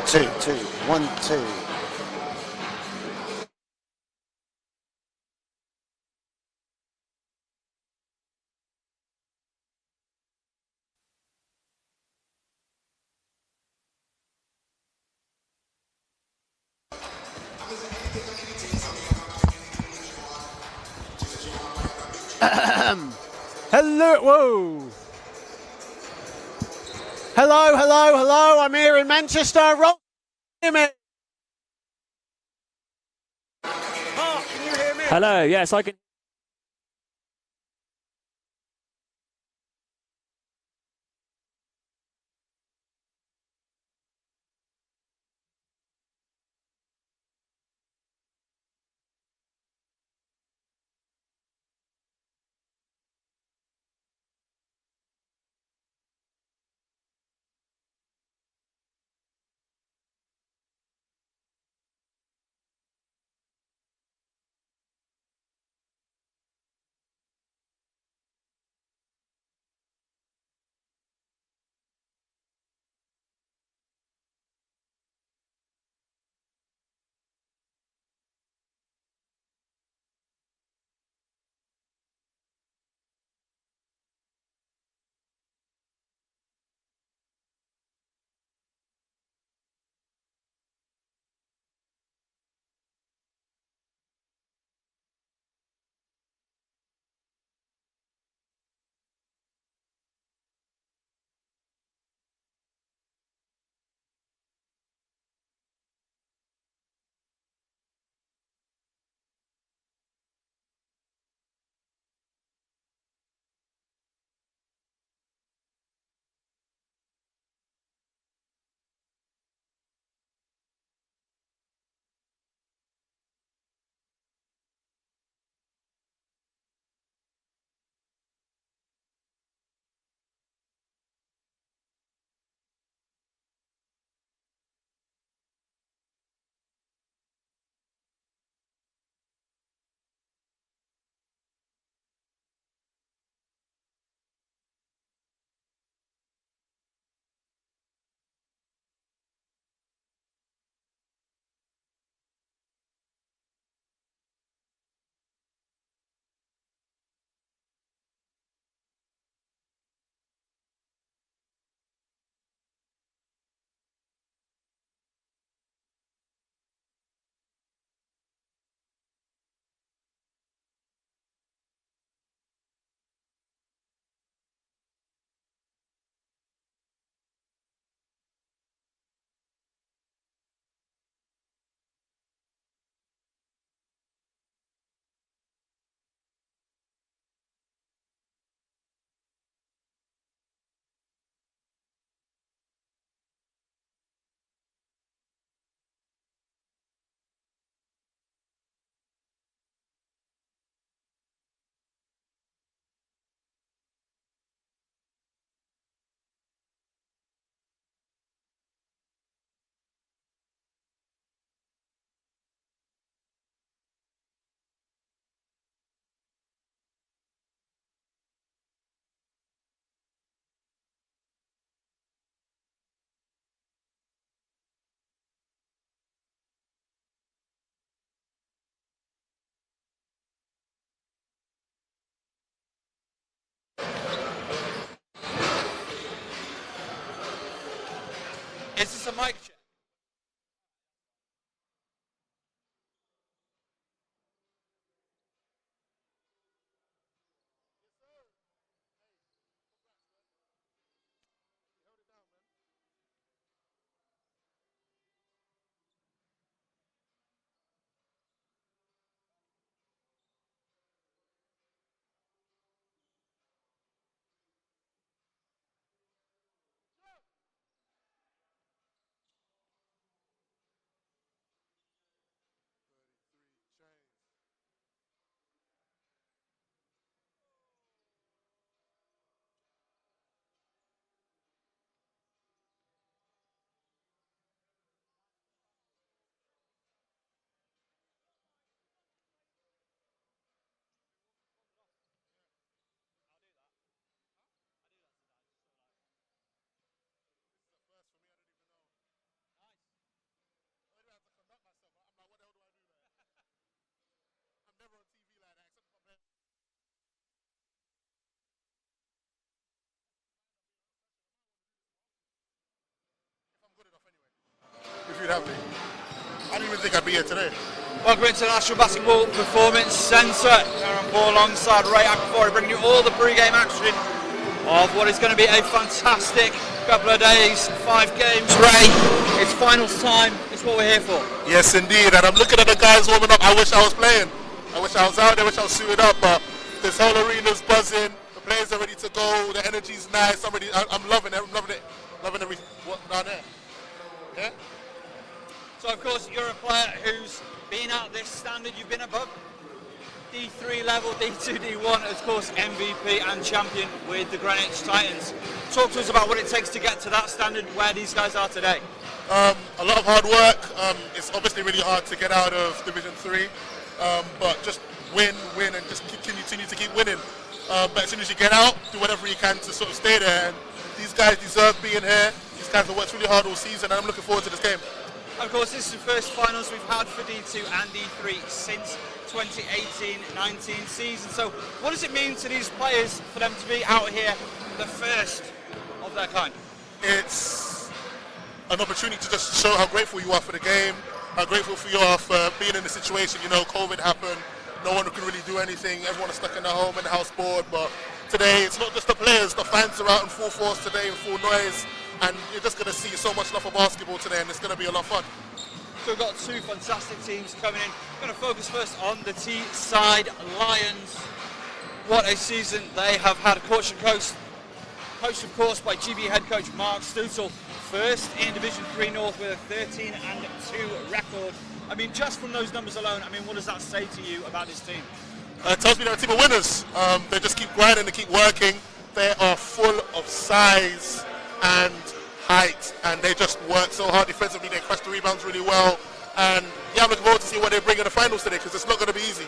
two, two, 1, 2. Hello, whoa. Hello, hello, hello. I'm here in Manchester. Roll. Hear me? Mark, can you hear me? Hello, yes, I can. Is this a mic check? if you'd have me. I didn't even think I'd be here today. Welcome into the National Basketball Performance Centre. Aaron Paul alongside Ray Akbori, bringing you all the pre-game action of what is going to be a fantastic couple of days, 5 games. Ray, it's finals time. It's what we're here for. Yes, indeed. And I'm looking at the guys warming up. I wish I was playing. I wish I was out there. I wish I was suited up. But this whole arena's buzzing. The players are ready to go. The energy's nice. I'm loving it. I'm loving it. Loving everything. What down there? Yeah. So of course you're a player who's been at this standard. You've been above D3 level, D2, D1, of course MVP and champion with the Greenwich Titans. Talk to us about what it takes to get to that standard where these guys are today. A lot of hard work. It's obviously really hard to get out of Division 3, but just win, and just continue to keep winning. But as soon as you get out, do whatever you can to sort of stay there. And these guys deserve being here. These guys have worked really hard all season, and I'm looking forward to this game. Of course, this is the first finals we've had for D2 and D3 since 2018-19 season. So what does it mean to these players for them to be out here, the first of their kind? It's an opportunity to just show how grateful you are for the game, how grateful you are for being in the situation. You know, COVID happened, no one could really do anything, everyone is stuck in their home and the house board, but today it's not just the players, the fans are out in full force today, in full noise, and you're just going to see so much love for basketball today, and it's going to be a lot of fun. So we've got 2 fantastic teams coming in. We're going to focus first on the Teesside Lions. What a season they have had. Coached of course by GB head coach Mark Stutzel. First in Division 3 North with a 13-2 record. I mean, just from those numbers alone, I mean, what does that say to you about this team? It tells me they're a team of winners. They just keep grinding, they keep working. They are full of size and height, and they just work so hard defensively. They crush the rebounds really well, and yeah, I'm looking forward to see what they bring in the finals today, because it's not going to be easy.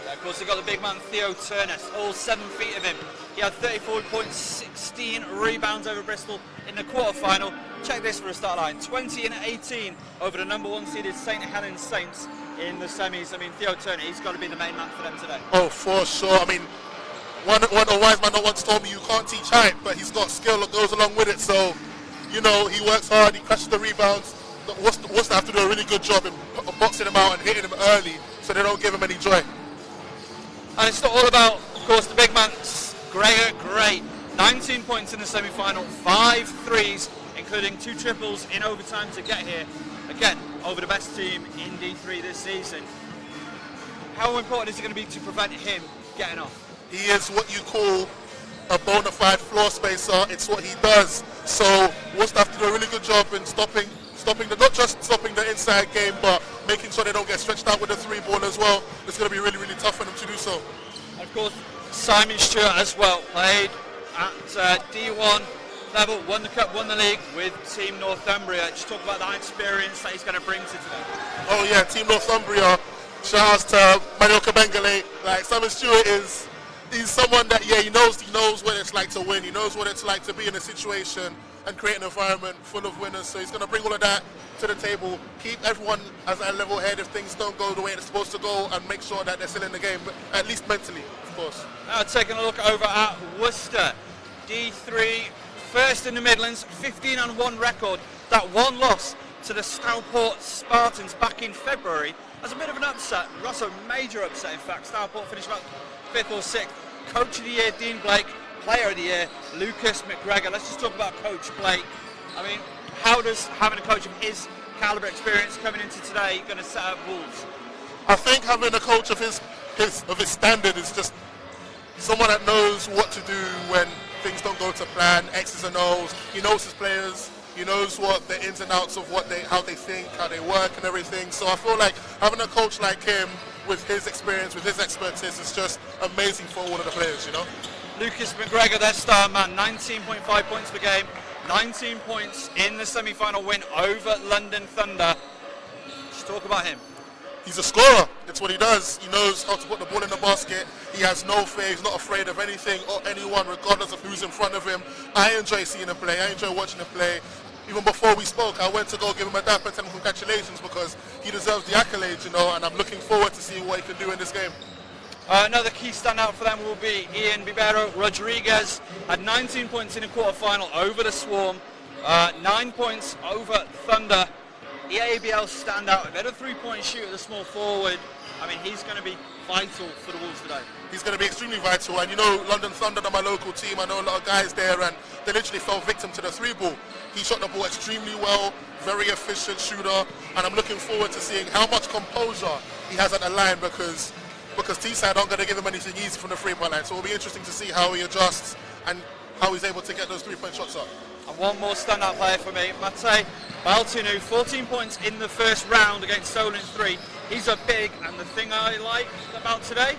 Yeah, of course, they've got the big man Theo Turner, all 7 feet of him. He had 34 points, 16 rebounds over Bristol in the quarterfinal. Check this for a start line: 20 and 18 over the number 1 seeded St Helens Saints in the semis. I mean, Theo Turner, he's got to be the main man for them today. Oh, for sure. I mean, one wise man not once told me you can't teach height, but he's got skill that goes along with it. So, you know, he works hard, he crashes the rebounds. Worcester have to do a really good job in boxing him out and hitting him early so they don't give him any joy. And it's not all about, of course, the big man, Gregor Gray. 19 points in the semi-final, 5 threes, including 2 triples in overtime to get here. Again, over the best team in D3 this season. How important is it going to be to prevent him getting off? He is what you call a bona fide floor spacer. It's what he does. So Worcester have to do a really good job in stopping not just stopping the inside game, but making sure they don't get stretched out with the 3-ball as well. It's going to be really, really tough for them to do so. And of course, Simon Stewart as well played at D1 level, won the cup, won the league with Team Northumbria. Just talk about that experience that he's going to bring to today. Oh yeah, Team Northumbria. Shout out to Manuel Kabengele. Like, Simon Stewart he's someone that, yeah, he knows what it's like to win. He knows what it's like to be in a situation and create an environment full of winners. So he's going to bring all of that to the table, keep everyone as a level head if things don't go the way it's supposed to go, and make sure that they're still in the game, but at least mentally, of course. Now taking a look over at Worcester, D3, first in the Midlands, 15-1 record. That one loss to the Stourport Spartans back in February as a bit of an upset. Ross, a major upset in fact. Stourport finished about 5th or 6th. Coach of the Year, Dean Blake. Player of the Year, Lucas McGregor. Let's just talk about Coach Blake. I mean, how does having a coach of his calibre experience coming into today going to set up Wolves? I think having a coach of his standard is just someone that knows what to do when things don't go to plan, X's and O's. He knows his players. He knows what the ins and outs of how they think, how they work and everything. So I feel like having a coach like him with his experience, with his expertise, is just amazing for all of the players, you know? Lucas McGregor, their star man, 19.5 points per game, 19 points in the semi-final win over London Thunder. Just talk about him. He's a scorer. That's what he does. He knows how to put the ball in the basket. He has no fear. He's not afraid of anything or anyone, regardless of who's in front of him. I enjoy seeing him play. I enjoy watching him play. Even before we spoke, I went to go give him a dap and tell him congratulations, because he deserves the accolades, you know, and I'm looking forward to seeing what he can do in this game. Another key standout for them will be Ian Bibero Rodriguez. Had 19 points in the quarterfinal over the Swarm, 9 points over Thunder. EABL standout, a better three-point shooter, the small forward. I mean, he's going to be vital for the Wolves today. He's going to be extremely vital, and you know, London Thunder are my local team. I know a lot of guys there, and they literally fell victim to the three ball. He shot the ball extremely well, very efficient shooter, and I'm looking forward to seeing how much composure he has at the line, because Teesside aren't going to give him anything easy from the three-point line. So it'll be interesting to see how he adjusts and how he's able to get those three-point shots up. And one more standout player for me, Matej Baltinu, 14 points in the first round against Solent 3. He's a big, and the thing I like about today,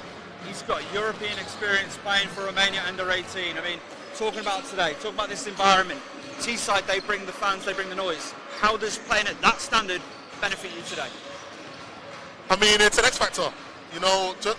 he's got European experience playing for Romania under 18. I mean, talking about today, talking about this environment, Teesside, they bring the fans, they bring the noise. How does playing at that standard benefit you today? I mean, it's an X factor. You know, it's a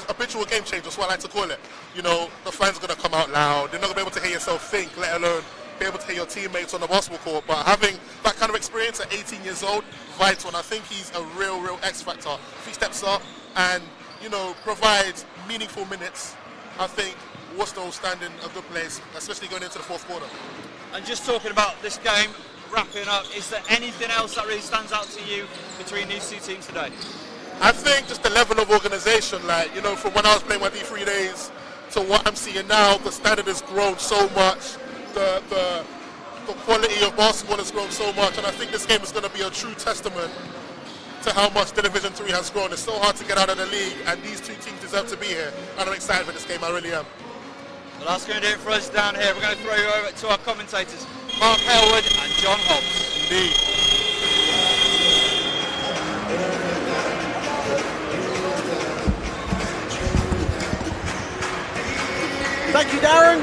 habitual game changer, that's what I like to call it. You know, the fans are going to come out loud. They're not going to be able to hear yourself think, let alone be able to hear your teammates on the basketball court. But having that kind of experience at 18 years old, vital. And I think he's a real X factor. If he steps up and, you know, provides meaningful minutes, I think Worcester will stand in a good place, especially going into the fourth quarter. And just talking about this game, wrapping up, is there anything else that really stands out to you between these two teams today? I think just the level of organisation, like, you know, from when I was playing my D3 days to what I'm seeing now, the standard has grown so much, the quality of basketball has grown so much, and I think this game is going to be a true testament to how much the Division 3 has grown. It's so hard to get out of the league, and these two teams deserve to be here, and I'm excited for this game, I really am. Well, that's going to do it for us down here. We're going to throw you over to our commentators, Mark Hailwood and John Hobbs. Indeed. Thank you, Darren.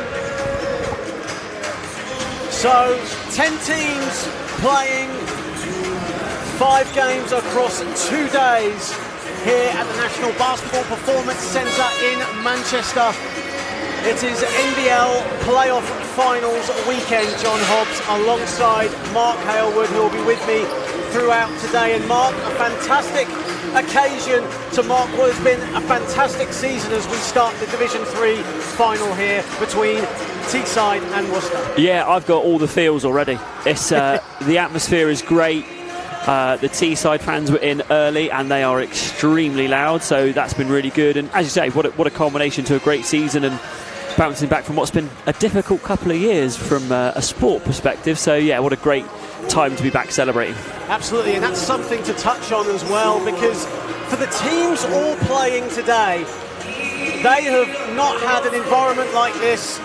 So, 10 teams playing 5 games across 2 days here at the National Basketball Performance Centre in Manchester. It is NBL Playoff Finals weekend. John Hobbs alongside Mark Hailwood, who will be with me throughout today. And Mark, a fantastic occasion to mark what has been a fantastic season as we start the Division 3 final here between Teesside and Worcester. Yeah, I've got all the feels already. It's the atmosphere is great. The Teesside fans were in early and they are extremely loud, so that's been really good. And as you say, what a culmination to a great season, and bouncing back from what's been a difficult couple of years from a sport perspective. So yeah, what a great time to be back celebrating. Absolutely, and that's something to touch on as well, because for the teams all playing today, they have not had an environment like this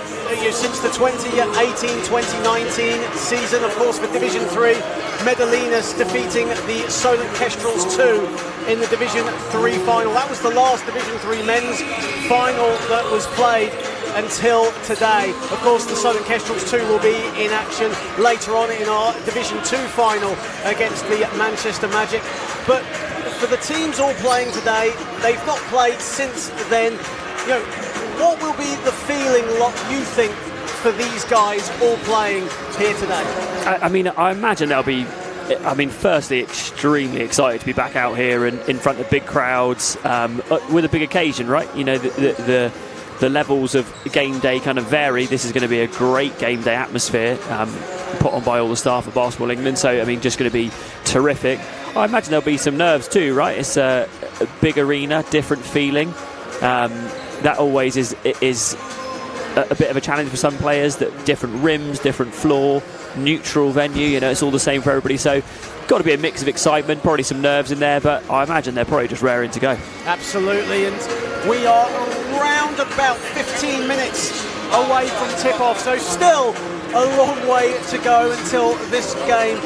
since the 2018-2019 season. Of course, for Division 3, Medellina's defeating the Solent Kestrels 2 in the Division 3 final. That was the last Division 3 men's final that was played until today. Of course, the Solent Kestrels 2 will be in action later on in our Division 2 final against the Manchester Magic. But for the teams all playing today, they've not played since then. You know, what will be the feeling, you think, for these guys all playing here today? I mean, I imagine they'll be, firstly, extremely excited to be back out here and in front of big crowds with a big occasion, right? You know, the levels of game day kind of vary. This is going to be a great game day atmosphere put on by all the staff at Basketball England. So, I mean, just going to be terrific. I imagine there'll be some nerves too, right? It's a big arena, different feeling. That always is a bit of a challenge for some players. That different rims, different floor, neutral venue. You know, it's all the same for everybody. So, got to be a mix of excitement, probably some nerves in there. But I imagine they're probably just raring to go. Absolutely, and we are around about 15 minutes away from tip-off. So still a long way to go until this game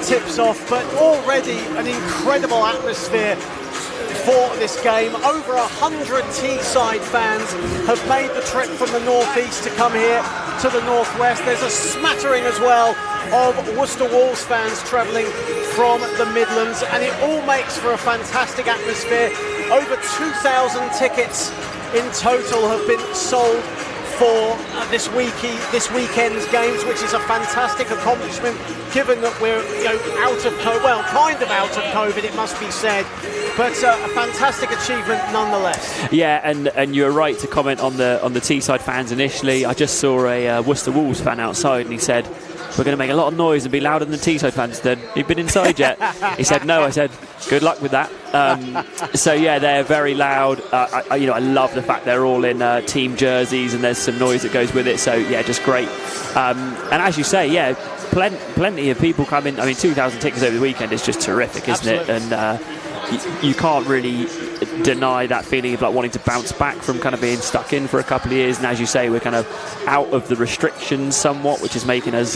tips off. But already an incredible atmosphere for this game. Over 100 Teesside fans have made the trip from the northeast to come here to the northwest. There's a smattering as well of Worcester Wolves fans travelling from the Midlands, and it all makes for a fantastic atmosphere. Over 2,000 tickets in total have been sold for this weekend's games, which is a fantastic accomplishment given that we're out of COVID, it must be said, but a fantastic achievement nonetheless. Yeah, and you're right to comment on the Teesside fans initially. I just saw a Worcester Wolves fan outside, and he said we're going to make a lot of noise and be louder than the Teesside fans. Then you've been inside yet? He said no. I said good luck with that. So yeah, they're very loud. I love the fact they're all in team jerseys and there's some noise that goes with it. So yeah, just great. And as you say, yeah, plenty of people come in. I mean, 2,000 tickets over the weekend is just terrific, isn't Absolutely. it? And you can't really deny that feeling of like wanting to bounce back from kind of being stuck in for a couple of years. And as you say, we're kind of out of the restrictions somewhat, which is making us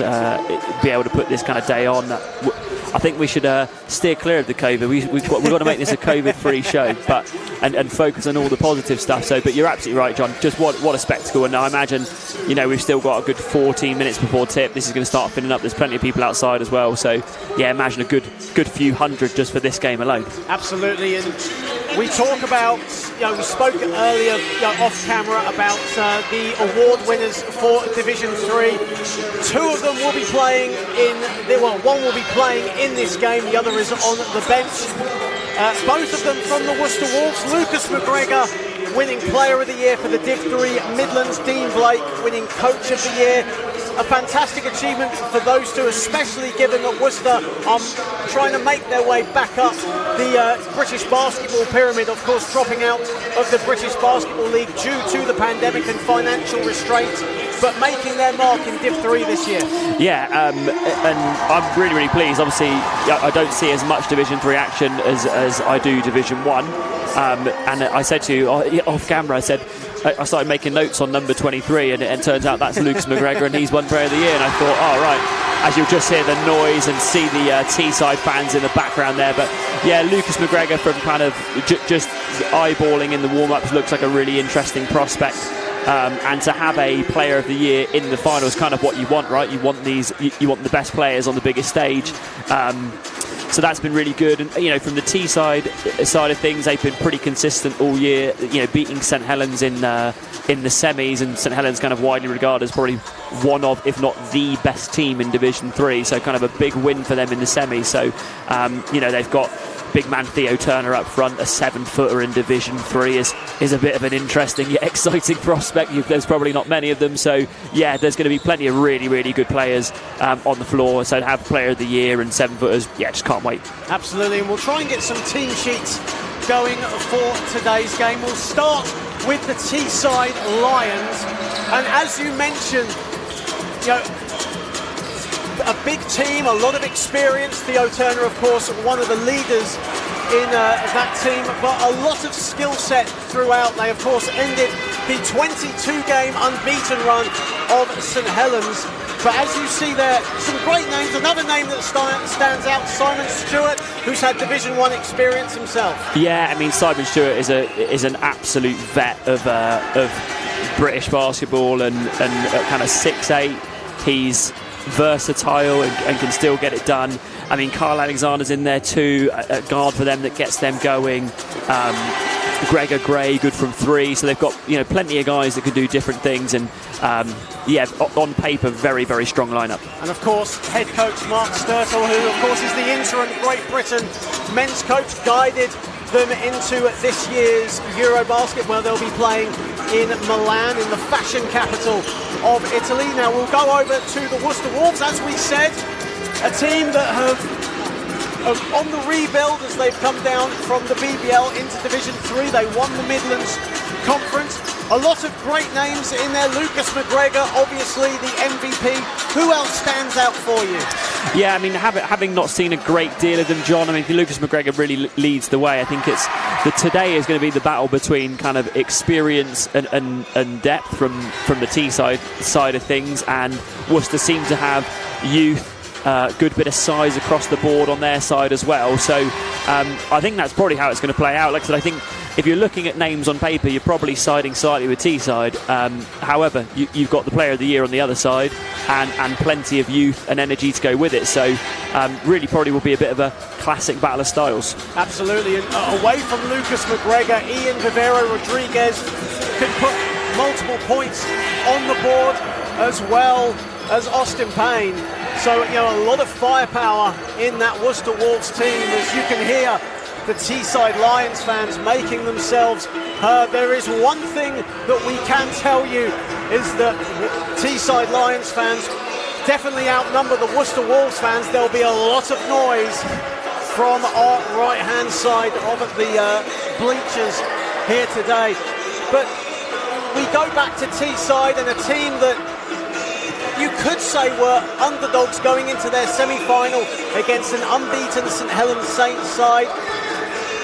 be able to put this kind of day on. I think we should steer clear of the COVID. We've got to make this a COVID-free show, but and focus on all the positive stuff. So, but you're absolutely right, John. Just what a spectacle. And I imagine, we've still got a good 14 minutes before tip. This is going to start filling up. There's plenty of people outside as well. So, yeah, imagine a good few hundred just for this game alone. Absolutely. And we talk about, we spoke earlier off camera about the award winners for Division 3. Two of them will be playing one will be playing in this game, the other is on the bench. Both of them from the Worcester Wolves. Lucas McGregor winning Player of the Year for the Div 3 Midlands. Dean Blake winning Coach of the Year. A fantastic achievement for those two, especially given that Worcester are trying to make their way back up the British basketball pyramid, of course dropping out of the British Basketball League due to the pandemic and financial restraints, but making their mark in Div 3 this year. Yeah, and I'm really, really pleased. Obviously, I don't see as much Division 3 action as I do Division 1. And I said to you off camera, I started making notes on number 23, and it turns out that's Lucas McGregor, and he's won Player of the Year. And I thought, oh, right, as you'll just hear the noise and see the Teesside fans in the background there. But yeah, Lucas McGregor, from kind of just eyeballing in the warm-ups, looks like a really interesting prospect. And to have a Player of the Year in the final is kind of what you want, right? You want you want the best players on the biggest stage. So that's been really good. And from the Teesside side of things, they've been pretty consistent all year. Beating St Helens in the semis, and St Helens kind of widely regarded as probably one of, if not the best team in Division 3. So kind of a big win for them in the semis. So they've got big man Theo Turner up front. A 7-footer in Division 3 is a bit of an interesting yet exciting prospect. There's probably not many of them, so yeah, there's going to be plenty of really, really good players on the floor. So to have Player of the Year and 7-footers, yeah, just can't wait. Absolutely, and we'll try and get some team sheets going for today's game. We'll start with the Teesside Lions, and as you mentioned, a big team, a lot of experience. Theo Turner, of course, one of the leaders in that team, but a lot of skill set throughout. They, of course, ended the 22-game unbeaten run of St Helens. But as you see there, some great names. Another name that stands out, Simon Stewart, who's had Division 1 experience himself. Yeah, I mean, Simon Stewart is an absolute vet of British basketball, and kind of 6'8". He's versatile and can still get it done. I mean, Kyle Alexander's in there too, a guard for them that gets them going. Gregor Gray, good from 3, so they've got plenty of guys that can do different things, and on paper, very, very strong lineup. And of course, head coach Mark Sturtle, who of course is the interim Great Britain men's coach, guided them into this year's Eurobasket, where they'll be playing in Milan, in the fashion capital of Italy. Now we'll go over to the Worcester Wolves, as we said, a team that have on the rebuild as they've come down from the BBL into Division 3. They won the Midlands Conference. A lot of great names in there. Lucas McGregor, obviously the MVP. Who else stands out for you? Yeah, I mean, having not seen a great deal of them, John, I mean, Lucas McGregor really leads the way. I think today is going to be the battle between kind of experience and depth from the Teesside side of things, and Worcester seem to have youth, good bit of size across the board on their side as well. So I think that's probably how it's going to play out. Like I said, I think if you're looking at names on paper, you're probably siding slightly with Teesside. However, you've got the Player of the Year on the other side, and plenty of youth and energy to go with it. So really probably will be a bit of a classic battle of styles. Absolutely. And away from Lucas McGregor, Ian Vivero Rodriguez can put multiple points on the board, as well as Austin Payne. So, a lot of firepower in that Worcester Wolves team, as you can hear the Teesside Lions fans making themselves heard. There is one thing that we can tell you, is that Teesside Lions fans definitely outnumber the Worcester Wolves fans. There'll be a lot of noise from our right-hand side of the bleachers here today. But we go back to Teesside, and a team that you could say were underdogs going into their semi-final against an unbeaten St Helens Saints side.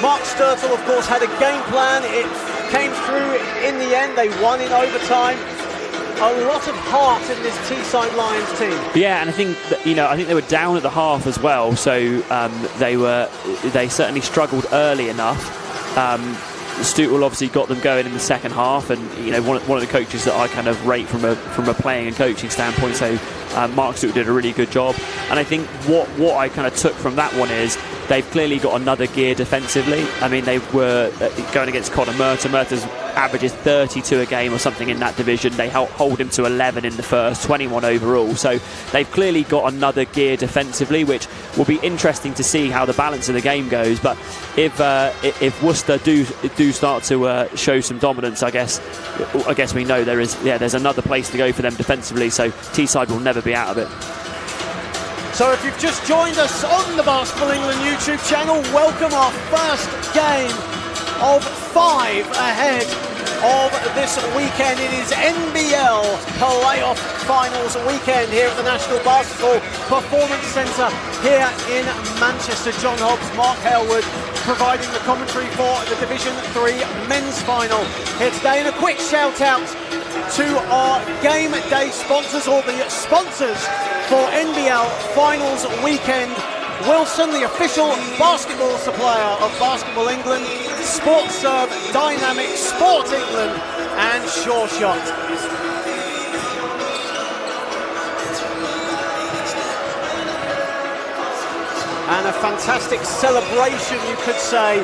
Mark Sturtle, of course, had a game plan. It came through in the end. They won in overtime. A lot of heart in this Teesside Lions team. Yeah, and I think that, I think they were down at the half as well, so they certainly struggled early enough. Stutwell obviously got them going in the second half, and one of the coaches that I kind of rate from a playing and coaching standpoint. So Mark Stutwell did a really good job, and I think what I kind of took from that one is they've clearly got another gear defensively. I mean, they were going against Connor Murtagh. Murtagh's averages 32 a game or something in that division. They hold him to 11 in the first, 21 overall. So they've clearly got another gear defensively, which will be interesting to see how the balance of the game goes. But if Worcester do start to show some dominance, I guess we know there's another place to go for them defensively. So Teesside will never be out of it. So if you've just joined us on the Basketball England YouTube channel, welcome our first game of 5 ahead of this weekend. It is NBL playoff finals weekend here at the National Basketball Performance Centre here in Manchester. John Hobbs, Mark Hailwood providing the commentary for the Division 3 men's final here today. And a quick shout out to our game day sponsors, or the sponsors for NBL finals weekend. Wilson, the official basketball supplier of Basketball England, SportServe, Dynamic, Sport England and Sure Shot. And a fantastic celebration, you could say,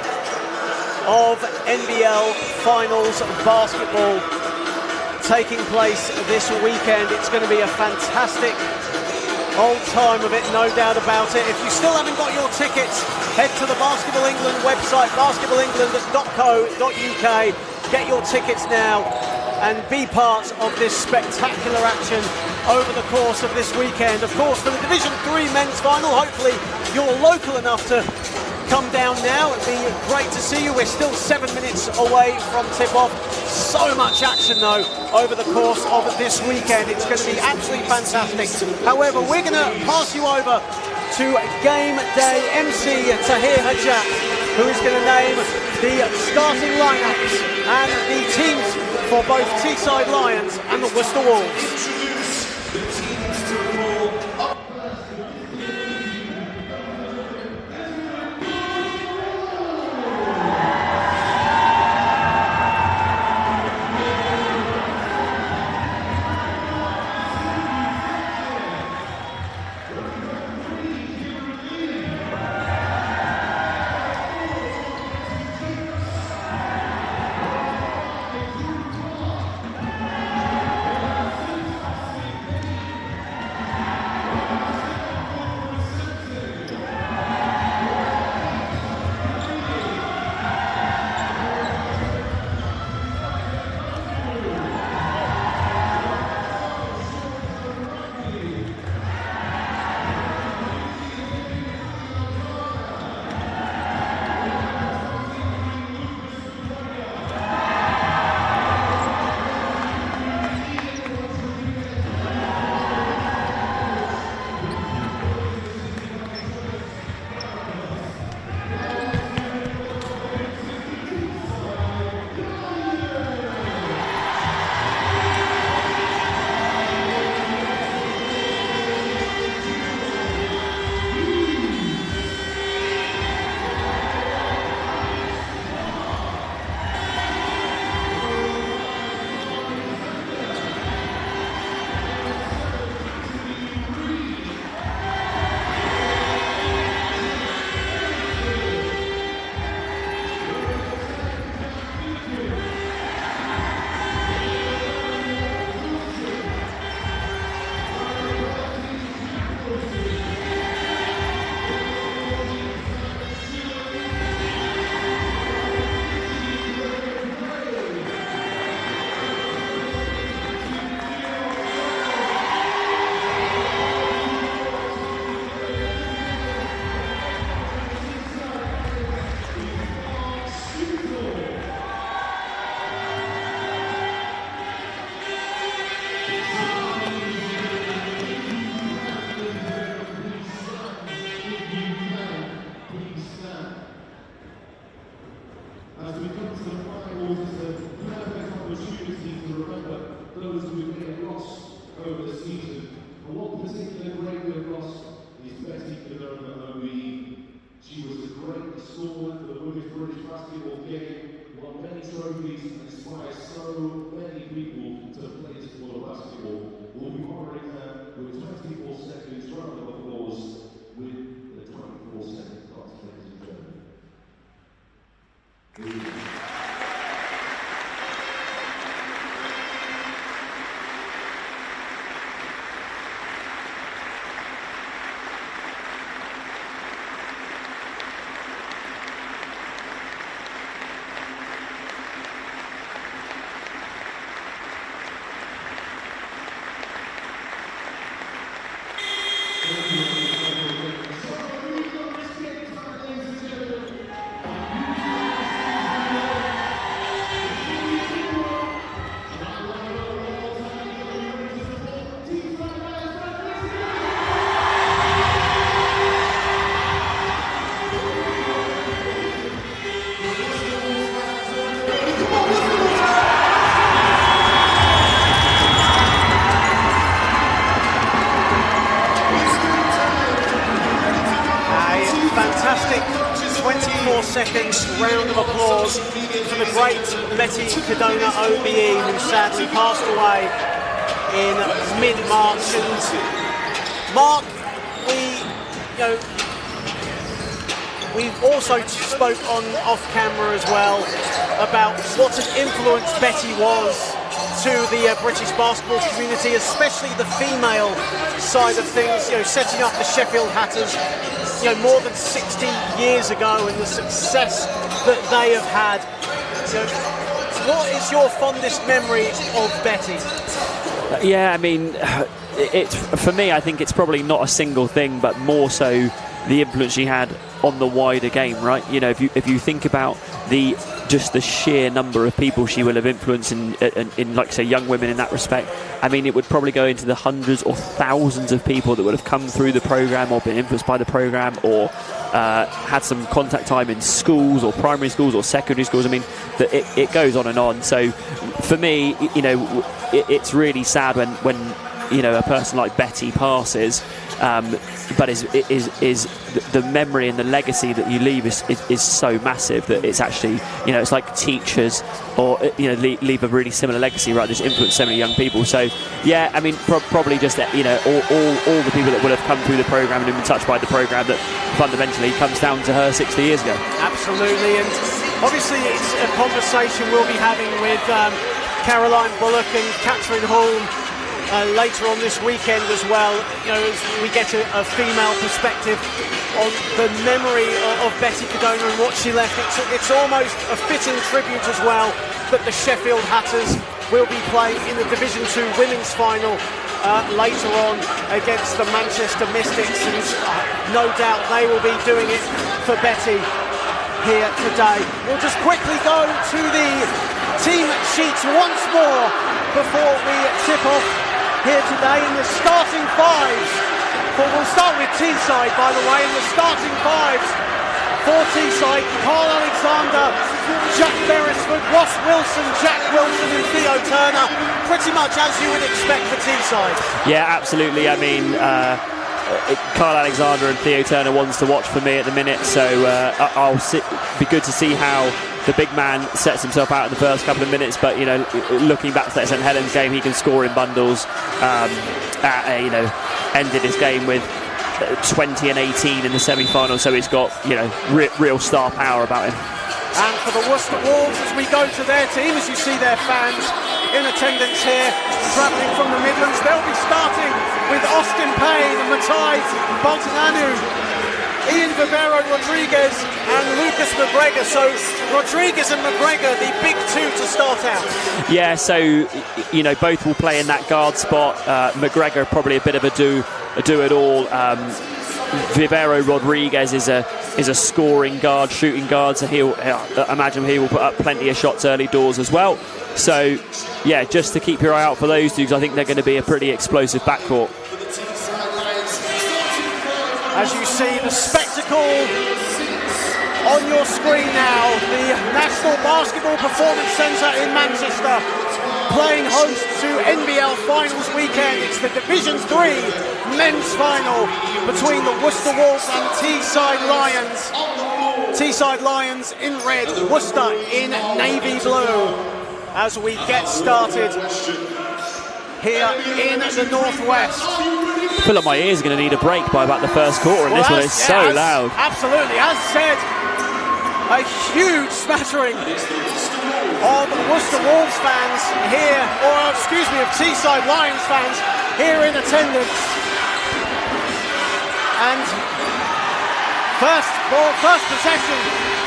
of NBL finals basketball taking place this weekend. It's going to be a fantastic old time of it, no doubt about it. If you still haven't got your tickets, head to the Basketball England website, basketballengland.co.uk. Get your tickets now and be part of this spectacular action over the course of this weekend. Of course, for the Division 3 men's final, hopefully you're local enough to come down now. It'd be great to see you. We're still 7 minutes away from tip-off. So much action, though, over the course of this weekend. It's going to be absolutely fantastic. However, we're going to pass you over to game day MC Tahir Hajat, who is going to name the starting lineups and the teams for both Teesside Lions and the Worcester Wolves. British basketball game, won many trophies and inspired so many people to play the sport of basketball. We'll be honouring her with 24 seconds round of applause with the 24-second class, ladies and gentlemen. Fantastic 24-second round of applause for the great Betty Cadona OBE, who sadly passed away in mid-March. And Mark, we've also spoke on off camera as well about what an influence Betty was to the British basketball community, especially the female side of things, setting up the Sheffield Hatters more than 60 years ago, and the success that they have had. So what is your fondest memory of Betty? Yeah, I mean, for me, I think it's probably not a single thing, but more so the influence she had on the wider game, right? If you think about just the sheer number of people she will have influenced in like say young women in that respect, I mean, it would probably go into the hundreds or thousands of people that would have come through the programme or been influenced by the programme, or had some contact time in schools or primary schools or secondary schools. I mean, it goes on and on. So for me, it's really sad when a person like Betty passes, but is the memory and the legacy that you leave is so massive that it's actually, it's like teachers or leave a really similar legacy, right? That's influenced so many young people. So yeah, I mean, probably just all the people that will have come through the programme and been touched by the programme, that fundamentally comes down to her 60 years ago. Absolutely, and obviously it's a conversation we'll be having with Caroline Bullock and Catherine Holm later on this weekend as well, as we get a female perspective on the memory of Betty Cadona and what she left. It's almost a fitting tribute as well that the Sheffield Hatters will be playing in the Division 2 women's final later on against the Manchester Mystics, and no doubt they will be doing it for Betty here today. We'll just quickly go to the team sheets once more before we tip off here today in the starting fives. We'll start with Teeside, by the way, in the starting fives for Teeside: Carl Alexander, Jack Beresford, Ross Wilson, Jack Wilson and Theo Turner, pretty much as you would expect for Teeside. Yeah, absolutely. I mean, Carl Alexander and Theo Turner ones to watch for me at the minute, so be good to see how the big man sets himself out in the first couple of minutes, but looking back to that St Helens game, he can score in bundles. Ended his game with 20 and 18 in the semi-final, so he's got real star power about him. And for the Worcester Wolves, as we go to their team, as you see their fans in attendance here, travelling from the Midlands, they'll be starting with Austin Payne and Matai Boltonanu, Ian Vivero Rodriguez and Lucas McGregor. So Rodriguez and McGregor, the big two to start out. Yeah, so both will play in that guard spot. McGregor probably a bit of a do it all. Vivero Rodriguez is a scoring guard, shooting guard, so I imagine he will put up plenty of shots early doors as well. So yeah, just to keep your eye out for those two, because I think they're going to be a pretty explosive backcourt. As you see the spectacle on your screen now, the National Basketball Performance Centre in Manchester, playing host to NBL Finals weekend. It's the Division 3 men's final between the Worcester Wolves and Teesside Lions. Teesside Lions in red, Worcester in navy blue. As we get started here in the northwest. I feel like my ears are going to need a break by about the first quarter, and this one is so loud. Absolutely, as said, a huge smattering of Worcester Wolves fans here, or excuse me, of Teesside Lions fans here in attendance. And first possession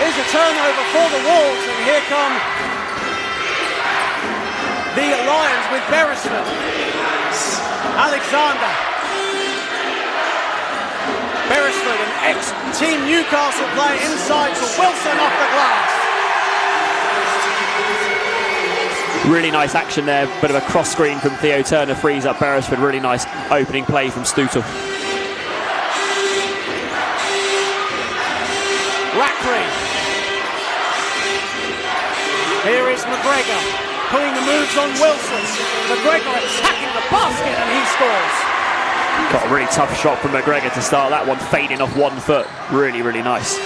is a turnover for the Wolves, and here come the Lions with Beresford. Alexander. Beresford, an ex-Team Newcastle player, inside to Wilson off the glass. Really nice action there, bit of a cross screen from Theo Turner, frees up Beresford. Really nice opening play from Stoutel. Rackley. Here is McGregor, putting the moves on Wilson. McGregor attacking the basket, and he scores. Got a really tough shot from McGregor to start that one, fading off 1 foot. Really, really nice.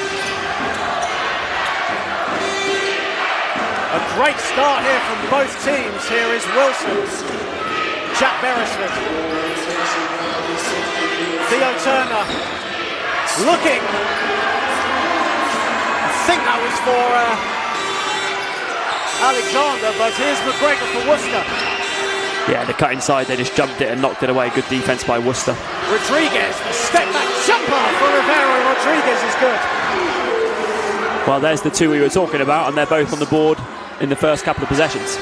A great start here from both teams. Here is Wilson. Jack Beresford. Theo Turner looking. I think that was for Alexander, but here's McGregor for Worcester. Yeah, the cut inside, they just jumped it and knocked it away. Good defence by Worcester. Rodriguez, the step back jumper for Rivero. Rodriguez is good. Well, there's the two we were talking about, and they're both on the board in the first couple of possessions.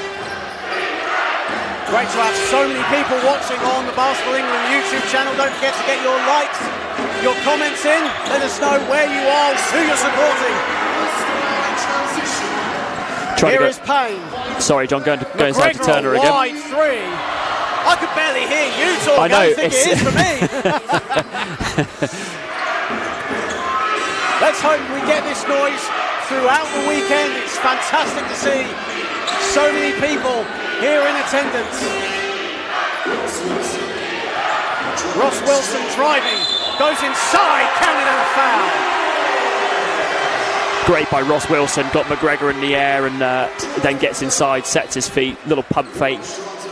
Great to have so many people watching on the Basketball England YouTube channel. Don't forget to get your likes, your comments in. Let us know where you are, who you're supporting. Here is Payne. Sorry, John, going inside to Turner again. Wide three. I could barely hear you talk. I know. I think it is for me. Let's hope we get this noise throughout the weekend. It's fantastic to see so many people here in attendance. Ross Wilson driving, goes inside, counted and a foul. Great by Ross Wilson, got McGregor in the air and then gets inside, sets his feet, little pump fake,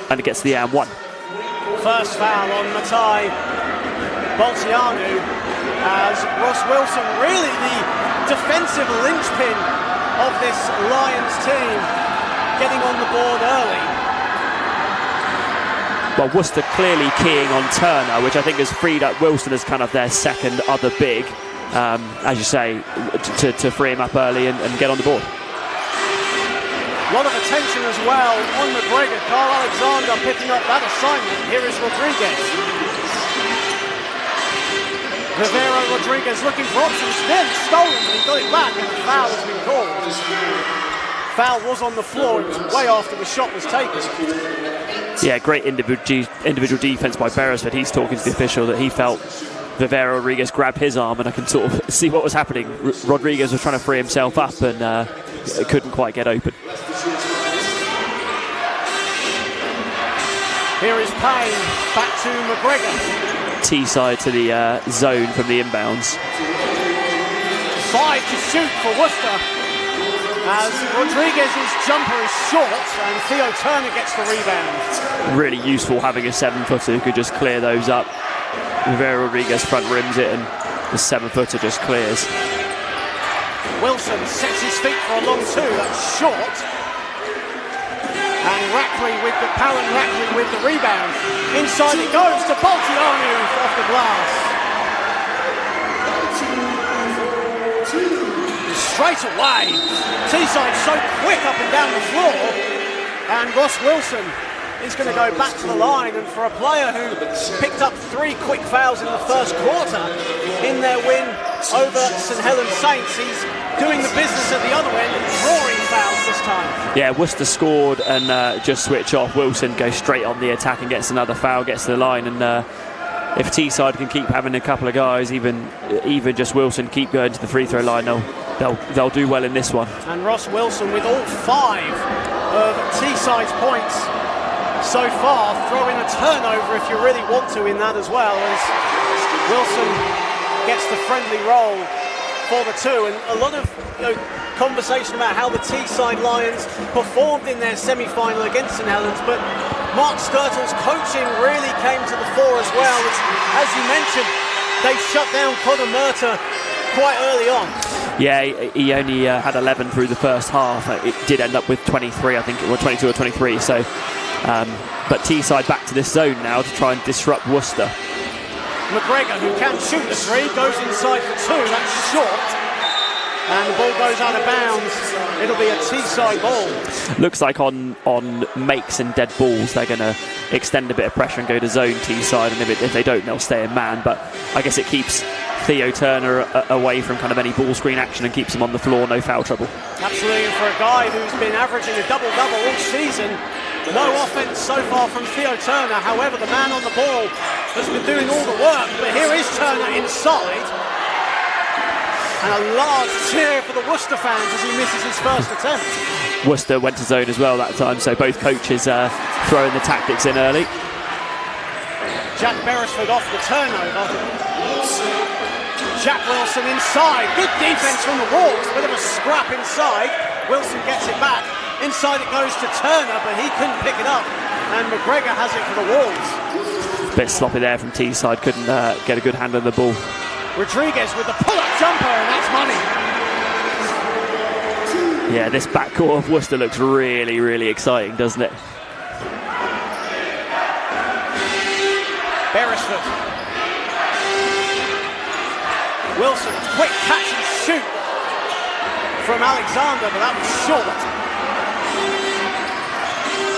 and it gets the and one. First foul on Matai Boltianu as Ross Wilson, really the defensive linchpin of this Lions team, getting on the board early. Well, Worcester clearly keying on Turner, which I think has freed up Wilson as kind of their second other big. As you say, to free him up early and get on the board. A lot of attention as well on McGregor. Carl Alexander picking up that assignment. Here is Rodriguez. Rivero Rodriguez looking for options. Then stolen, but he got it back and the foul has been called. Foul was on the floor. It was way after the shot was taken. Yeah, great individual defense by Beresford. He's talking to the official that he felt Rivero Rodriguez grabbed his arm, and I can sort of see what was happening. Rodriguez was trying to free himself up and couldn't quite get open. Here is Payne, back to McGregor. Teesside to the zone from the inbounds. 5 to shoot for Worcester as Rodriguez's jumper is short and Theo Turner gets the rebound. Really useful having a 7-footer who could just clear those up. Rivero Rodriguez front rims it and the 7-footer just clears. Wilson sets his feet for a long two, that's short. And Rackley with the rebound. Inside it goes to Boltianu off the glass. Straight away, Teesside so quick up and down the floor, and Ross Wilson is going to go back to the line, and for a player who picked up 3 quick fouls in the first quarter in their win over St Helens Saints, he's doing the business at the other end and drawing fouls this time. Yeah, Worcester scored and just switch off. Wilson goes straight on the attack and gets another foul, gets to the line, and if Teesside can keep having a couple of guys, even just Wilson, keep going to the free throw line, they'll do well in this one. And Ross Wilson with all 5 of Teesside's points so far, throw in a turnover if you really want to in that as well, as Wilson gets the friendly roll for the two, and a lot of conversation about how the Teesside Lions performed in their semi-final against St Helens, but Mark Sturtle's coaching really came to the fore as well. As you mentioned, they shut down Conor Murta quite early on. Yeah, he only had 11 through the first half. It did end up with 23, I think it was 22 or 23. So, but Teesside back to this zone now to try and disrupt Worcester. McGregor, who can shoot the three, goes inside for two. That's short. And the ball goes out of bounds. It'll be a Teesside ball. Looks like on makes and dead balls, they're going to extend a bit of pressure and go to zone Teesside. And if they don't, they'll stay in man. But I guess it keeps Theo Turner away from kind of any ball screen action and keeps him on the floor, no foul trouble. Absolutely, and for a guy who's been averaging a double-double all season, no offence so far from Theo Turner. However, the man on the ball has been doing all the work. But here is Turner inside. And a large cheer for the Worcester fans as he misses his first attempt. Worcester went to zone as well that time, so both coaches throwing the tactics in early. Jack Beresford off the turnover. Jack Wilson inside. Good defence from the Wolves. Bit of a scrap inside. Wilson gets it back. Inside it goes to Turner, but he couldn't pick it up. And McGregor has it for the Wolves. Bit sloppy there from Teesside. Couldn't get a good hand on the ball. Rodriguez with the pull-up jumper, and that's money. Yeah, this backcourt of Worcester looks really, really exciting, doesn't it? Beresford. Wilson, quick catch and shoot from Alexander, but that was short.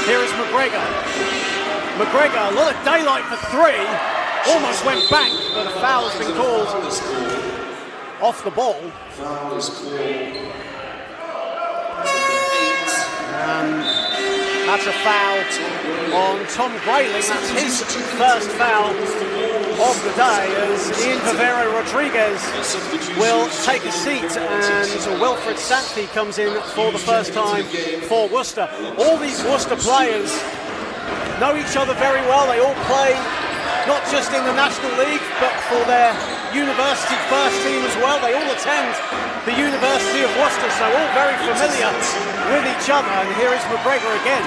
Here is McGregor. McGregor, a lot of daylight for three. Almost went back, but a foul has been called off the ball. That's a foul on Tom Grayling. That's his first foul of the day, as Ian Vivero Rodriguez will take a seat and Wilfred Sankey comes in for the first time for Worcester. All these Worcester players know each other very well. They all play not just in the National League, but for their university first team as well. They all attend the University of Worcester, so all very familiar with each other. And here is McGregor again.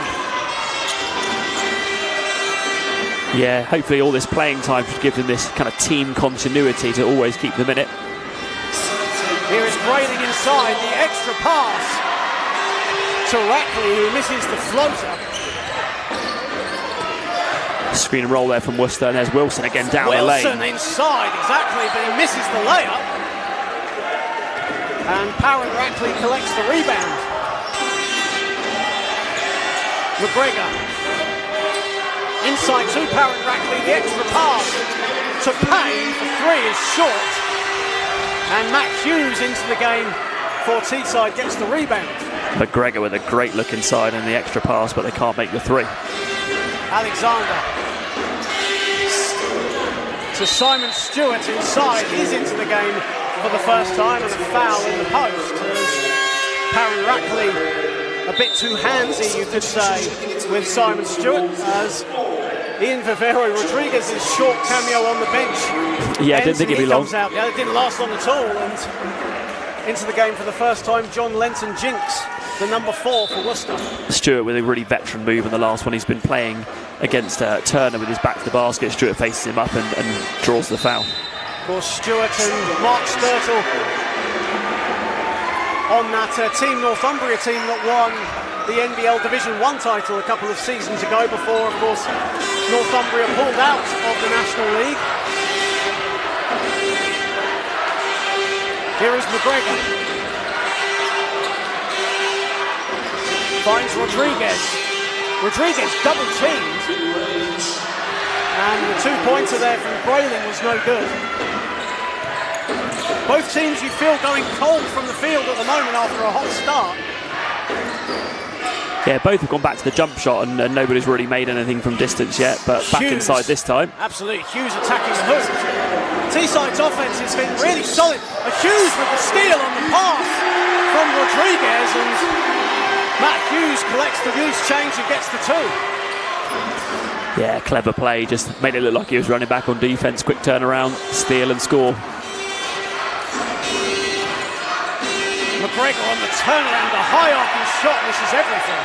Yeah, hopefully all this playing time should give them this kind of team continuity to always keep them in it. Here is Grayling inside, the extra pass to Rackley, who misses the floater. Screen and roll there from Worcester, and there's Wilson again down the lane. Wilson inside, exactly, but he misses the layup. And Parent Rackley collects the rebound. McGregor inside to Parent Rackley, the extra pass to Payne for three is short. And Matt Hughes into the game for Teesside gets the rebound. McGregor with a great look inside and the extra pass, but they can't make the three. Alexander to Simon Stewart inside. He's into the game for the first time, and a foul in the post as Parent Rackley a bit too handsy, you could say, with Simon Stewart, as Ian Vivero Rodriguez's short cameo on the bench. Yeah, I didn't think it'd be long. Out. Yeah, it didn't last long at all, and into the game for the first time, John Lenton Jinks, the number 4 for Worcester. Stewart with a really veteran move in the last one. He's been playing against Turner with his back to the basket. Stewart faces him up and draws the foul. Of course, Stewart and Mark Sturtle on that Team Northumbria team that won the NBL Division 1 title a couple of seasons ago, before, of course, Northumbria pulled out of the National League. Here is McGregor. Finds Rodriguez. Rodriguez double teamed. And the two-pointer there from Grayling was no good. Both teams, you feel, going cold from the field at the moment after a hot start. Yeah, both have gone back to the jump shot, and nobody's really made anything from distance yet, but back inside this time. Absolutely, Hughes attacking the hoop. Teesside's offense has been really solid. Hughes with the steal on the pass from Rodriguez, and Matt Hughes collects the loose change and gets the two. Yeah, clever play, just made it look like he was running back on defense. Quick turnaround, steal and score. McGregor on the turnaround, a high arcing shot, misses everything.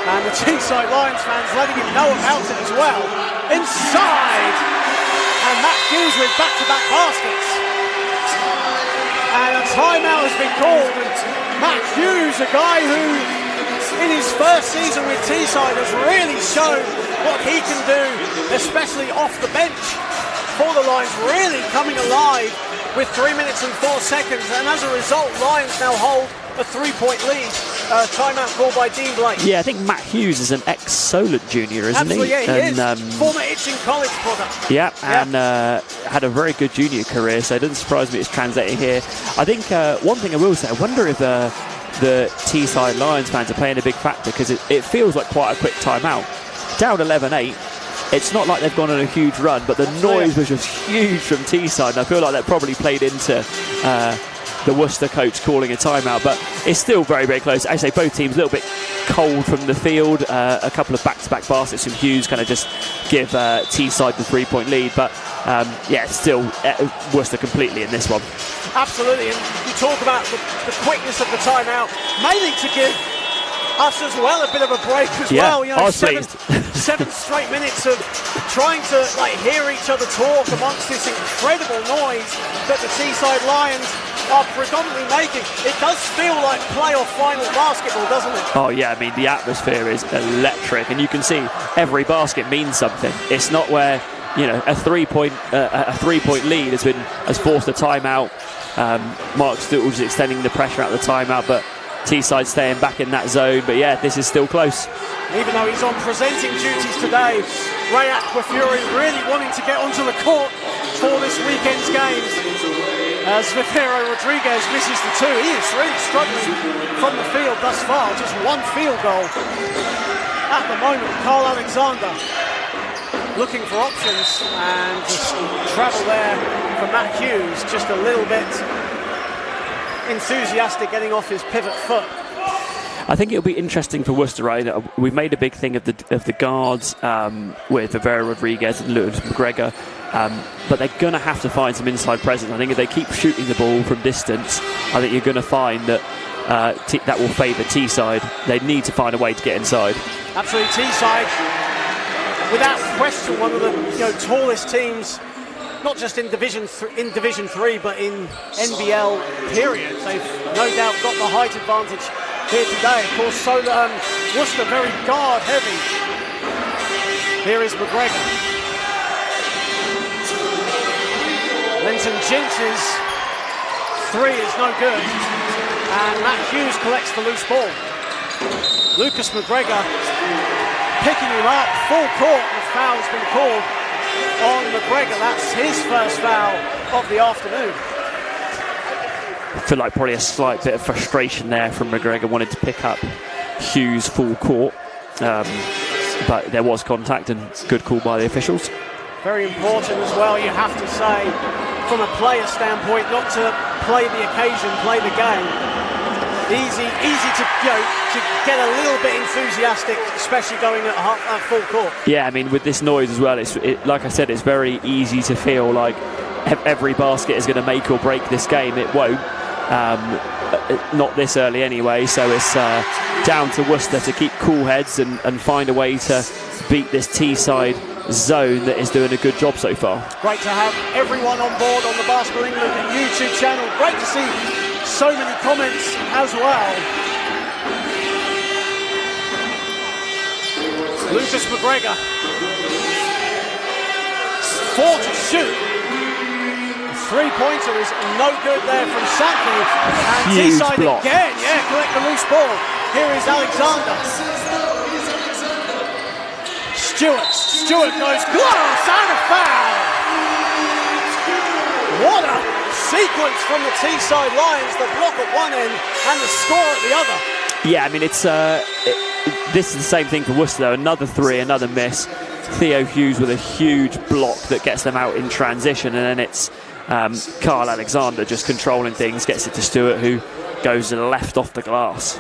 And the Teesside Lions fans letting him know about it as well. Inside! And Matt Hughes with back-to-back baskets. And a timeout has been called. And Matt Hughes, a guy who, in his first season with Teesside, has really shown what he can do, especially off the bench for the Lions, really coming alive with 3 minutes and 4 seconds. And as a result, Lions now hold a 3-point lead. Timeout called by Dean Blake. Yeah, I think Matt Hughes is an ex-Solent junior, isn't Absolutely, he? yeah, he is. Former Itching College product. Yeah, and had a very good junior career, so it doesn't surprise me it's translating here. I think one thing I will say, I wonder if the Teesside Lions fans are playing a big factor, because it feels like quite a quick timeout. Down 11-8. It's not like they've gone on a huge run, but the noise was just huge from Teesside, and I feel like that probably played into the Worcester coach calling a timeout, but it's still very, very close. I say both teams a little bit cold from the field. A couple of back-to-back baskets from Hughes kind of just give Teesside the 3-point lead, but yeah, still Worcester completely in this one. Absolutely, and you talk about the quickness of the timeout, mainly to give us as well a bit of a break as well. You know, seven straight minutes of trying to hear each other talk amongst this incredible noise that the Teesside Lions are predominantly making. It does feel like playoff final basketball, doesn't it? Oh yeah, I mean the atmosphere is electric, and you can see every basket means something. It's not where, you know, a 3-point lead has forced a timeout. Mark Stewart was extending the pressure out of the timeout, but Teesside staying back in that zone. But yeah, this is still close. Even though he's on presenting duties today, Ray Aquafury really wanting to get onto the court for this weekend's games. As Vivero Rodriguez misses the two, he is really struggling from the field thus far. Just one field goal at the moment. Carl Alexander looking for options, and just travel there for Matt Hughes, just a little bit enthusiastic getting off his pivot foot. I think it'll be interesting for Worcester, right? We've made a big thing of the guards with Vivero Rodriguez and Lewis McGregor, but they're going to have to find some inside presence. I think if they keep shooting the ball from distance, I think you're going to find that that will favour Teesside. They need to find a way to get inside. Absolutely, Teesside, without question, one of the tallest teams, not just in Division 3, but in NBL period. They've no doubt got the height advantage here today. Of course, so Worcester very guard heavy. Here is McGregor. Linton Jinch's three is no good, and Matt Hughes collects the loose ball. Lucas McGregor picking him up full court. The foul's been called on McGregor. That's his first foul of the afternoon. I feel like probably a slight bit of frustration there from McGregor, wanted to pick up Hughes full court, but there was contact and good call by the officials. Very important as well, you have to say, from a player standpoint, not to play the occasion, play the game. Easy to get a little bit enthusiastic, especially going at full court. Yeah, I mean with this noise as well, like I said, it's very easy to feel like every basket is going to make or break this game. It won't. Not this early anyway, so it's down to Worcester to keep cool heads and find a way to beat this Teesside zone that is doing a good job so far. Great to have everyone on board on the Basketball England YouTube channel. Great to see so many comments as well. Lucas McGregor, 4 to shoot. Three-pointer is no good there from Santley. And Teesside again, collect the loose ball. Here is Alexander. Stewart goes glass and a foul. What a sequence from the Teesside Lions. The block at one end and the score at the other. Yeah, I mean this is the same thing for Worcester though. Another three, another miss. Theo Hughes with a huge block that gets them out in transition, and then it's Carl Alexander just controlling things, gets it to Stewart, who goes to the left off the glass.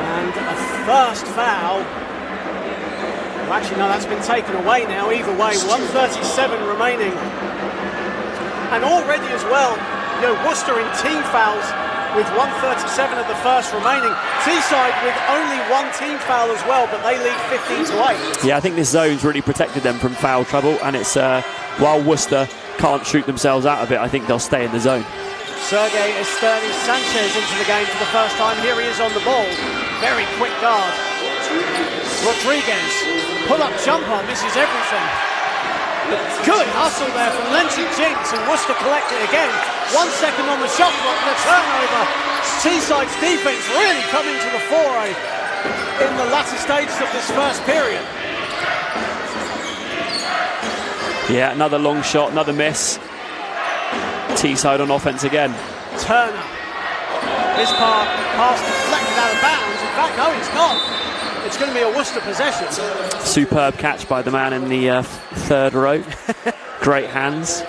And a first foul. Well, actually, no, that's been taken away now. Either way, 1:37 remaining. And already as well, Worcester in team fouls with 1:37 of the first remaining. Teesside with only one team foul as well, but they lead 15-8. Yeah, I think this zone's really protected them from foul trouble, and it's while Worcester can't shoot themselves out of it, I think they'll stay in the zone. Sergei Sanchez into the game for the first time. Here he is on the ball. Very quick guard. Rodriguez, pull-up jumper, misses everything. Good hustle there from Lenchik Jinks, and Worcester collect it again. 1 second on the shot clock and a turnover. Teesside's defense really coming to the fore in the latter stages of this first period. Yeah, another long shot, another miss. Teesside on offense again. Turner. This pass deflected out of bounds. In fact, no, it's not. It's going to be a Worcester possession. Superb catch by the man in the third row. Great hands.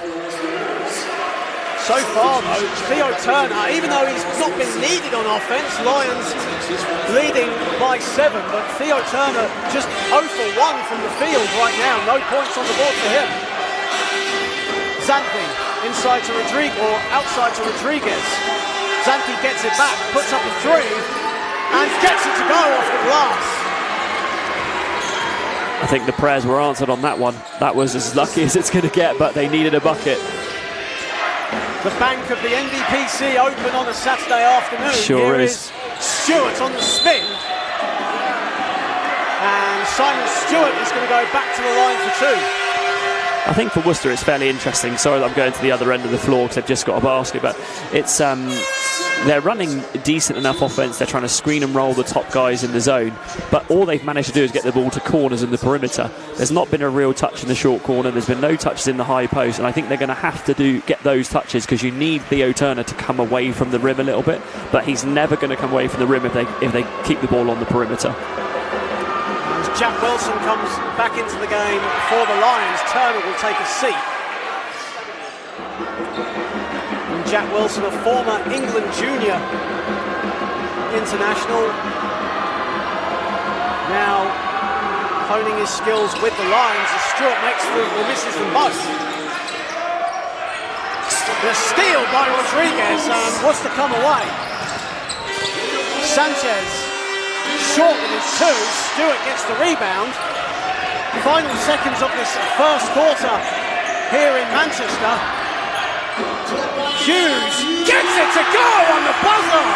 So far, though, Theo Turner, even though he's not been needed on offense, Lions leading by 7, but Theo Turner just 0 for 1 from the field right now. No points on the board for him. Xanthi inside to Rodriguez, or outside to Rodriguez. Xanthi gets it back, puts up a 3, and gets it to go off the glass. I think the prayers were answered on that one. That was as lucky as it's going to get, but they needed a bucket. The bank of the NBPC open on a Saturday afternoon. Sure Here is. Stewart on the spin. And Simon Stewart is going to go back to the line for 2. I think for Worcester it's fairly interesting. Sorry that I'm going to the other end of the floor because they've just got a basket, but it's they're running decent enough offense. They're trying to screen and roll the top guys in the zone, but all they've managed to do is get the ball to corners in the perimeter. There's not been a real touch in the short corner. There's been no touches in the high post, and I think they're going to have to get those touches because you need Theo Turner to come away from the rim a little bit, but he's never going to come away from the rim if they keep the ball on the perimeter. Jack Wilson comes back into the game for the Lions. Turner will take a seat. And Jack Wilson, a former England junior international, now honing his skills with the Lions as Stewart misses them both. The steal by Rodriguez, and Worcester come away. Sanchez short with his 2, Stewart gets the rebound. Final seconds of this first quarter here in Manchester. Hughes gets it to go on the buzzer.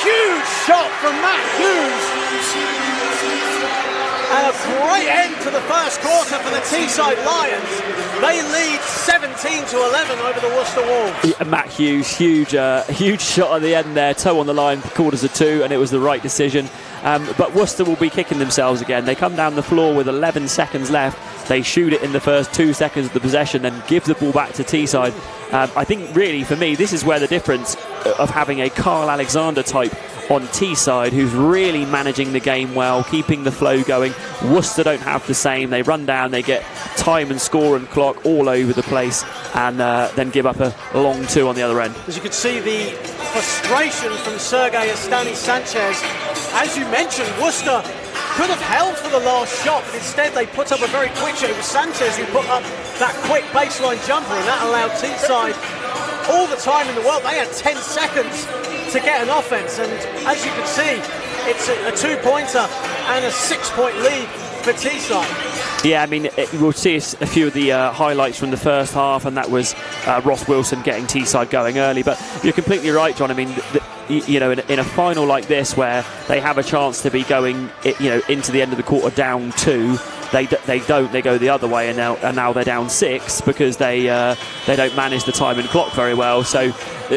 Huge shot from Matt Hughes. And a great end to the first quarter for the Teesside Lions. They lead 17-11 over the Worcester Wolves. Yeah, Matt Hughes, huge shot at the end there, toe on the line, quarters of 2, and it was the right decision. But Worcester will be kicking themselves again. They come down the floor with 11 seconds left. They shoot it in the first 2 seconds of the possession, then give the ball back to Teesside. I think really, for me, this is where the difference of having a Carl Alexander type on Teesside, who's really managing the game well, keeping the flow going. Worcester don't have the same. They run down, they get time and score and clock all over the place, and then give up a long 2 on the other end. As you could see, the frustration from Sergei Sanchez. As you mentioned, Worcester could have held for the last shot, but instead they put up a very quick shot. It was Sanchez who put up that quick baseline jumper, and that allowed Teesside all the time in the world. They had 10 seconds to get an offense, and as you can see, it's a 2-pointer and a 6-point lead for Teesside. Yeah, I mean, we'll see a few of the highlights from the first half, and that was Ross Wilson getting Teesside going early. But you're completely right, John. I mean, in a final like this, where they have a chance to be going, into the end of the quarter down 2, they don't. They go the other way, and now they're down 6 because they don't manage the time and clock very well. So,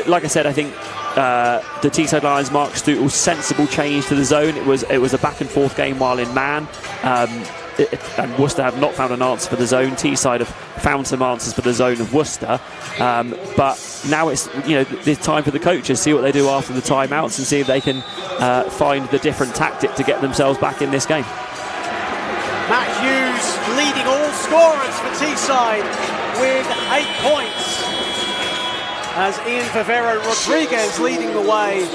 like I said, I think the Teesside Lions, Mark Stootle's sensible change to the zone. It was a back and forth game while in man. And Worcester have not found an answer for the zone. Teesside have found some answers for the zone of Worcester, but now it's time for the coaches see what they do after the timeouts and see if they can find the different tactic to get themselves back in this game. Matt Hughes leading all scorers for Teesside with 8 points, as Ian Vivero Rodriguez leading the way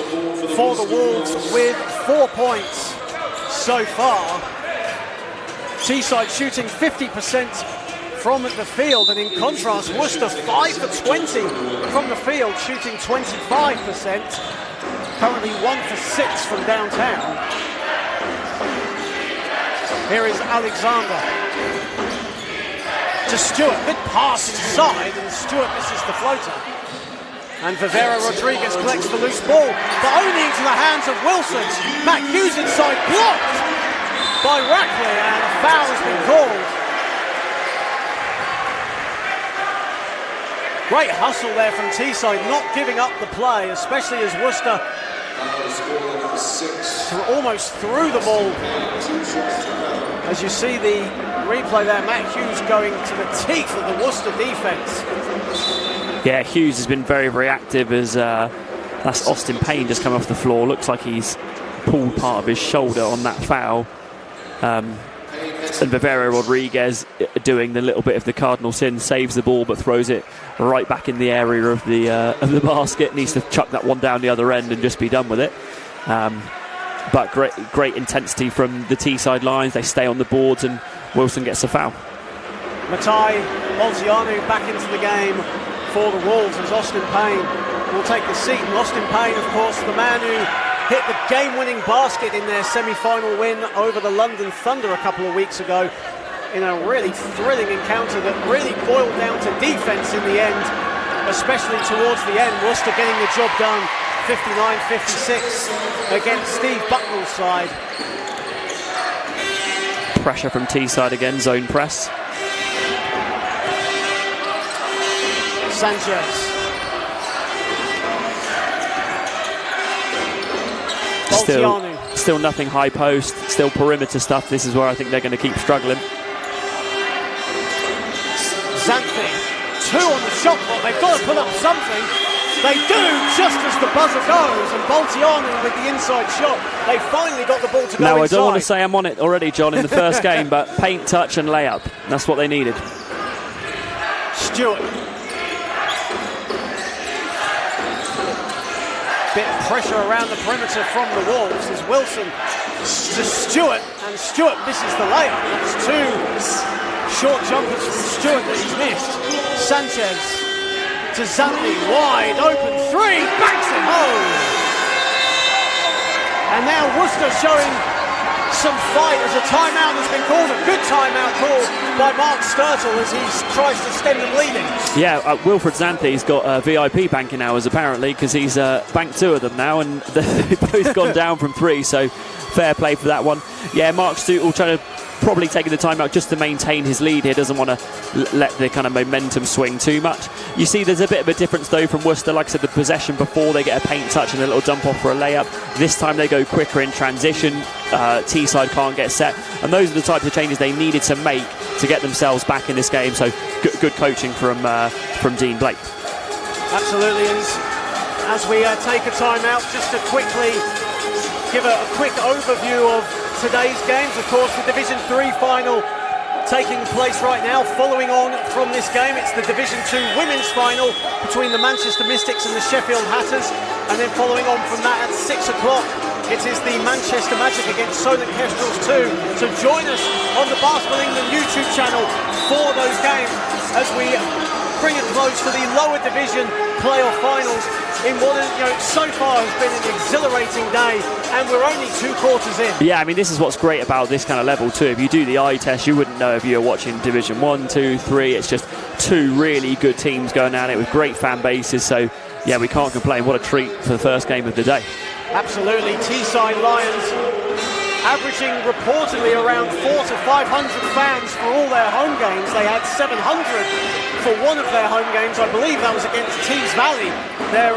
for the Wolves with 4 points so far. Teesside shooting 50% from the field, and in contrast, Worcester 5 for 20 from the field, shooting 25%. Currently 1 for 6 from downtown. Here is Alexander to Stewart. Good pass inside, and Stewart misses the floater. And Vivera Rodriguez collects the loose ball, but only into the hands of Wilson. Matt Hughes inside, blocked by Rackley, and a foul has been called. Great hustle there from Teesside, not giving up the play, especially as Worcester almost threw the ball. As you see the replay there, Matt Hughes going to the teeth of the Worcester defence. Yeah, Hughes has been very, very active as that's Austin Payne just come off the floor. Looks like he's pulled part of his shoulder on that foul. And Vivera Rodriguez doing the little bit of the cardinal sin, saves the ball but throws it right back in the area of the basket. Needs to chuck that one down the other end and just be done with it. But great intensity from the Teesside lines. They stay on the boards and Wilson gets a foul. Matai Olzianu back into the game for the Wolves as Austin Payne will take the seat. And Austin Payne, of course, the man who hit the game-winning basket in their semi-final win over the London Thunder a couple of weeks ago in a really thrilling encounter that really boiled down to defence in the end, especially towards the end. Worcester getting the job done, 59-56 against Steve Bucknell's side. Pressure from Teesside again, zone press. Sanchez. Still nothing high post, still perimeter stuff. This is where I think they're going to keep struggling. Xanthi, 2 on the shot clock. They've got to put up something. They do, just as the buzzer goes, and Boltiano with the inside shot. They finally got the ball to go Now, inside. I don't want to say I'm on it already, John, in the first game, but paint, touch and layup. That's what they needed. Stewart. Bit of pressure around the perimeter from the Wolves as Wilson to Stewart, and Stewart misses the layup. That's 2 short jumpers from Stewart that he's missed. Sanchez to Xanthi, wide open 3, banks it home. And now Worcester showing some fight as a timeout has been called, a good timeout called by Mark Sturtle as he tries to stem them leading. Yeah, Wilfred Xanthi's got VIP banking hours apparently, because he's banked 2 of them now, and they've both gone down from 3, so fair play for that one. Yeah, Mark Sturtle trying to probably taking the time out just to maintain his lead here, doesn't want to let the kind of momentum swing too much. You see there's a bit of a difference though from Worcester. Like I said, the possession before, they get a paint touch and a little dump off for a layup. This time they go quicker in transition. Teesside can't get set, and those are the types of changes they needed to make to get themselves back in this game. So good coaching from Dean Blake. Absolutely. And as we take a time out, just to quickly give a quick overview of today's games. Of course, the Division 3 final taking place right now. Following on from this game, it's the Division 2 women's final between the Manchester Mystics and the Sheffield Hatters. And then following on from that at 6 o'clock, it is the Manchester Magic against Solent Kestrels 2. So join us on the Basketball England YouTube channel for those games as we bring it close to the lower division playoff finals in what so far has been an exhilarating day, and we're only 2 quarters in. Yeah, I mean, this is what's great about this kind of level too. If you do the eye test, you wouldn't know if you were watching Division 1, 2, 3. It's just 2 really good teams going at it with great fan bases. So yeah, we can't complain. What a treat for the first game of the day. Absolutely. Teesside Lions averaging reportedly around 400 to 500 fans for all their home games. They had 700 for one of their home games. I believe that was against Tees Valley, their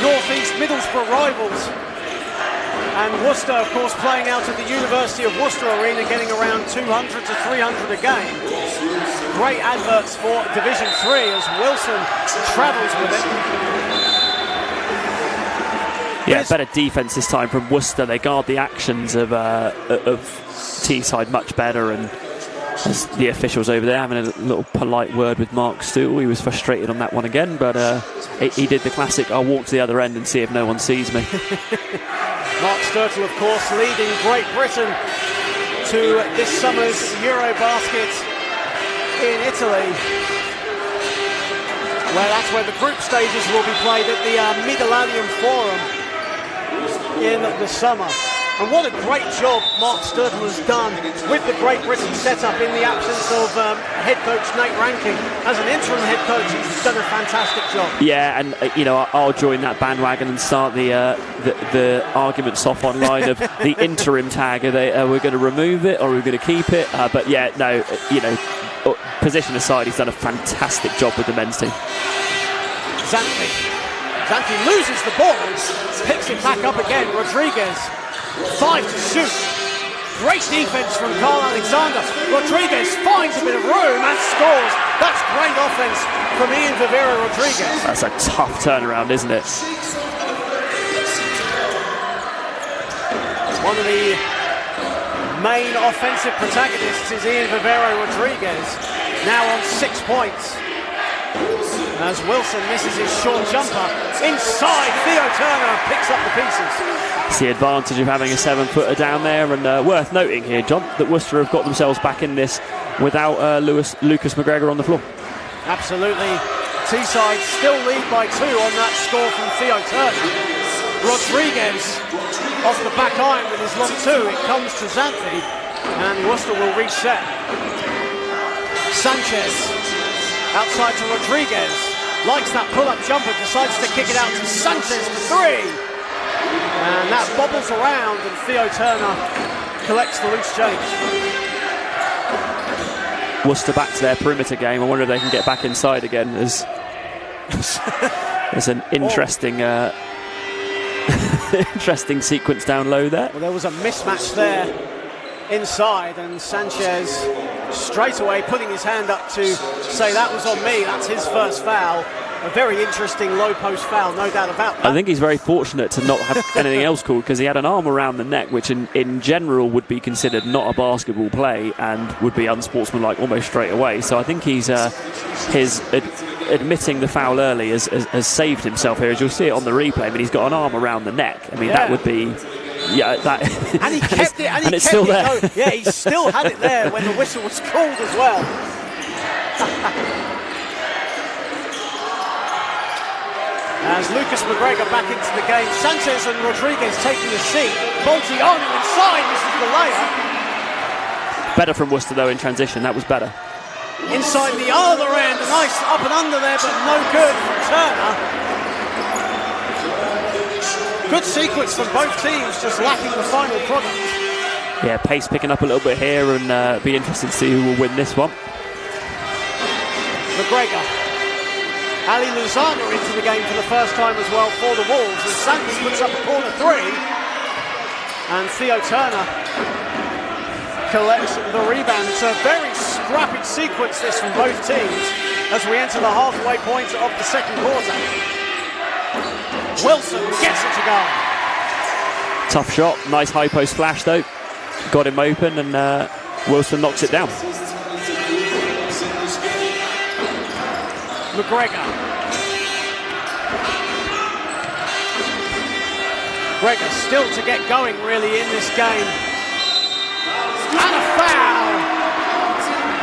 Northeast Middlesbrough rivals. And Worcester, of course, playing out at the University of Worcester Arena, getting around 200 to 300 a game. Great adverts for Division 3 as Wilson travels with it. Yeah, better defence this time from Worcester. They guard the actions of Teesside much better, and as the officials over there having a little polite word with Mark Stootle. He was frustrated on that one again, but he did the classic, I'll walk to the other end and see if no one sees me. Mark Sturtle, of course, leading Great Britain to this summer's Eurobasket in Italy, that's where the group stages will be played at the Midlothian Forum in the summer. And what a great job Mark Sturton has done with the Great Britain setup in the absence of head coach Nate Rankin. As an interim head coach, he's done a fantastic job. Yeah, and I'll join that bandwagon and start the arguments off online of the interim tag. Are we going to remove it or are we going to keep it? But yeah, no, position aside, he's done a fantastic job with the men's team. Zanti loses the ball, picks it back up again. Rodriguez, 5 to shoot. Great defense from Carl Alexander. Rodriguez finds a bit of room and scores. That's great offense from Ian Vivera Rodriguez. That's a tough turnaround, isn't it? One of the main offensive protagonists is Ian Vivera Rodriguez, now on 6 points. As Wilson misses his short jumper, inside, Theo Turner picks up the pieces. It's the advantage of having a 7-footer down there, and worth noting here, John, that Worcester have got themselves back in this without Lucas McGregor on the floor. Absolutely. Teesside still lead by 2 on that score from Theo Turner. Rodriguez off the back iron with his long 2. It comes to Xanthi, and Worcester will reset. Sanchez outside to Rodriguez. Likes that pull-up jumper, decides to kick it out to Sanchez for 3. And that bobbles around, and Theo Turner collects the loose change. Worcester back to their perimeter game. I wonder if they can get back inside again. There's an interesting interesting sequence down low there. Well, there was a mismatch there inside, and Sanchez straight away putting his hand up to say that was on me. That's his first foul. A very interesting low post foul, no doubt about that. I think he's very fortunate to not have anything else called, because he had an arm around the neck, which in general would be considered not a basketball play and would be unsportsmanlike almost straight away. So I think he's admitting the foul early has saved himself here, as you'll see it on the replay. I mean, he's got an arm around the neck. I mean, that would be... Yeah, that... And he kept it, and it's still there. Yeah, he still had it there when the whistle was called as well. As Lucas McGregor back into the game, Sanchez and Rodriguez taking a seat. Boltiano inside, this is the layup. Better from Worcester though in transition, that was better. Inside the other end, a nice up and under there, but no good from Turner. Good sequence from both teams, just lacking the final product. Yeah, pace picking up a little bit here, and be interested to see who will win this one. McGregor. Ali Luzana into the game for the first time as well for the Wolves, and Sanders puts up a corner 3, and Theo Turner collects the rebound. It's a very scrappy sequence this from both teams as we enter the halfway point of the second quarter. Wilson gets it to go. Tough shot, nice high post flash though, got him open, and Wilson knocks it down. McGregor. McGregor still to get going really in this game. And a foul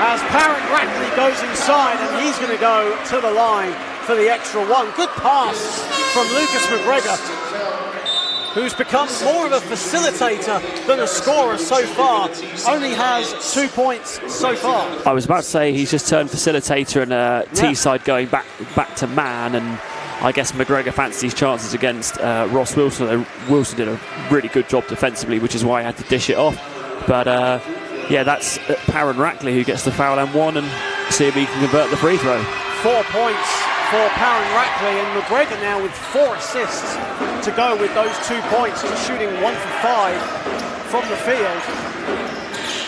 as Parent Rackley goes inside, and he's going to go to the line for the extra 1. Good pass from Lucas McGregor, who's become more of a facilitator than a scorer so far. Only has 2 points so far. I was about to say he's just turned facilitator, and Teesside going back to man, and I guess McGregor fancied his chances against Ross Wilson. Wilson did a really good job defensively, which is why I had to dish it off. But yeah, that's Parent Rackley who gets the foul and 1, and see if he can convert the free throw. 4 points for Parent Rackley, and McGregor now with 4 assists to go with those 2 points, and shooting 1 for 5 from the field.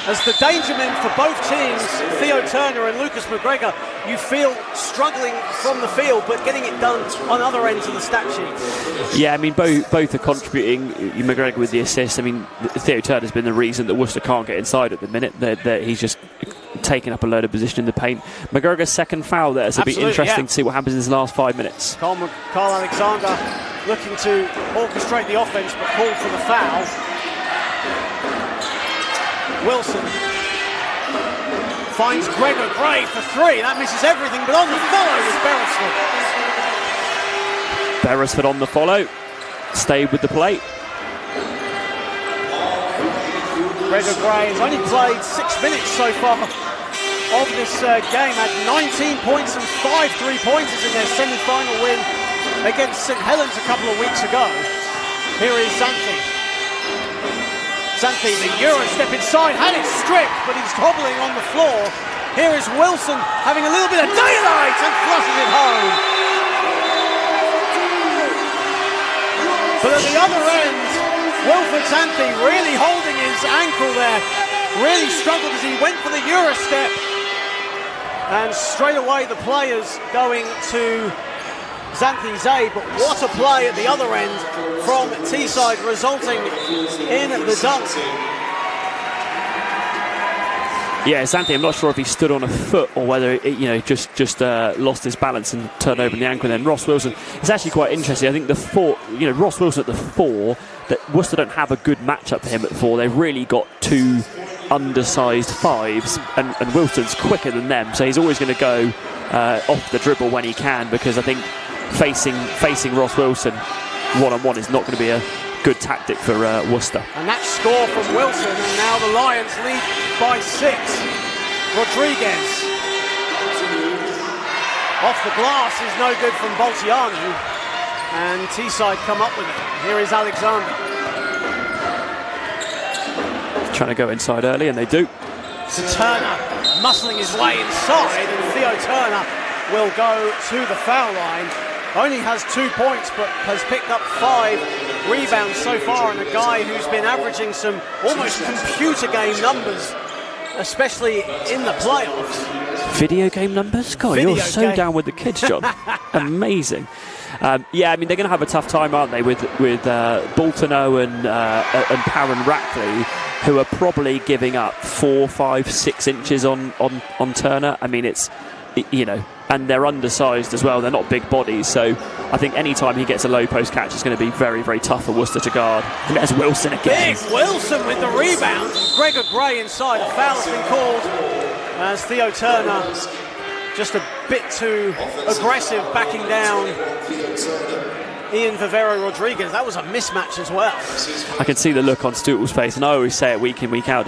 As the danger men for both teams, Theo Turner and Lucas McGregor, you feel struggling from the field, but getting it done on other ends of the stat sheet. Yeah, I mean, both are contributing. McGregor with the assist. I mean, Theo Turner's been the reason that Worcester can't get inside at the minute. That he's just taking up a load of position in the paint. McGregor's second foul there, so it'll be interesting to see what happens in his last 5 minutes. Carl Alexander looking to orchestrate the offense, but called for the foul. finds Gregor Gray for 3. That misses everything, but on the follow was Beresford. Beresford on the follow, stayed with the plate. Gregor Gray has only played 6 minutes so far of this game, had 19 points and 5 3-pointers in their semi-final win against St Helens a couple of weeks ago. Here is Xanthi. Xanthi, the Euro step inside, had it stripped, but he's hobbling on the floor. Here is Wilson having a little bit of daylight and flushes it home. But at the other end, Wilfred Xanthi really holding his ankle there, really struggled as he went for the Euro step. And straight away the players going to Xanthi's aid, but what a play at the other end from Teesside, resulting in the dunk. Yeah, Xanthi, I'm not sure if he stood on a foot or whether just lost his balance and turned over the ankle. And then Ross Wilson, it's actually quite interesting. I think the 4, Ross Wilson at the 4, that Worcester don't have a good matchup for him at 4. They've really got 2 undersized 5s, and Wilson's quicker than them, so he's always going to go off the dribble when he can, because I think facing Ross Wilson one-on-one is not going to be a good tactic for Worcester. And that score from Wilson, and now the Lions lead by 6. Rodriguez off the glass is no good from Boltianu, and Teeside come up with it. Here is Alexander. Trying to go inside early, and they do. So Turner muscling his way inside, and Theo Turner will go to the foul line. Only has 2 points, but has picked up 5 rebounds so far, and a guy who's been averaging some almost computer game numbers, especially in the playoffs. Video game numbers? God, you're so down with the kids, John. Amazing. Yeah, I mean, they're going to have a tough time, aren't they, with Boltono and Parron Rackley, who are probably giving up 4, 5, 6 inches on Turner. I mean, it's, and they're undersized as well. They're not big bodies, so I think any time he gets a low post catch, it's going to be very, very tough for Worcester to guard. And there's Wilson again. Big Wilson with the rebound. Gregor Gray inside. A foul has been called as Theo Turner just a bit too aggressive, backing down Ian Vivero Rodriguez. That was a mismatch as well. I can see the look on Stootle's face, and I always say it week in, week out.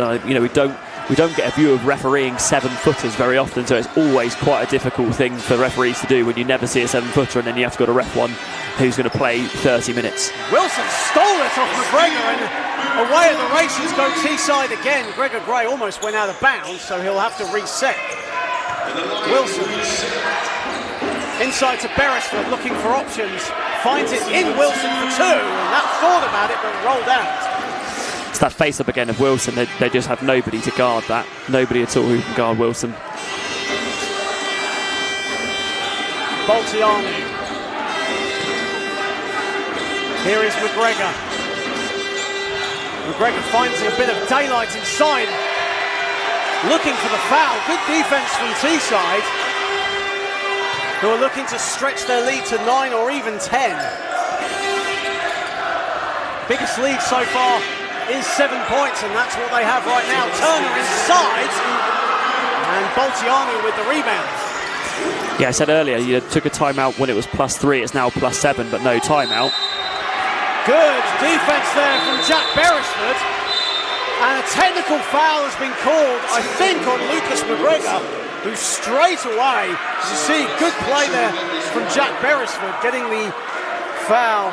We don't get a view of refereeing 7-footers very often, so it's always quite a difficult thing for referees to do when you never see a 7-footer, and then you have to go to ref one who's going to play 30 minutes. Wilson stole it off McGregor, and away at the races go Teesside again. Gregor Gray almost went out of bounds, so he'll have to reset. Wilson inside to Beresford, looking for options, finds it in Wilson for 2, and that thought about it but rolled out. It's that face up again of Wilson. They just have nobody to guard that. Nobody at all who can guard Wilson. Boltianu. Here is McGregor. McGregor finds a bit of daylight inside, looking for the foul. Good defense from Teesside, who are looking to stretch their lead to 9 or even 10. Biggest lead so far is 7 points, and that's what they have right now. Turner inside, and Boltianu with the rebound. Yeah, I said earlier, you took a timeout when it was +3, it's now +7, but no timeout. Good defense there from Jack Beresford, and a technical foul has been called, I think, on Lucas McGregor, who straight away, as you see, good play there from Jack Beresford, getting the foul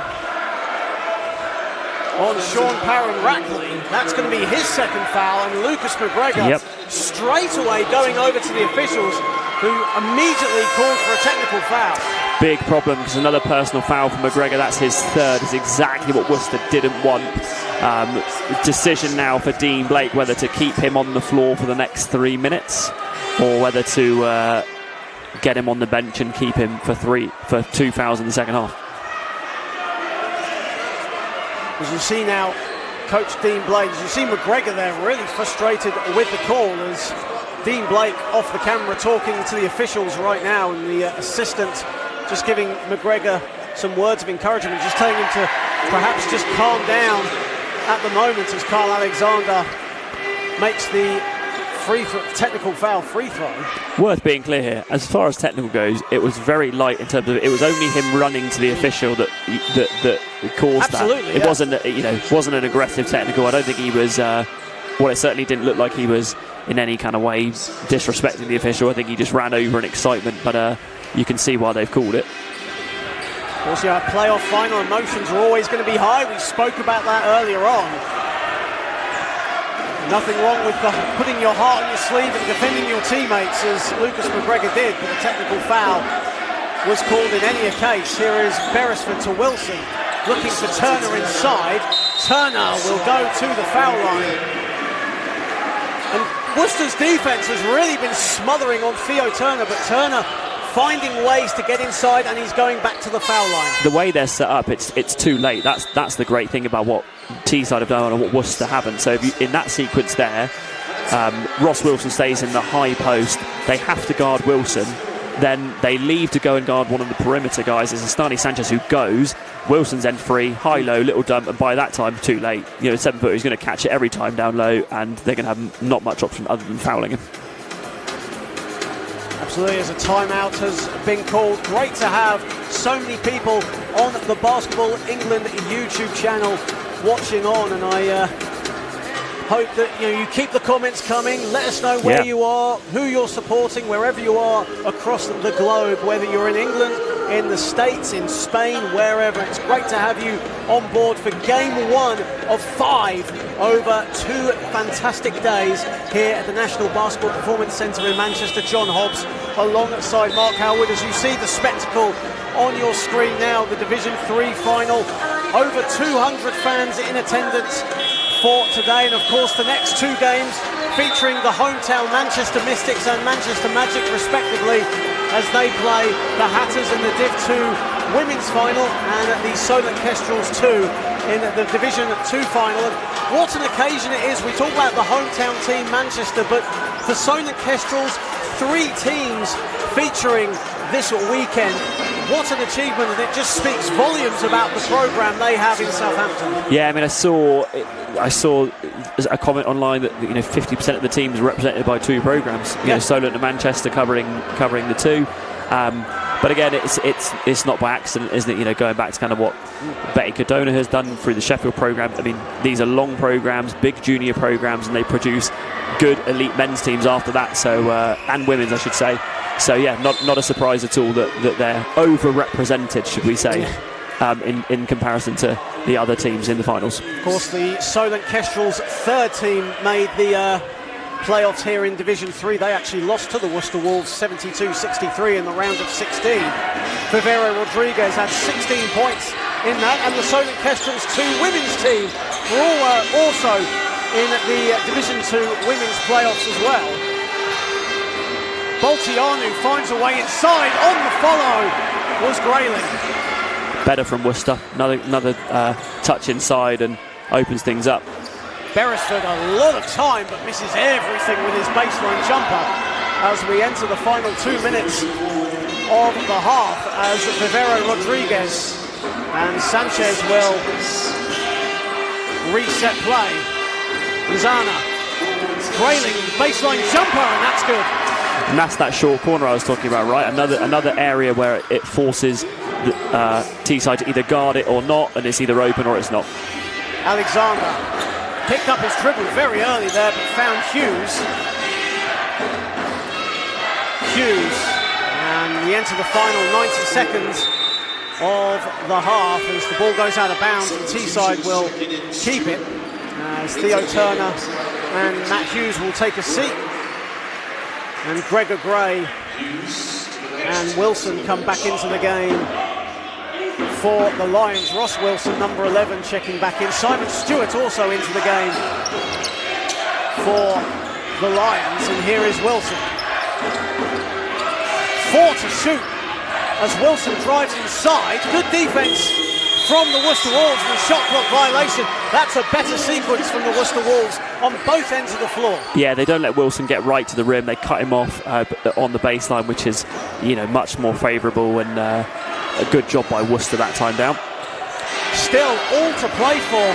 on Sean Parron Rackley. That's going to be his second foul, and Lucas McGregor straight away going over to the officials, who immediately called for a technical foul. Big problem, because another personal foul for McGregor. That's his 3rd. Is exactly what Worcester didn't want. Decision now for Dean Blake whether to keep him on the floor for the next 3 minutes or whether to get him on the bench and keep him for 2 fouls in the second half. As you see now, Coach Dean Blake, as you see McGregor there really frustrated with the call, as Dean Blake off the camera talking to the officials right now, and the assistant just giving McGregor some words of encouragement, just telling him to perhaps just calm down at the moment, as Carl Alexander makes the technical foul free throw. Worth being clear here, as far as technical goes, it was very light in terms of it was only him running to the official that caused Absolutely, that. It yeah. wasn't an aggressive technical. I don't think he was. Well, it certainly didn't look like he was in any kind of way disrespecting the official. I think he just ran over in excitement, but you can see why they've called it. Of course, yeah, playoff final emotions are always going to be high. We spoke about that earlier on. Nothing wrong with putting your heart on your sleeve and defending your teammates, as Lucas McGregor did, but the technical foul was called in any case. Here is Beresford to Wilson, looking for Turner inside. Turner will go to the foul line. And Worcester's defence has really been smothering on Theo Turner, but Turner finding ways to get inside, and he's going back to the foul line. The way they're set up, it's too late. That's the great thing about what Teesside have done and what Worcester haven't. So if you, in that sequence there, Ross Wilson stays in the high post. They have to guard Wilson. Then they leave to go and guard one of the perimeter guys. It's Astani Sanchez who goes. Wilson's end free, high-low, little dump, and by that time, too late. 7-footer is going to catch it every time down low, and they're going to have not much option other than fouling him. Absolutely, as a timeout has been called. Great to have so many people on the Basketball England YouTube channel watching on, and I hope that you keep the comments coming. Let us know where you are, who you're supporting, wherever you are across the globe, whether you're in England, in the States, in Spain, wherever. It's great to have you on board for game 1 of 5 over 2 fantastic days here at the National Basketball Performance Centre in Manchester. John Hobbs alongside Mark Howard. As you see the spectacle on your screen now, the Division 3 final. Over 200 fans in attendance for today, and of course the next 2 games featuring the hometown Manchester Mystics and Manchester Magic respectively, as they play the Hatters in the Div 2 women's final and the Solent Kestrels 2 in the Division 2 final. And what an occasion it is. We talk about the hometown team Manchester, but for Solent Kestrels, 3 teams featuring this weekend. What an achievement, and it just speaks volumes about the programme they have in Southampton. Yeah, I mean, I saw a comment online that 50% of the teams are represented by 2 programmes. Solent and Manchester covering the 2. But again, it's not by accident, isn't it? Going back to kind of what Betty Cardona has done through the Sheffield programme. I mean, these are long programmes, big junior programmes, and they produce good elite men's teams after that. So and women's, I should say. So yeah, not a surprise at all that they're over-represented, should we say, in comparison to the other teams in the finals. Of course, the Solent Kestrels' 3rd team made the playoffs here in Division 3. They actually lost to the Worcester Wolves 72-63 in the round of 16. Vivero Rodriguez had 16 points in that, and the Solent Kestrels' 2 women's team were also in the Division 2 women's playoffs as well. Boltianu finds a way inside. On the follow was Grayling. Better from Worcester. Another touch inside and opens things up. Beresford a lot of time, but misses everything with his baseline jumper as we enter the final 2 minutes of the half, as Vivero Rodriguez and Sanchez will reset play. Lozana, Grayling, baseline jumper, and that's good. And that's that short corner I was talking about, right? Another area where it forces Teesside to either guard it or not, and it's either open or it's not. Alexander picked up his dribble very early there, but found Hughes. And we enter the final 90 seconds of the half as the ball goes out of bounds, and Teesside will keep it as Theo Turner and Matt Hughes will take a seat. And Gregor Gray and Wilson come back into the game for the Lions. Ross Wilson, number 11, checking back in. Simon Stewart also into the game for the Lions. And here is Wilson. 4 to shoot as Wilson drives inside. Good defence from the Worcester Wolves and a shot clock violation. That's a better sequence from the Worcester Wolves on both ends of the floor. Yeah, they don't let Wilson get right to the rim. They cut him off on the baseline, which is, much more favourable, and a good job by Worcester that time down. still all to play for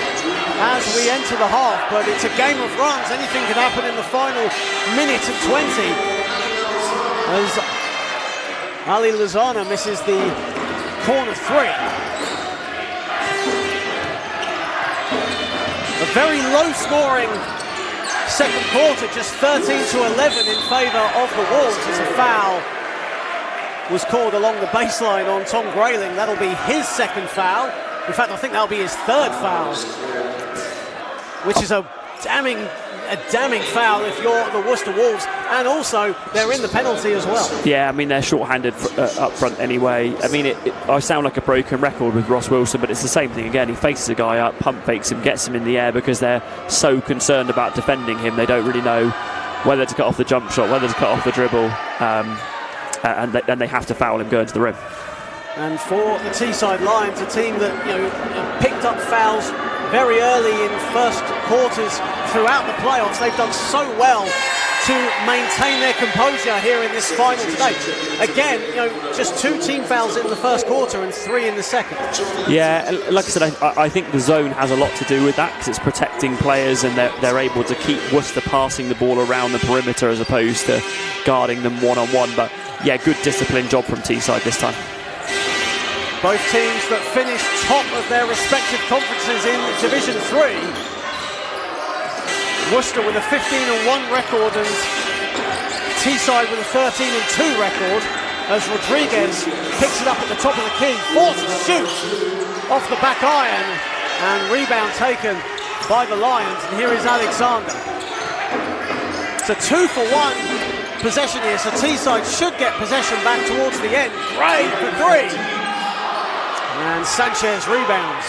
as we enter the half, but it's a game of runs. Anything can happen in the final minute and 20 as Ali Lozana misses the corner three. A very low scoring second quarter, just 13-11 in favour of the Wolves as a foul was called along the baseline on Tom Grayling. That'll be his second foul. In fact, I think that'll be his third foul, which is a damning foul if you're the Worcester Wolves, and also they're in the penalty as well. Yeah, I mean, they're short-handed up front anyway. I mean, I sound like a broken record with Ross Wilson, but it's the same thing again. He faces a guy up, pump fakes him, gets him in the air because they're so concerned about defending him. They don't really know whether to cut off the jump shot, whether to cut off the dribble, and then they have to foul him going to the rim. And for the Teesside Lions, a team that picked up fouls very early in first quarters throughout the playoffs, they've done so well to maintain their composure here in this final today. Again, just 2 team fouls in the first quarter and 3 in the second. Yeah, like I said, I think the zone has a lot to do with that because it's protecting players and they're able to keep Worcester passing the ball around the perimeter as opposed to guarding them one-on-one. But yeah, good disciplined job from Teesside this time. Both teams that finished top of their respective conferences in Division 3. Worcester with a 15-1 record and Teesside with a 13-2 record as Rodriguez picks it up at the top of the key, forced to shoot off the back iron, and rebound taken by the Lions. And here is Alexander. It's a 2-for-1 possession here, so Teesside should get possession back towards the end. Gray for 3. And Sanchez rebounds.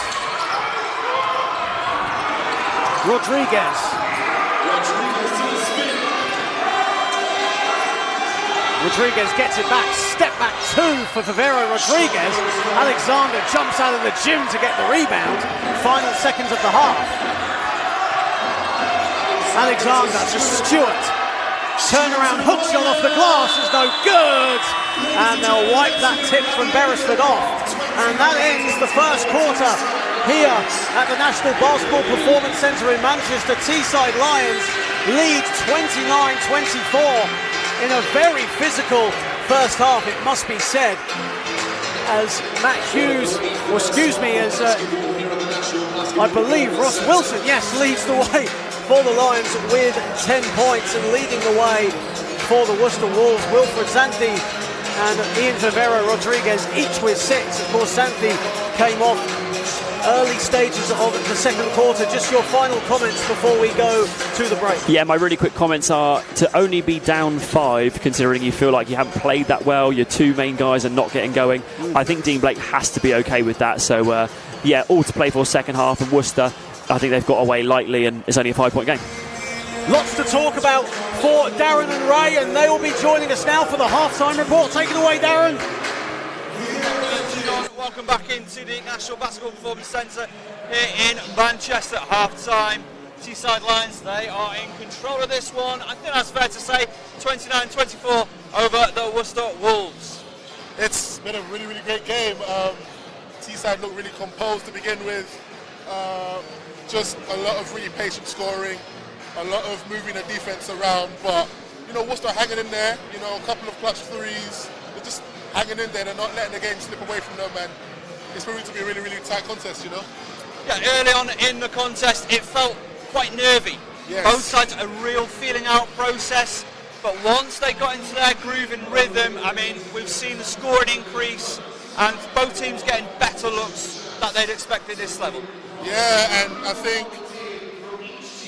Rodriguez. Rodriguez gets it back. Step back 2 for Favero Rodriguez. Alexander jumps out of the gym to get the rebound. Final seconds of the half. Alexander to Stewart. Turnaround hook shot off the glass is no good. And they'll wipe that tip from Beresford off. And that ends the first quarter here at the National Basketball Performance Centre in Manchester. Teesside Lions lead 29-24 in a very physical first half, it must be said, as Matt Hughes, or excuse me, as I believe Ross Wilson, yes, leads the way for the Lions with 10 points and leading the way for the Worcester Wolves. Wilfred Xanthi and Ian Favero Rodriguez each with 6. Of course, Xanthi came off early stages of the second quarter. Just your final comments before we go to the break. Yeah, my really quick comments are to only be down 5, considering you feel like you haven't played that well, your 2 main guys are not getting going. I think Dean Blake has to be okay with that. So, yeah, all to play for second half, and Worcester, I think they've got away lightly, and it's only a 5-point game. Lots to talk about for Darren and Ray, and they will be joining us now for the halftime report. Take it away, Darren. Welcome back into the National Basketball Performance Centre here in Manchester. Half-time, Teesside Lions, they are in control of this one. I think that's fair to say, 29-24 over the Worcester Wolves. It's been a really, really great game. Teesside looked really composed to begin with. Just a lot of really patient scoring, a lot of moving the defense around, but Worcester hanging in there, a couple of clutch threes, they're just hanging in there, they're not letting the game slip away from them, and it's proving to be a really, really tight contest, Yeah, early on in the contest, it felt quite nervy. Yes. Both sides a real feeling out process, but once they got into their groove and rhythm, I mean, we've seen the scoring increase, and both teams getting better looks that they'd expect at this level. Yeah, and I think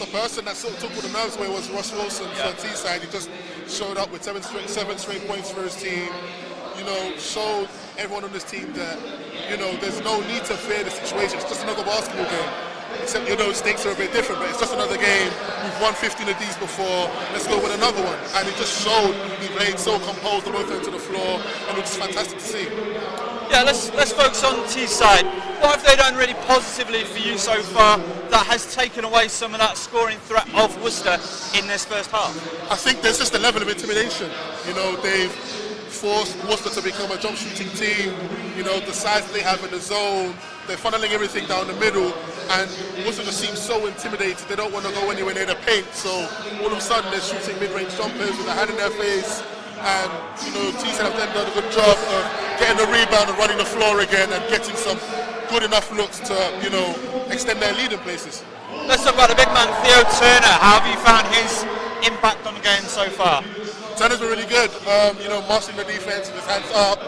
the person that sort of took all the nerves away was Ross Wilson for Teesside. He just showed up with 7 straight points for his team. Showed everyone on this team that, there's no need to fear the situation. It's just another basketball game. Except, stakes are a bit different, but it's just another game. We've won 15 of these before. Let's go win another one. And it just showed he played so composed on both ends of the floor, and it was just fantastic to see. Yeah, let's focus on Teesside. What have they done really positively for you so far that has taken away some of that scoring threat of Worcester in this first half? I think there's just a level of intimidation. forced Worcester to become a jump shooting team. You know, the size that they have in the zone, they're funneling everything down the middle, and Worcester just seems so intimidated. They don't want to go anywhere near the paint, so all of a sudden they're shooting mid-range jumpers with a hand in their face, and you know, Teeside have done a good job of getting the rebound and running the floor again and getting some good enough looks to, you know, extend their lead in places. Let's talk about the big man, Theo Turner. How have you found his impact on the game so far? Turner's been really good, you know, mastering the defense with his hands up,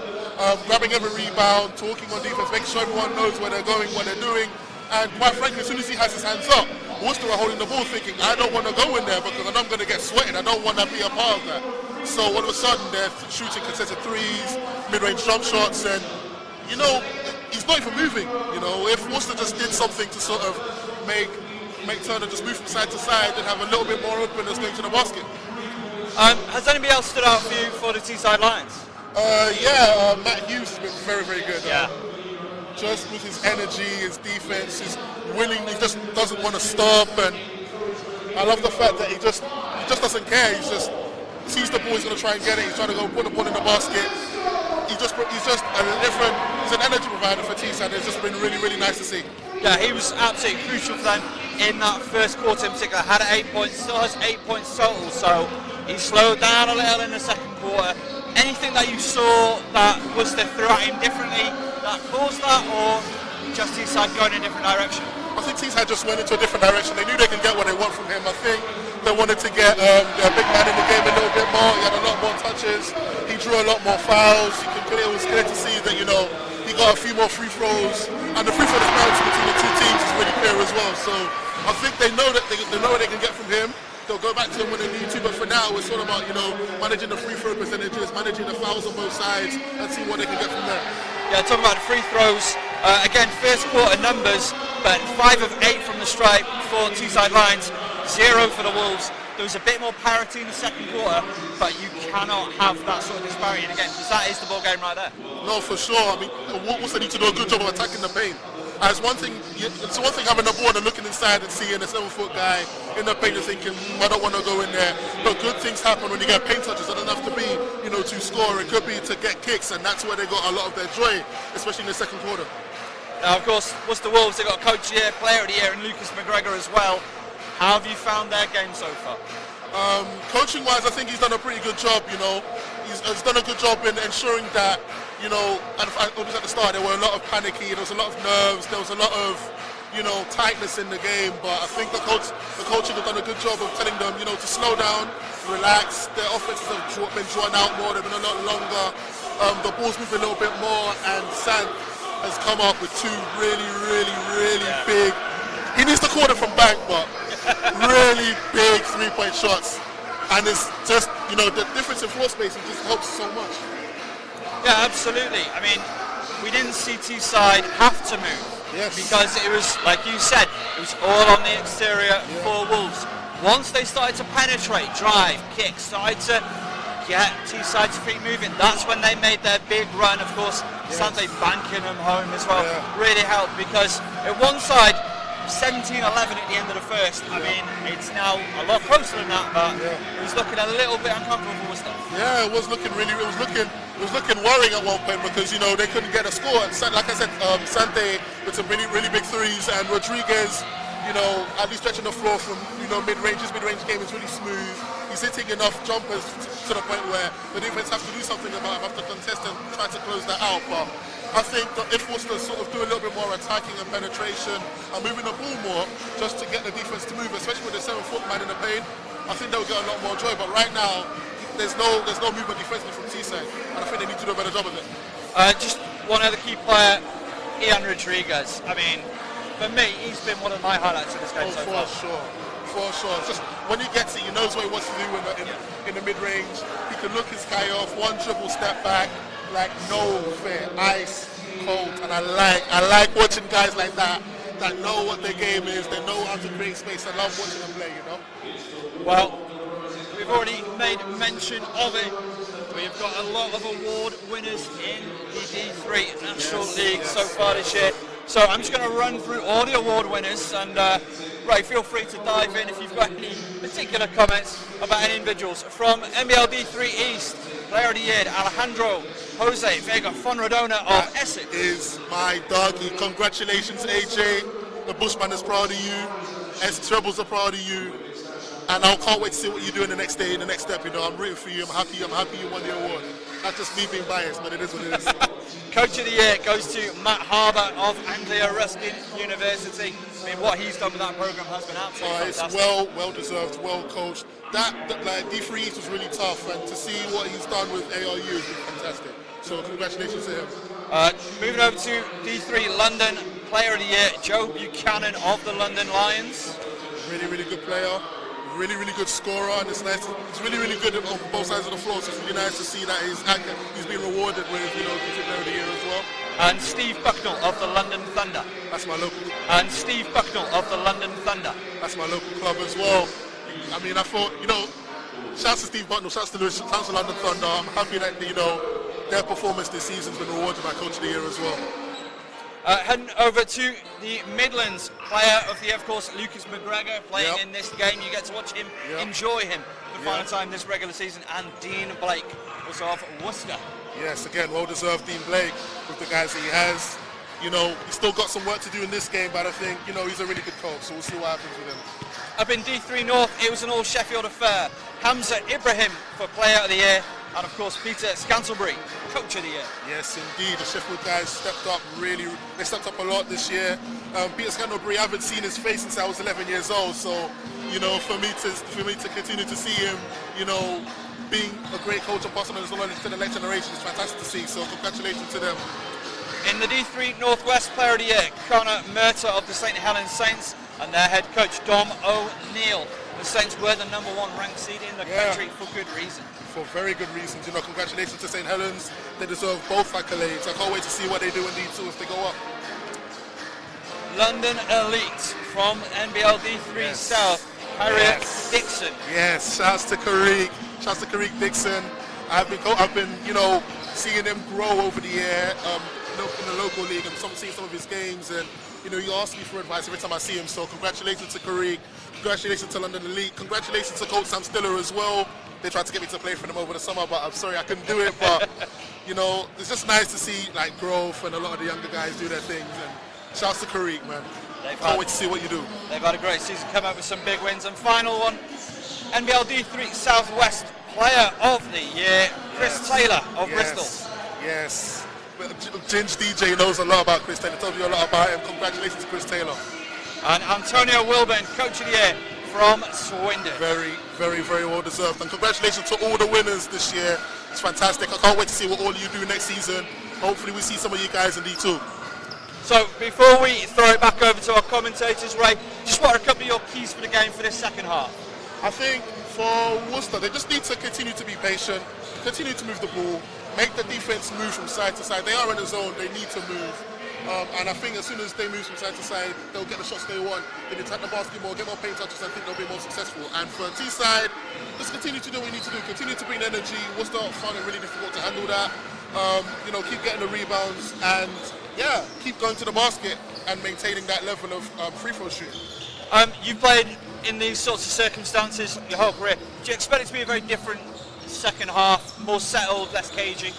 grabbing every rebound, talking on defense, making sure everyone knows where they're going, what they're doing, and quite frankly, as soon as he has his hands up, Worcester are holding the ball thinking, I don't want to go in there because I know I'm going to get sweated, I don't want to be a part of that. So all of a sudden they're shooting contested threes, mid-range jump shots, and you know, he's not even moving. You know, if Worcester just did something to sort of make Turner just move from side to side and have a little bit more openness going to the basket. Has anybody else stood out for you for the Teesside Lions? Matt Hughes has been very, very good. Just with his energy, his defense, his willingness, he just doesn't want to stop, and I love the fact that he just doesn't care. He just sees the ball, he's going to try and get it. He's trying to go put the ball in the basket. He's an energy provider for Teesside. It's just been really, really nice to see. Yeah, he was absolutely crucial for them in that first quarter in particular. Had 8 points, still has 8 points total, so he slowed down a little in the second quarter. Anything that you saw that Worcester threw at him differently that caused that, or just Teesside going in a different direction? I think Teesside just went into a different direction. They knew they could get what they want from him. I think they wanted to get their big man in the game a little bit more. He had a lot more touches. He drew a lot more fouls. It was clear to see that, you know, he got a few more free throws, and the free throw disparity between the two teams is really clear as well. So I think they know that they know what they can get from him. They'll go back to him when they need to, but for now it's all about, you know, managing the free throw percentages, managing the fouls on both sides, and see what they can get from there. Yeah, talking about the free throws, again, first quarter numbers, but 5 of 8 from the stripe for Teesside Lions, 0 for the Wolves. There was a bit more parity in the second quarter, but you cannot have that sort of disparity again, because that is the ball game right there. No, for sure. I mean, Worcester need to do a good job of attacking the paint. It's one thing having the ball and looking inside and seeing a 7-foot guy in the paint and thinking, I don't want to go in there. But good things happen when you get paint touches. It doesn't have to be, you know, to score. It could be to get kicks, and that's where they got a lot of their joy, especially in the second quarter. Now, of course, Worcester Wolves, they've got Coach of the Year, Player of the Year, and Lucas McGregor as well. How have you found their game so far? Coaching-wise, I think he's done a pretty good job, you know. He's done a good job in ensuring that, you know, at the start there were a lot of panicky, there was a lot of nerves, there was a lot of, you know, tightness in the game, but I think the coaching has done a good job of telling them, you know, to slow down, relax. Their offenses have been drawn out more, they've been a lot longer, the ball's moved a little bit more, and Sant has come up with 2 really big, he needs to call it from bank, but really big 3-point shots. And it's just, you know, the difference in floor spacing just helps so much. Yeah, absolutely. I mean, we didn't see Teesside have to move. Yes. Because it was, like you said, it was all on the exterior for Wolves. Once they started to penetrate, drive, kick, started to get Teesside's feet moving, that's when they made their big run. Of course, Sante banking them home as well really helped, because at one side, 17-11 at the end of the first. I mean, it's now a lot closer than that, but it was looking a little bit uncomfortable for Worcester. Yeah, it was looking worrying at one point, because, you know, they couldn't get a score. And like I said, Sante with some really big threes, and Rodriguez, you know, at least stretching the floor from, you know, mid-range. His mid-range game is really smooth. He's hitting enough jumpers to the point where the defense have to do something about it, have to contest and try to close that out. But I think that if Worcester sort of do a little bit more attacking and penetration and moving the ball more, just to get the defense to move, especially with the 7-foot man in the paint, I think they'll get a lot more joy. But right now, there's no movement defensively from Teesside, and I think they need to do a better job of it. Just one other key player, Ian Rodriguez. I mean, for me, he's been one of my highlights of this game so far. For sure. Just when he gets it, he knows what he wants to do in the mid-range. He can look his guy off, one dribble, step back, like no fair, ice cold. And I like watching guys like that know what their game is. They know how to create space. I love watching them play, you know. Well, we've already made mention of it. We've got a lot of award winners in the D3 National League so far this year. So I'm just going to run through all the award winners, and Ray, feel free to dive in if you've got any particular comments about any individuals. From NBL3 East, Player of the Year, Alejandro Jose Vega Fonradona of Essex. Is my doggy. Congratulations, AJ. The Bushman is proud of you. Essex Rebels are proud of you. And I can't wait to see what you do in the next day, in the next step. You know, I'm rooting for you. I'm happy you won the award. Not just me being biased, but it is what it is. Coach of the Year goes to Matt Harbour of Anglia Ruskin University. I mean, what he's done with that program has been absolutely fantastic. It's well deserved, well coached. That like D3 East was really tough, and to see what he's done with ARU has been fantastic. So congratulations to him. Moving over to D3 London, Player of the Year, Joe Buchanan of the London Lions. Really good player. Really good scorer, and it's nice. It's really good on both sides of the floor. So it's really nice to see that he's been rewarded with Player of the Year as well. And Steve Bucknell of the London Thunder. That's my local. And Steve Bucknell of the London Thunder. That's my local club as well. I mean, I thought shouts to Steve Bucknell, shouts to Lewis, shouts to London Thunder. I'm happy that their performance this season's been rewarded by Coach of the Year as well. Heading over to the Midlands, Player of the Year, of course, Lucas McGregor playing in this game. You get to watch him, enjoy him for the final time this regular season. And Dean Blake, also of Worcester. Yes, again, well-deserved Dean Blake with the guys that he has. He's still got some work to do in this game, but I think, he's a really good coach, so we'll see what happens with him. Up in D3 North, it was an all-Sheffield affair. Hamza Ibrahim for Player of the Year, and of course Peter Scantlebury, Coach of the Year. Yes, indeed, the Sheffield guys stepped up they stepped up a lot this year. Peter Scantlebury, I haven't seen his face since I was 11 years old, so, for me to continue to see him, being a great coach and passing on his knowledge to the next generation is fantastic to see, so congratulations to them. In the D3 Northwest, Player of the Year, Connor Murtagh of the St Helens Saints, and their head coach, Dom O'Neill. The Saints were the #1 ranked seed in the country for good reason. For very good reasons. Congratulations to St Helens. They deserve both accolades. I can't wait to see what they do in D2 if they go up. London Elite from NBL D3 South, Harriet Dixon. Yes, shouts to Kareek. Shouts to Kareek Dixon. I've been seeing him grow over the year in the local league, and seeing some of his games, and you ask me for advice every time I see him. So congratulations to Kareek. Congratulations to London Elite. Congratulations to Coach Sam Stiller as well. They tried to get me to play for them over the summer, but I'm sorry I couldn't do it. But it's just nice to see growth and a lot of the younger guys do their things. And shouts to Kareek, man. Can't wait to see what you do. They've had a great season, come up with some big wins. And final one, NBL D3 Southwest Player of the Year, Chris Taylor of Bristol. Yes. Ginge DJ knows a lot about Chris Taylor. Tells you a lot about him. Congratulations, Chris Taylor. And Antonio Wilburn, Coach of the Year from Swindon. Very well deserved. And congratulations to all the winners this year. It's fantastic. I can't wait to see what all of you do next season. Hopefully we see some of you guys in D2. So before we throw it back over to our commentators, Ray, just what are a couple of your keys for the game for this second half? I think for Worcester, they just need to continue to be patient, continue to move the ball, make the defense move from side to side. They are in a zone, they need to move. And I think as soon as they move from side to side, they'll get the shots they want. They can attack the basket more, get more paint touches, I think they'll be more successful. And for Teesside, just continue to do what we need to do. Continue to bring energy. Worcester found it really difficult to handle that. Keep getting the rebounds and, keep going to the basket and maintaining that level of free throw shooting. You've played in these sorts of circumstances your whole career. Do you expect it to be a very different second half, more settled, less cagey?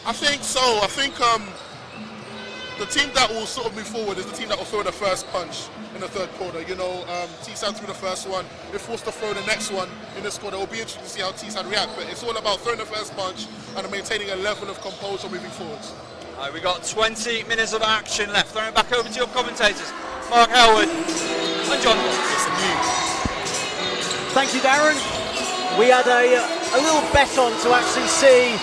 I think so. I think the team that will sort of move forward is the team that will throw the first punch in the third quarter. Teesside threw the first one. If Worcester throw the next one in this quarter, it will be interesting to see how Teesside react. But it's all about throwing the first punch and maintaining a level of composure moving forwards. We've got 20 minutes of action left. Throwing it back over to your commentators, Mark Howard and John Hall. Thank you, Darren. We had a little bet on to actually see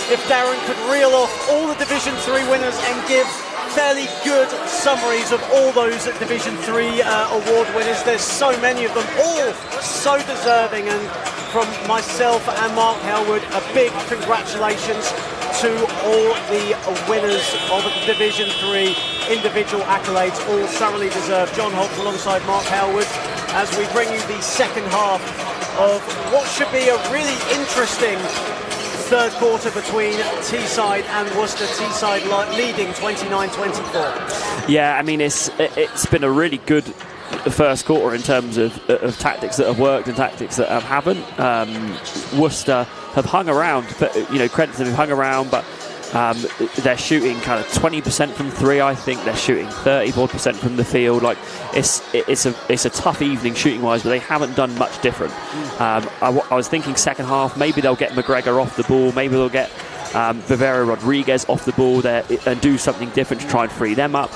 if Darren could reel off all the Division 3 winners and give fairly good summaries of all those Division 3 award winners. There's so many of them, all so deserving, and from myself and Mark Howard, a big congratulations to all the winners of the Division 3 individual accolades, all thoroughly deserved. John Hobbs alongside Mark Howard as we bring you the second half of what should be a really interesting third quarter between Teesside and Worcester. Teesside leading 29-24. Yeah, I mean, it's been a really good first quarter in terms of tactics that have worked and tactics that haven't. Worcester have hung around. But credit to them, have hung around, but they're shooting kind of 20% from three. I think they're shooting 34% from the field. Like it's a tough evening shooting wise, but they haven't done much different. I was thinking second half, maybe they'll get McGregor off the ball, maybe they'll get Vivero Rodriguez off the ball there and do something different to try and free them up.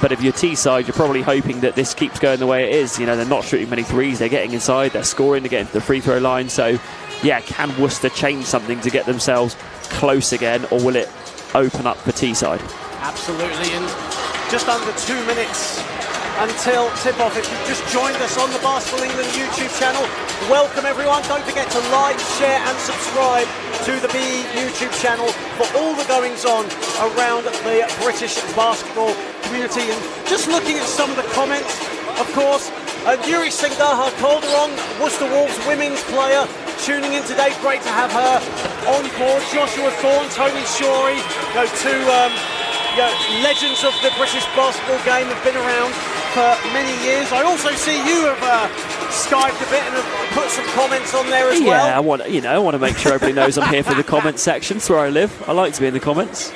But if you're Teesside, you're probably hoping that this keeps going the way it is. They're not shooting many threes, they're getting inside, they're scoring, they're getting to the free throw line. So yeah, can Worcester change something to get themselves close again, or will it open up for Teesside? Absolutely, and just under 2 minutes until tip-off. If you've just joined us on the Basketball England YouTube channel, welcome everyone. Don't forget to like, share and subscribe to the BE YouTube channel for all the goings-on around the British basketball community. And just looking at some of the comments, of course, Yuri Sengaha Calderon, Worcester Wolves women's player, tuning in today. Great to have her on board. Joshua Thorne, Tony Shorey, two legends of the British basketball game, have been around for many years. I also see you have Skyped a bit and have put some comments on there as well. Yeah, I want to make sure everybody knows I'm here for the comment section. It's where I live. I like to be in the comments.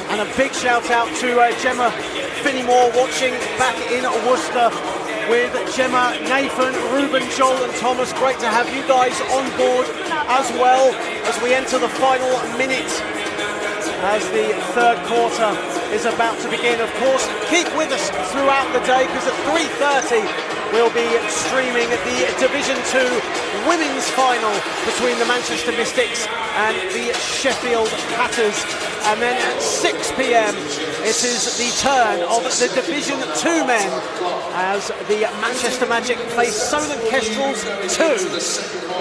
And a big shout out to Gemma Finney-Moore watching back in Worcester with Gemma, Nathan, Ruben, Joel and Thomas. Great to have you guys on board as well as we enter the final minute as the third quarter is about to begin. Of course, keep with us throughout the day because at 3:30 we'll be streaming the Division 2 women's final between the Manchester Mystics and the Sheffield Hatters. And then at 6 p.m. it is the turn of the Division 2 men as the Manchester Magic face Solent Kestrels 2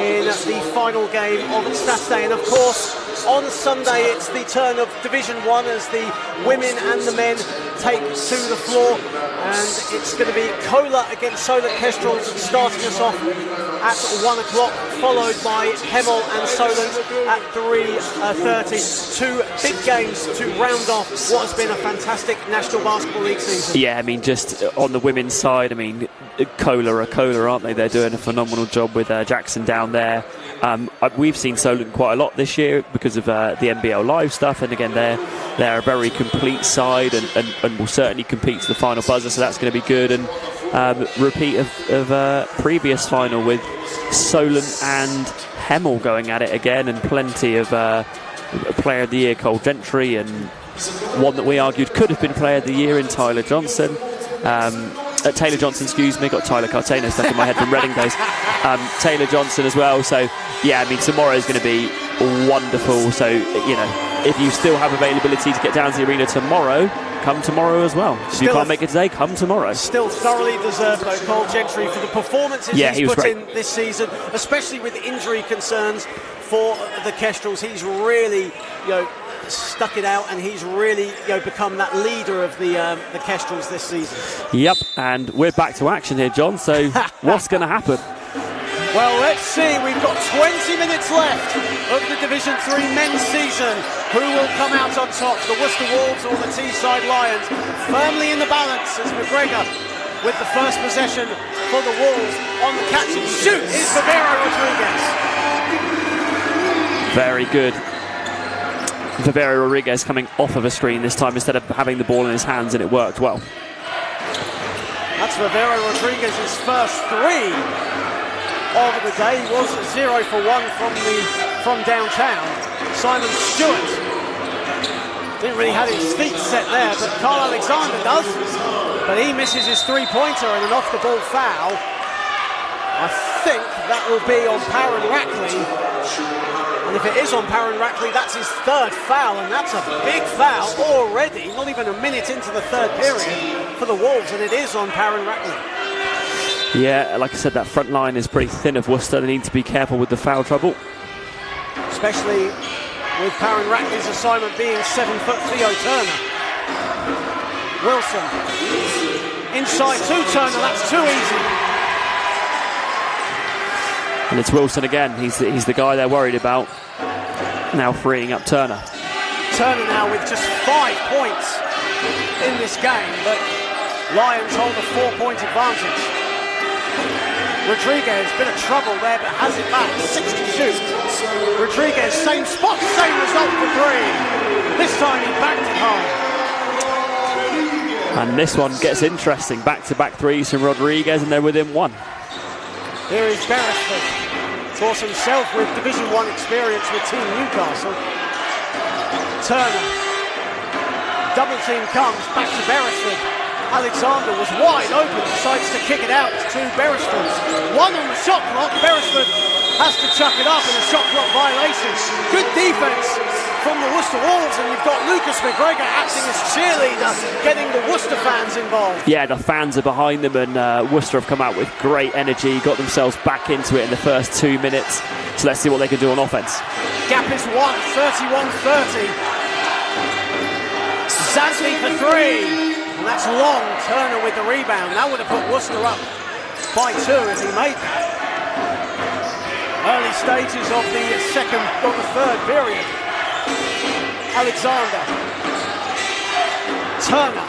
in the final game of Saturday. And of course, on Sunday it's the turn of Division 1 as the women and the men take to the floor, and it's going to be Cola against Solent Kestrels starting us off at 1 o'clock, followed by Hemel and Solent at 3:30. Two big games to round off what has been a fantastic National Basketball League season. Yeah, I mean, just on the women's side, I mean, Cola are Cola, aren't they? They're doing a phenomenal job with Jackson down there. We've seen Solent quite a lot this year because of the NBL Live stuff, and again, they're a very complete side and will certainly compete to the final buzzer, so that's going to be good. And repeat of previous final with Solent and Hemel going at it again, and plenty of Player of the Year Cole Gentry, and one that we argued could have been Player of the Year in Taylor Johnson, excuse me, got Tyler Cartano stuck in my head from Reading days. Taylor Johnson as well. So yeah, I mean, tomorrow is going to be wonderful. So if you still have availability to get down to the arena tomorrow, come tomorrow as well. If you can't make it today, come tomorrow. Still thoroughly deserved though, Cole Gentry, for the performances he's put in this season, especially with injury concerns for the Kestrels. He's really stuck it out, and he's really become that leader of the Kestrels this season. Yep, and we're back to action here, John. So what's going to happen? Well, let's see. We've got 20 minutes left of the Division 3 men's season. Who will come out on top? The Worcester Wolves or the Teesside Lions? Firmly in the balance as McGregor with the first possession for the Wolves. On the catch and shoot is Vivero Rodriguez. Very good. Vivero Rodriguez coming off of a screen this time instead of having the ball in his hands, and it worked well. That's Vivero Rodriguez's first three of the day. He was 0 for 1 from downtown. Simon Stewart didn't really have his feet set there, but Carl Alexander does. But he misses his three-pointer and an off-the-ball foul. I think that will be on Parron Rackley. And if it is on Parron Rackley, that's his third foul, and that's a big foul already, not even a minute into the third period for the Wolves, and it is on Parron Rackley. Yeah, like I said, that front line is pretty thin of Worcester. They need to be careful with the foul trouble. Especially with Parron Rackley's assignment being 7-foot Theo Turner. Wilson. Inside to Turner, that's too easy. And it's Wilson again. He's the guy they're worried about. Now freeing up Turner. Turner now with just 5 points in this game, but Lions hold a 4-point advantage. Rodriguez, bit of trouble there, but has it back. 6 to shoot. Rodriguez, same spot, same result for 3. This time he backed it home. And this one gets interesting. Back-to-back threes from Rodriguez, and they're within 1. Here is Beresford. Taught himself with Division 1 experience with Team Newcastle. Turner. Double team comes, back to Beresford. Alexander was wide open, decides to kick it out to Beresford. 1 on the shot clock. Beresford has to chuck it up in a shot clock violation. Good defense from the Worcester Wolves, and you've got Lucas McGregor acting as cheerleader, getting the Worcester fans involved. Yeah, the fans are behind them, and Worcester have come out with great energy, got themselves back into it in the first 2 minutes. So let's see what they can do on offense. Gap is 1, 31-30. Zantley for 3. And that's long. Turner with the rebound. That would have put Worcester up by 2 if he made that. Early stages of the third period. Alexander. Turner.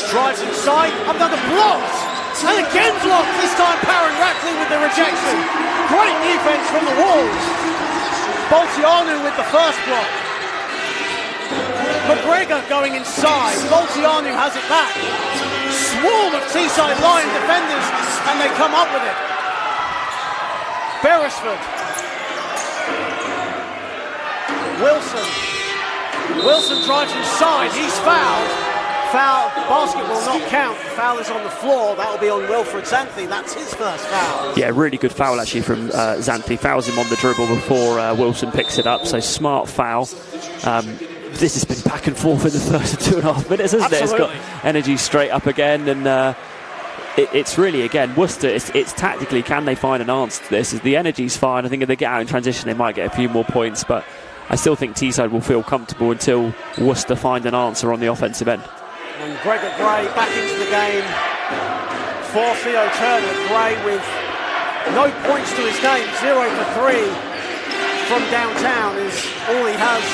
Drives inside. Another block. And again blocked. This time Parron Rackley with the rejection. Great defense from the Wolves. Boltianu with the first block. McGregor going inside. Boltianu has it back. Swarm of Teesside Lion defenders, and they come up with it. Beresford. Wilson drives inside. He's fouled. Foul. Basket will not count. The foul is on the floor. That will be on Wilfred Zantley. That's his first foul. Yeah, really good foul actually from Zantley. Fouls him on the dribble before Wilson picks it up. So smart foul. This has been back and forth in the first 2.5 minutes, hasn't it? It's got energy straight up again, and it's really, again, Worcester, it's tactically, can they find an answer to this? The energy's fine. I think if they get out in transition, they might get a few more points, but I still think Teesside will feel comfortable until Worcester find an answer on the offensive end. And Gregor Gray back into the game for Theo Turner. Gray with no points to his name, 0 for 3 from downtown is all he has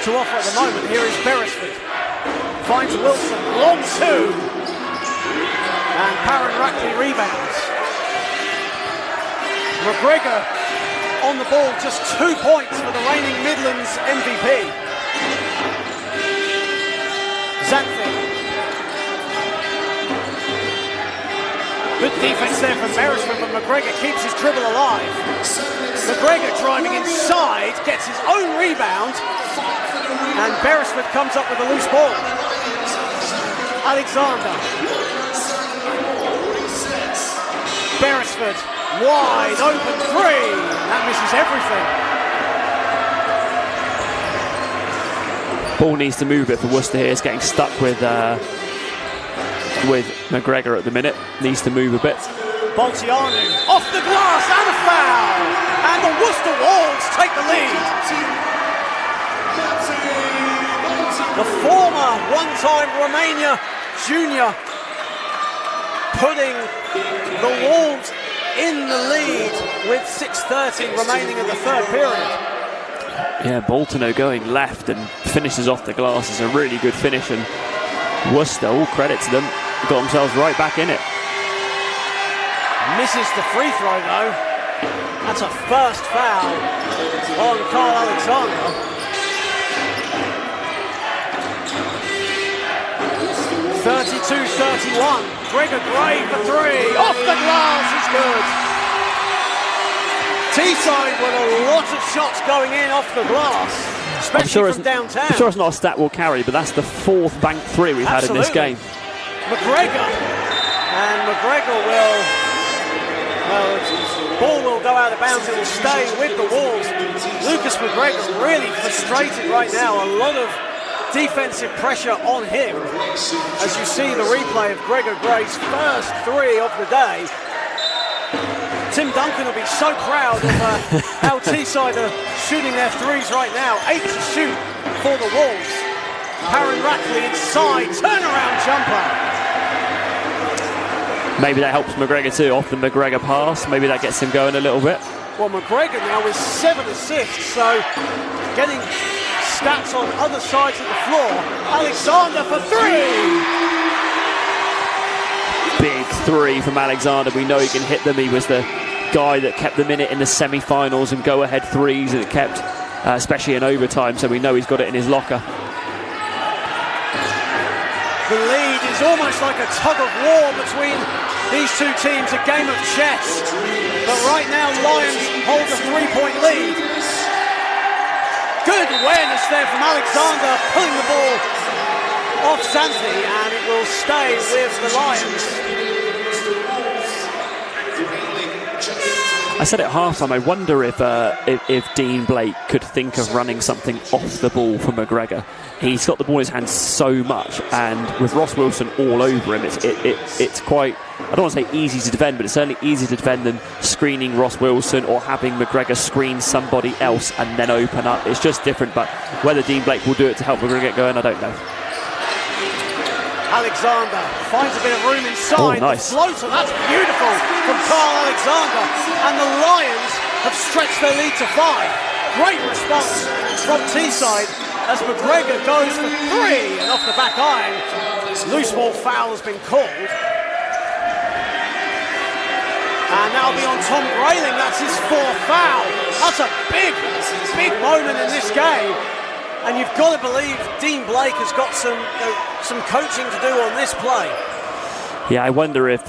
to offer at the moment. Here is Beresford. Finds Wilson, long 2. And Parron Rackley rebounds. McGregor on the ball, just 2 points for the reigning Midlands MVP. Zantley. Good defense there from Beresford, but McGregor keeps his dribble alive. McGregor driving inside, gets his own rebound, and Beresford comes up with a loose ball. Alexander. Beresford, wide open 3. That misses everything. Ball needs to move a bit for Worcester here. It's getting stuck with McGregor at the minute. Needs to move a bit. Boltianu off the glass and a foul, and the Worcester Wolves take the lead. The former one-time Romania junior putting the Wolves in the lead with 6:30 remaining in the third period. Yeah, Boltano going left and finishes off the glass is a really good finish, and Worcester, all credit to them, got themselves right back in it. Misses the free throw though. That's a first foul on Carl Alexander. 32-31. Gregor Gray for 3. Off the glass is good. Teesside with a lot of shots going in off the glass, especially from downtown. I'm sure it's not a stat we'll carry, but that's the 4th bank 3 we've had in this game. McGregor. And McGregor will, well, ball will go out of bounds. It will stay with the Wolves. Lucas McGregor really frustrated right now. A lot of defensive pressure on him. As you see the replay of Gregor Gray's first 3 of the day. Tim Duncan will be so proud of how Teesside are shooting their 3s right now. 8 to shoot for the Wolves. Parron Rackley inside, turnaround jumper. Maybe that helps McGregor too, off the McGregor pass. Maybe that gets him going a little bit. Well, McGregor now with 7 assists, so getting stats on other sides of the floor. Alexander for 3! big three from Alexander. We know he can hit them. He was the guy that kept them in it in the semi-finals and go-ahead threes that kept, especially in overtime, so we know he's got it in his locker. The lead is almost like a tug of war between these two teams, a game of chess. But right now, Lions hold a 3-point lead. Good awareness there from Alexander, pulling the ball off Santi, and it will stay with the Lions. I said at halftime, I wonder if Dean Blake could think of running something off the ball from McGregor. He's got the ball in his hands so much, and with Ross Wilson all over him, it's quite, I don't want to say easy to defend, but it's certainly easier to defend than screening Ross Wilson or having McGregor screen somebody else and then open up. It's just different, but whether Dean Blake will do it to help McGregor get going, I don't know. Alexander finds a bit of room inside. Oh, nice. The floater, that's beautiful from Carl Alexander. And the Lions have stretched their lead to 5. Great response from Teesside as McGregor goes for 3. And off the back iron, loose ball foul has been called. And that'll be on Tom Grayling. That's his 4th foul. That's a big, big moment in this game. And you've got to believe Dean Blake has got some coaching to do on this play. Yeah, I wonder if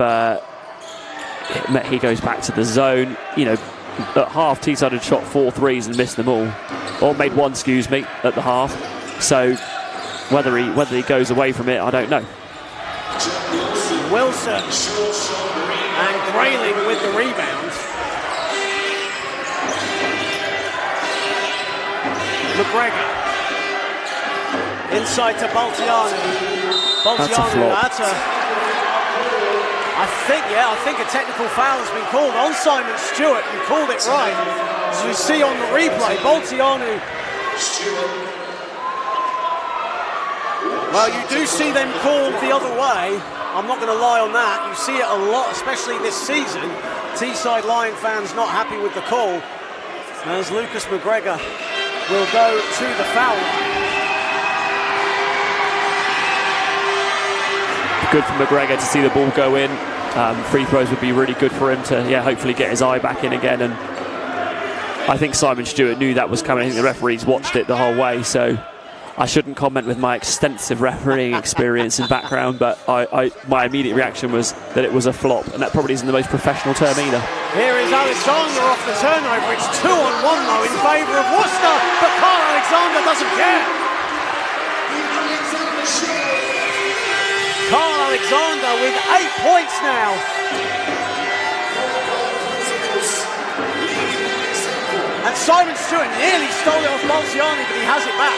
he goes back to the zone. You know, at half, Teesside had shot 4 threes and missed them all, or made 1, excuse me, at the half. So whether he goes away from it, I don't know. Wilson and Grayling with the rebound. McGregor. Inside to Baltiano. That's a flop. I think a technical foul has been called on Simon Stewart. You called it right. As you see on the replay, Baltiano. Well, you do see them called the other way. I'm not going to lie on that. You see it a lot, especially this season. Teesside Lion fans not happy with the call. As Lucas McGregor will go to the foul line. Good for McGregor to see the ball go in. Free throws would be really good for him to, hopefully get his eye back in again. And I think Simon Stewart knew that was coming. I think the referees watched it the whole way, so I shouldn't comment with my extensive refereeing experience and background, but my immediate reaction was that it was a flop, and that probably isn't the most professional term either. Here is Alexander off the turnover. It's 2-on-1 though in favour of Worcester, but Carl Alexander doesn't care. Carl Alexander with 8 points now. And Simon Stewart nearly stole it off Baltiani, but he has it back.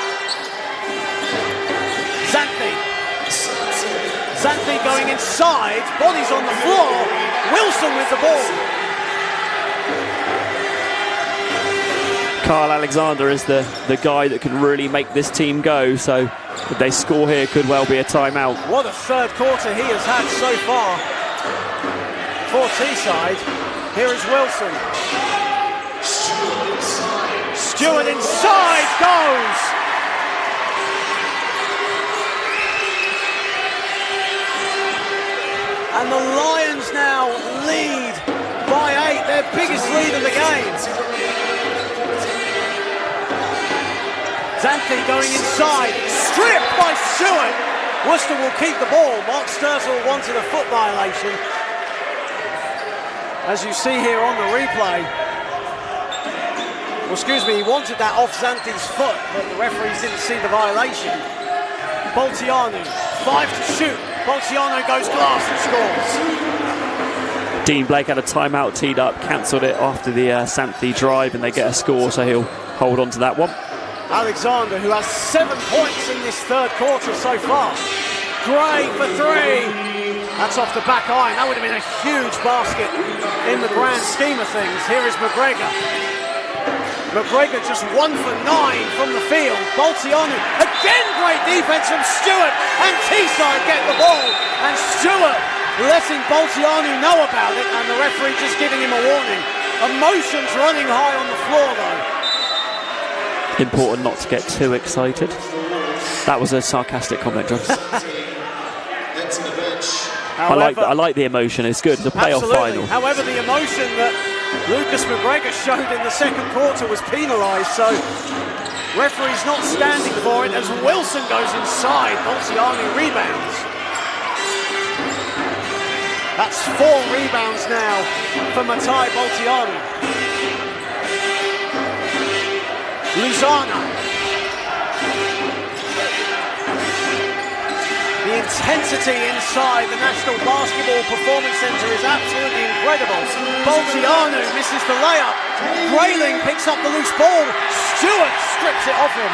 Xanthi going inside, bodies on the floor. Wilson with the ball. Carl Alexander is the guy that can really make this team go, so if they score here, could well be a timeout. What a third quarter he has had so far for Teesside. Here is Wilson. Stewart inside goes. And the Lions now lead by 8, their biggest lead of the game. Xanthi going inside, stripped by Stewart. Worcester will keep the ball. Mark Sturzel wanted a foot violation. As you see here on the replay. Well, excuse me, he wanted that off Xanthi's foot, but the referees didn't see the violation. Baltiano, 5 to shoot. Baltiano goes glass and scores. Dean Blake had a timeout teed up, cancelled it after the Xanthi drive, and they get a score, so he'll hold on to that one. Alexander, who has 7 points in this third quarter so far. Gray for 3. That's off the back iron. That would have been a huge basket in the grand scheme of things. Here is McGregor. McGregor just 1 for 9 from the field. Baltiano, again great defense from Stewart, and Teeside get the ball. And Stewart letting Baltiano know about it, and the referee just giving him a warning. Emotions running high on the floor though. Important not to get too excited. That was a sarcastic comment, John. Then to the bench. However, I like the emotion. It's good. It's a playoff final. However, the emotion that Lucas McGregor showed in the second quarter was penalised, so referee's not standing for it as Wilson goes inside. Bolziani rebounds. That's 4 rebounds now for Matai Bolziani. Luzana. The intensity inside the National Basketball Performance Centre is absolutely incredible. Bolziano misses the layup. Grayling picks up the loose ball. Stewart strips it off him.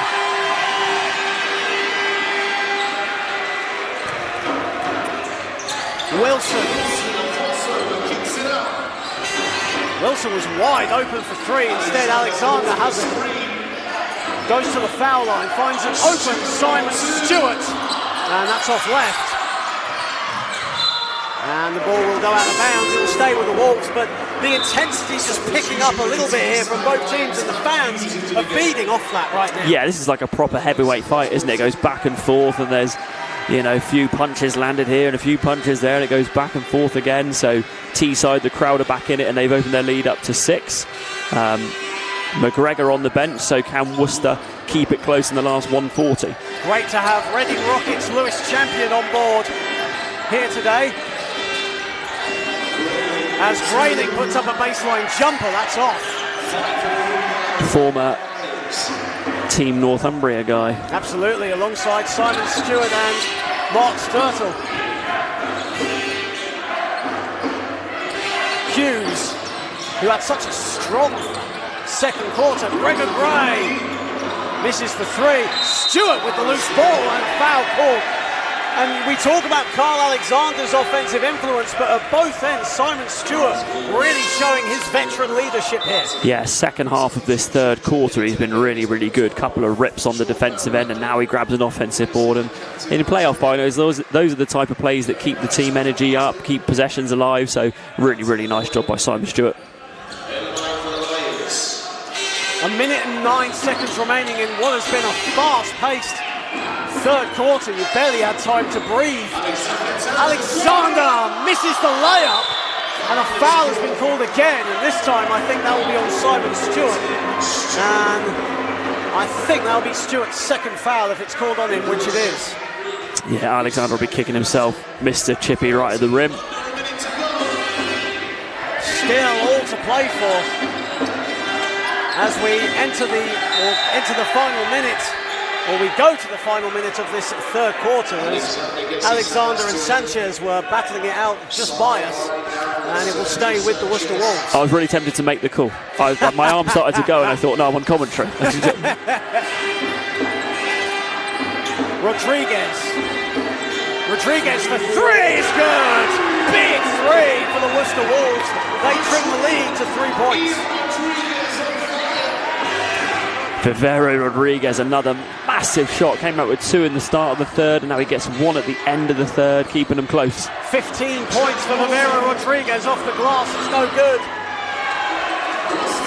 Wilson was wide open for 3. Instead, Alexander has it. Goes to the foul line, finds an open Simon Stewart. And that's off left. And the ball will go out of bounds. It will stay with the Wolves, but the intensity just picking up a little bit here from both teams, and the fans are feeding off that right now. Yeah, this is like a proper heavyweight fight, isn't it? It goes back and forth, and there's, you know, a few punches landed here and a few punches there, and it goes back and forth again. So Teesside, the crowd are back in it, and they've opened their lead up to 6. McGregor on the bench, so can Worcester keep it close in the last 140? Great to have Reading Rockets Lewis Champion on board here today. As Grayling puts up a baseline jumper, that's off. Former Team Northumbria guy. Absolutely, alongside Simon Stewart and Mark Sturtle. Hughes, who had such a strong second quarter. Gregor Gray misses the 3. Stewart with the loose ball and foul call. And we talk about Carl Alexander's offensive influence, but at both ends, Simon Stewart really showing his veteran leadership here. Yeah, second half of this third quarter, he's been really, really good. Couple of rips on the defensive end, and now he grabs an offensive board. And in playoff finals, those are the type of plays that keep the team energy up, keep possessions alive. So really, really nice job by Simon Stewart. 1 minute and 9 seconds remaining in what has been a fast-paced third quarter. You barely had time to breathe. Alexander misses the layup, and a foul has been called again, and this time I think that will be on Simon Stewart, and I think that'll be Stewart's second foul if it's called on him, which it is. Yeah, Alexander will be kicking himself. Mr. Chippy right at the rim. Still all to play for as we enter the final minute. Or we go to the final minute of this third quarter, as Alexander and Sanchez were battling it out just by us, and it will stay with the Worcester Wolves. I was really tempted to make the call. My arm started to go, and I thought, no, I'm on commentary. Rodriguez for 3 is good! Big 3 for the Worcester Wolves. They trim the lead to 3 points. Vivero Rodriguez, another massive shot, came out with 2 in the start of the third, and now he gets 1 at the end of the third, keeping them close. 15 points for Vivero Rodriguez off the glass, it's no good.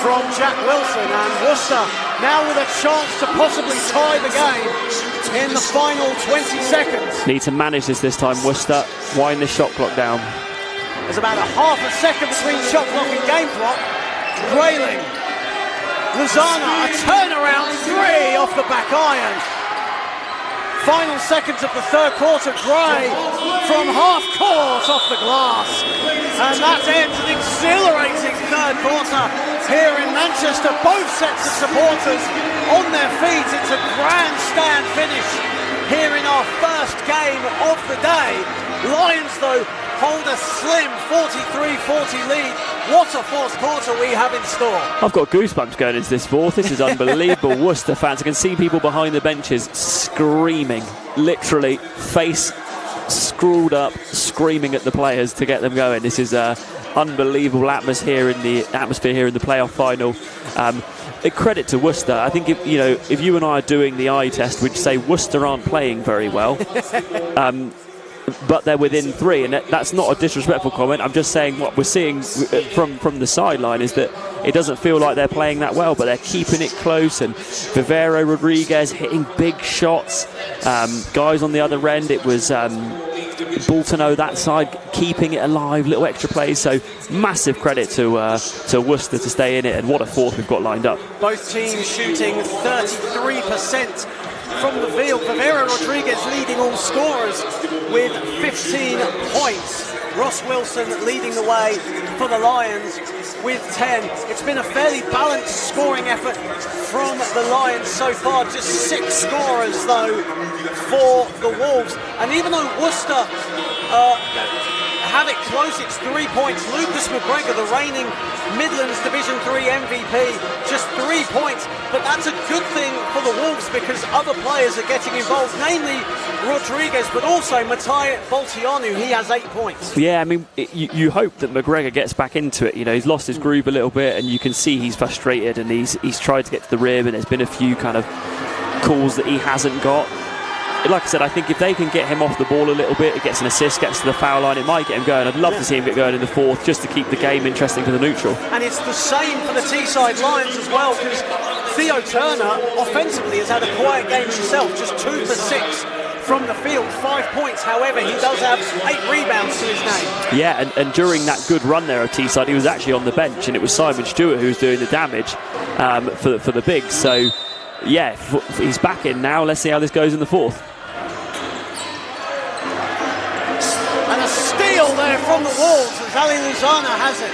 From Jack Wilson, and Worcester now with a chance to possibly tie the game in the final 20 seconds. Need to manage this time, Worcester. Wind the shot clock down. There's about a half a second between shot clock and game clock. Grayling. Luzana, a turnaround 3 off the back iron. Final seconds of the third quarter, Gray from half court off the glass. And that ends an exhilarating third quarter here in Manchester. Both sets of supporters on their feet. It's a grandstand finish here in our first game of the day. Lions, though, hold a slim 43-40 lead. What a fourth quarter we have in store. I've got goosebumps going into this fourth. This is unbelievable. Worcester fans, I can see people behind the benches screaming, literally face screwed up, screaming at the players to get them going. This is an unbelievable atmosphere in the playoff final. A credit to Worcester. I think if you and I are doing the eye test, we'd say Worcester aren't playing very well. But they're within 3, and that's not a disrespectful comment. I'm just saying what we're seeing from the sideline is that it doesn't feel like they're playing that well, but they're keeping it close. And Vivero Rodriguez hitting big shots. Guys on the other end, it was Bolton, that side, keeping it alive, little extra plays. So massive credit to Worcester to stay in it, and what a fourth we've got lined up. Both teams shooting 33% from the field. Vivero Rodriguez leading all scorers with 15 points. Ross Wilson leading the way for the Lions with 10. It's been a fairly balanced scoring effort from the Lions so far. Just 6 scorers though for the Wolves. And even though Worcester have it close, it's 3 points. Lucas McGregor, the reigning Midlands Division 3 MVP, just 3 points. But that's a good thing for the Wolves because other players are getting involved, namely Rodriguez, but also Matai Boltianu. He has 8 points. Yeah, I mean, you hope that McGregor gets back into it. You know, he's lost his groove a little bit, and you can see he's frustrated, and he's tried to get to the rim, and there's been a few kind of calls that he hasn't got. Like I said, I think if they can get him off the ball a little bit, it gets an assist, gets to the foul line, it might get him going. I'd love to see him get going in the fourth, just to keep the game interesting for the neutral. And it's the same for the Teesside Lions as well, because Theo Turner offensively has had a quiet game himself, just 2 for 6 from the field, 5 points. However, he does have 8 rebounds to his name. Yeah, and during that good run there of Teesside, he was actually on the bench, and it was Simon Stewart who was doing the damage for the bigs. So, yeah, he's back in now. Let's see how this goes in the fourth. And a steal there from the Wolves as Ali Luzana has it.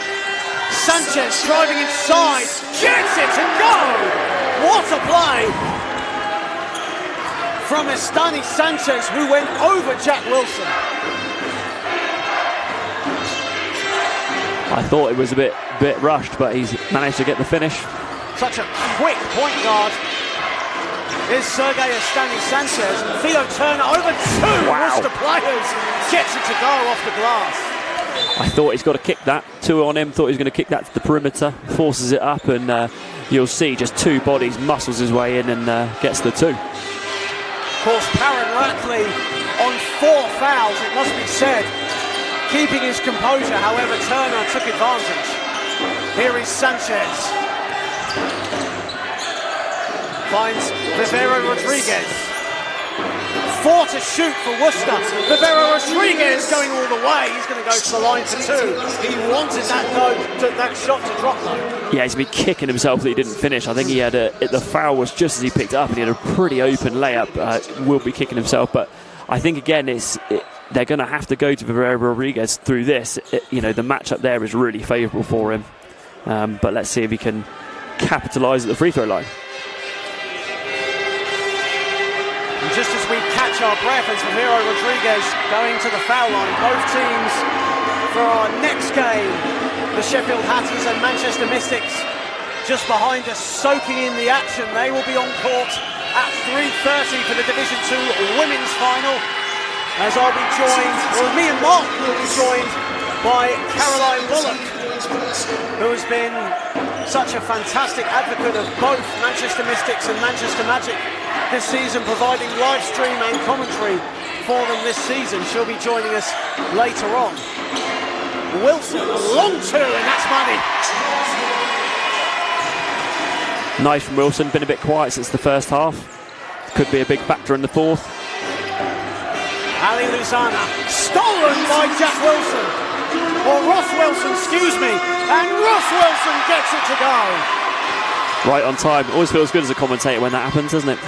Sanchez driving inside, gets it to go! What a play from Estani Sanchez, who went over Jack Wilson. I thought it was a bit rushed, but he's managed to get the finish. Such a quick point guard is Sergei Estani Sanchez, and Theo Turner over 2 Worcester players, gets it to go off the glass. I thought he's got to kick that. 2 on him, thought he was going to kick that to the perimeter, forces it up, and you'll see just 2 bodies, muscles his way in and gets the 2. Of course, Parron Ratley on 4 fouls, it must be said, keeping his composure. However, Turner took advantage. Here is Sanchez. Finds Vivero Rodriguez. 4 to shoot for Worcester. Vivero Rodriguez going all the way. He's going to go to the line for 2. He wanted that shot to drop though. Yeah, he's been kicking himself that he didn't finish. I think he had the foul was just as he picked it up, and he had a pretty open layup. Will be kicking himself, but I think again they're going to have to go to Vivero Rodriguez through this. You know, the matchup there is really favourable for him. But let's see if he can capitalise at the free throw line. And just as we catch our breath as Vivero Rodriguez going to the foul line, both teams for our next game, the Sheffield Hatters and Manchester Mystics, just behind us, soaking in the action. They will be on court at 3:30 for the Division 2 Women's Final, as I'll be joined, or me and Mark will be joined by Caroline Bullock, who has been such a fantastic advocate of both Manchester Mystics and Manchester Magic this season, providing live stream and commentary for them this season. She'll be joining us later on. Wilson, a long 2, and that's money. Nice from Wilson, been a bit quiet since the first half. Could be a big factor in the fourth. Ali Luzana, stolen by Jack Wilson. Or Ross Wilson, excuse me. And Ross Wilson gets it to go. Right on time. Always feels good as a commentator when that happens, doesn't it?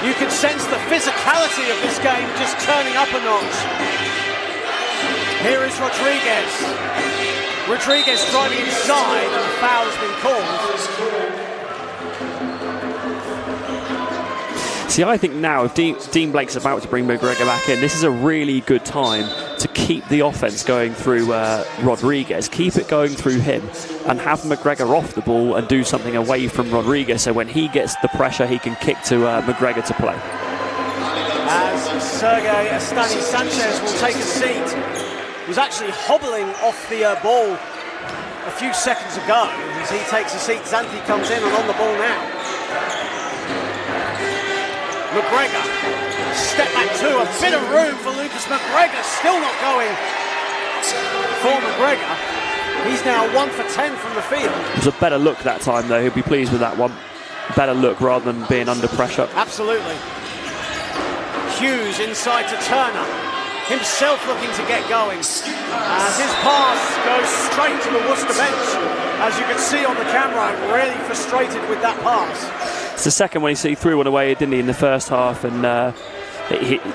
You can sense the physicality of this game just turning up a notch. Here is Rodriguez. Rodriguez driving inside, and the foul has been called. See, I think now if Dean Blake's about to bring McGregor back in, this is a really good time to keep the offense going through Rodriguez, keep it going through him, and have McGregor off the ball and do something away from Rodriguez, so when he gets the pressure, he can kick to McGregor to play. As Sergei Estani Sanchez will take a seat, he was actually hobbling off the ball a few seconds ago. As he takes a seat, Zanti comes in and on the ball now. McGregor, step back 2, a bit of room for Lucas McGregor, still not going for McGregor. He's now 1 for 10 from the field. It was a better look that time though, he'll be pleased with that one. Better look rather than being under pressure. Absolutely. Hughes inside to Turner. Himself looking to get going. As his pass goes straight to the Worcester bench. As you can see on the camera, I'm really frustrated with that pass. It's the second one he threw one away, didn't he, in the first half? And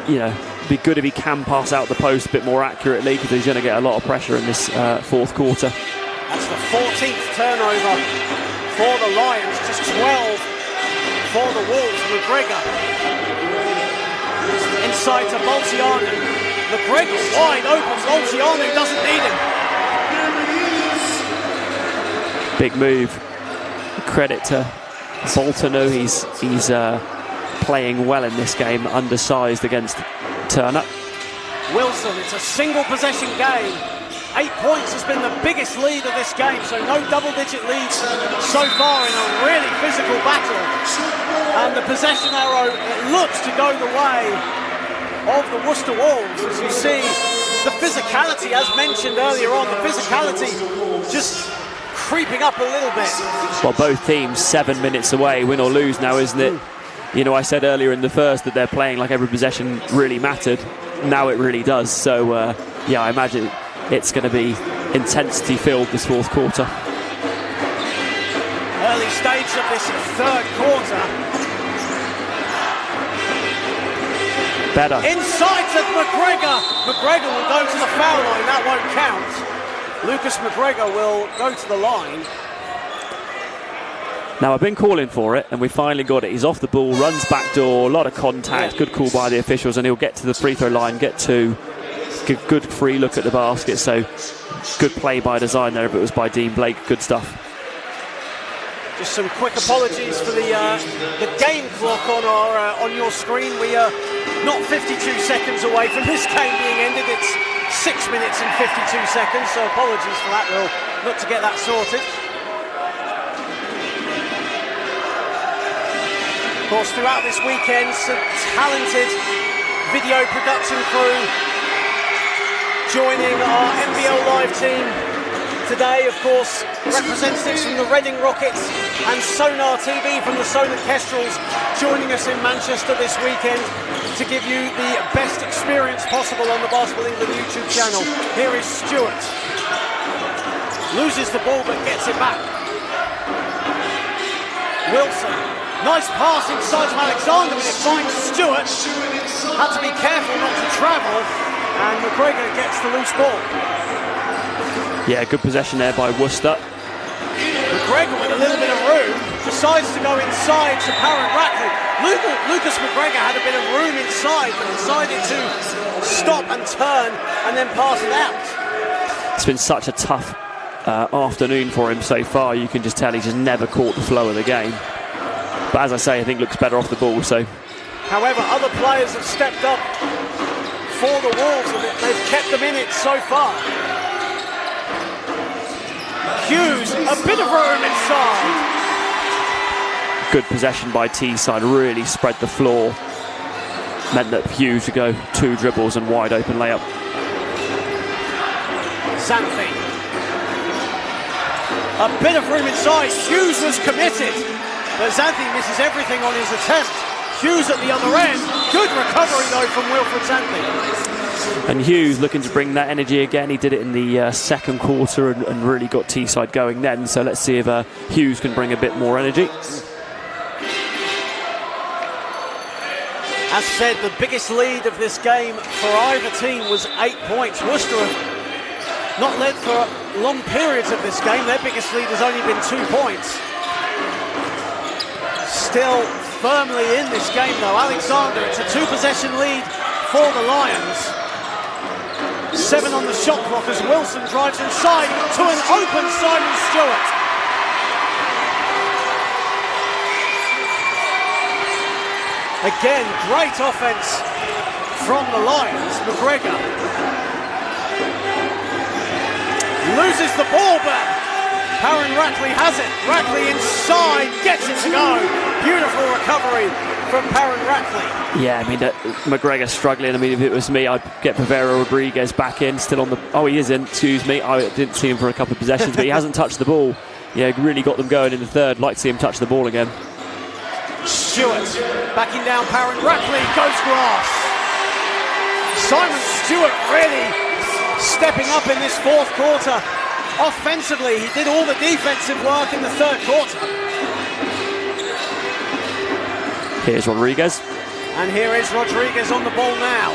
you know, it'd be good if he can pass out the post a bit more accurately, because he's going to get a lot of pressure in this fourth quarter. That's the 14th turnover for the Lions, just 12 for the Wolves. McGregor inside to Boltiano. McGregor wide open. Boltiano doesn't need him. Big move. Credit to Boltiano. He's playing well in this game, undersized against Turner. Wilson, it's a single possession game. 8 points has been the biggest lead of this game, so no double-digit leads so far in a really physical battle. And the possession arrow, it looks to go the way of the Worcester Wolves. As you see, the physicality, as mentioned earlier on, the physicality just creeping up a little bit. Well, both teams 7 minutes away, win or lose now, isn't it? You know, I said earlier in the first that they're playing like every possession really mattered. Now it really does. So, yeah, I imagine it's going to be intensity-filled this fourth quarter. Early stage of this third quarter. Better. Inside to McGregor. McGregor will go to the foul line. That won't count. Lucas McGregor will go to the line. Now, I've been calling for it, and we finally got it. He's off the ball, runs back door, a lot of contact, good call by the officials, and he'll get to the free throw line, get two. Good free look at the basket, so good play by design there if it was by Dean Blake. Good stuff. Just some quick apologies for the game clock on your screen. We are not 52 seconds away from this game being ended. It's 6 minutes and 52 seconds, so apologies for that. We'll look to get that sorted. Of course, throughout this weekend, some talented video production crew joining our NBL Live team. Today, of course, representatives from the Reading Rockets and Sonar TV from the Sonar Kestrels joining us in Manchester this weekend to give you the best experience possible on the Basketball England YouTube channel. Here is Stewart. Loses the ball but gets it back. Wilson. Nice pass inside to Alexander, but it finds Stewart. Had to be careful not to travel, and McGregor gets the loose ball. Yeah, good possession there by Worcester. McGregor with a little bit of room, decides to go inside to Parent Rackley. Lucas McGregor had a bit of room inside, but decided to stop and turn and then pass it out. It's been such a tough afternoon for him so far. You can just tell he's just never caught the flow of the game. But as I say, I think looks better off the ball. So, however, other players have stepped up for the Wolves and they've kept them in it so far. Hughes, a bit of room inside. Good possession by Teeside, really spread the floor. Meant that Hughes would go 2 dribbles and wide open layup. Xanthi. A bit of room inside. Hughes was committed, but Xanthi misses everything on his attempt. Hughes at the other end. Good recovery though from Wilfred Xanthi. And Hughes looking to bring that energy again. He did it in the second quarter and really got Teesside going then. So let's see if Hughes can bring a bit more energy. As said, the biggest lead of this game for either team was 8 points. Worcester have not led for long periods of this game. Their biggest lead has only been 2 points. Still firmly in this game though. Alexander, it's a 2-possession lead for the Lions. 7 on the shot clock as Wilson drives inside to an open Simon Stewart. Again, great offense from the Lions. McGregor loses the ball, but Parent Rackley has it. Rackley inside, gets it to go. Beautiful recovery from Parent Rackley. Yeah, I mean, McGregor struggling. I mean, if it was me, I'd get Pavero Rodriguez back in, still on the... Oh, he isn't, excuse me. I didn't see him for a couple of possessions, but he hasn't touched the ball. Yeah, really got them going in the third. Like to see him touch the ball again. Stewart backing down Parent Rackley, goes grass. Simon Stewart really stepping up in this fourth quarter. Offensively, he did all the defensive work in the third quarter. Here's Rodriguez. And here is Rodriguez on the ball now.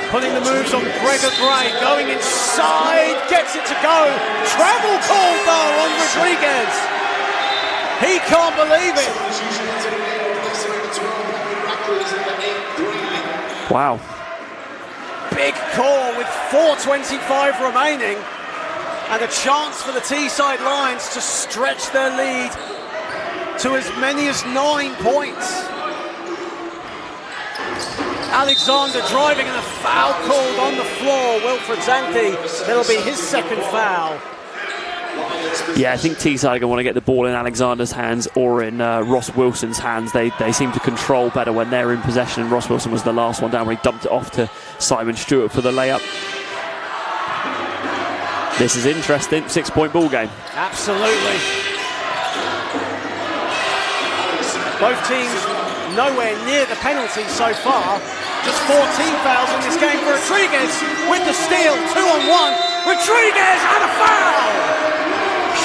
Putting the moves on Gregor Gray, going inside, gets it to go. Travel call though on Rodriguez. He can't believe it. Wow. Big call with 4:25 remaining. And a chance for the Teesside Lions to stretch their lead to as many as 9 points. Alexander driving and a foul called on the floor. Wilfred Zanke, that'll be his second foul. Yeah, I think Teesside are going to want to get the ball in Alexander's hands or in Ross Wilson's hands. They seem to control better when they're in possession, and Ross Wilson was the last one down where he dumped it off to Simon Stewart for the layup. This is interesting, 6-point ball game. Absolutely. Both teams nowhere near the penalty so far. Just 14 fouls in this game for Rodriguez with the steal, 2-on-1. Rodriguez and a foul!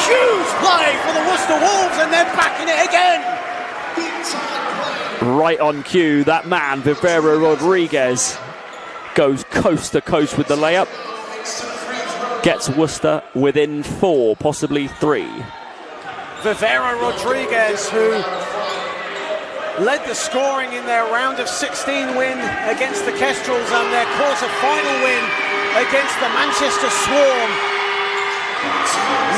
Huge play for the Worcester Wolves, and they're backing it again. Right on cue, that man, Vivero Rodriguez, goes coast to coast with the layup. Gets Worcester within 4, possibly 3. Vivero Rodriguez, who led the scoring in their round of 16 win against the Kestrels and their quarter-final win against the Manchester Swarm.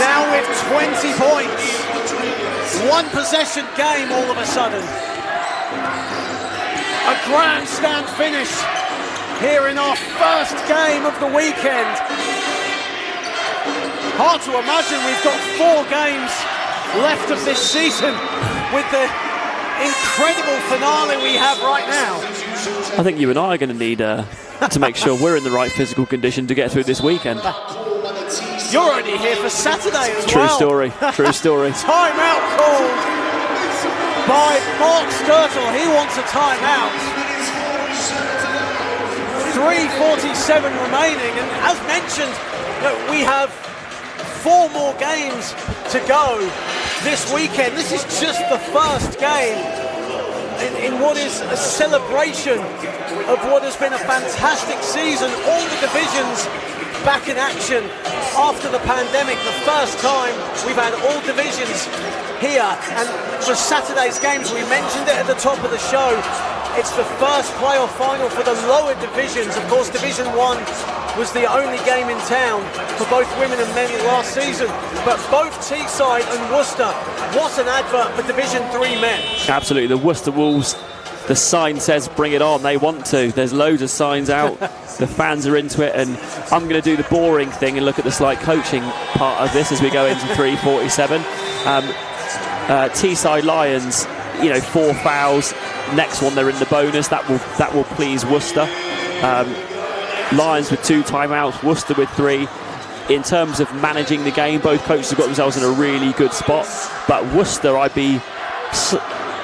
Now with 20 points. One possession game all of a sudden. A grandstand finish here in our first game of the weekend. Hard to imagine we've got 4 games left of this season with the incredible finale we have right now. I think you and I are going to need to make sure we're in the right physical condition to get through this weekend. You're only here for Saturday as True well. story, true story. Timeout called by Mark Sturtle. He wants a timeout. 3:47 remaining, and as mentioned, we have 4 more games to go this weekend. This is just the first game in what is a celebration of what has been a fantastic season. All the divisions back in action after the pandemic. The first time we've had all divisions here, and for Saturday's games, we mentioned it at the top of the show, it's the first playoff final for the lower divisions. Of course, Division 1 was the only game in town for both women and men last season, but both Teesside and Worcester, what an advert for Division 3 men. Absolutely, the Worcester Wolves, the sign says bring it on, they want to. There's loads of signs out, the fans are into it, and I'm going to do the boring thing and look at the slight coaching part of this as we go into 3:47. Teesside Lions, 4 fouls. Next one they're in the bonus. That will please Worcester. Lions with 2 timeouts, Worcester with 3. In terms of managing the game, both coaches have got themselves in a really good spot. But Worcester, I'd be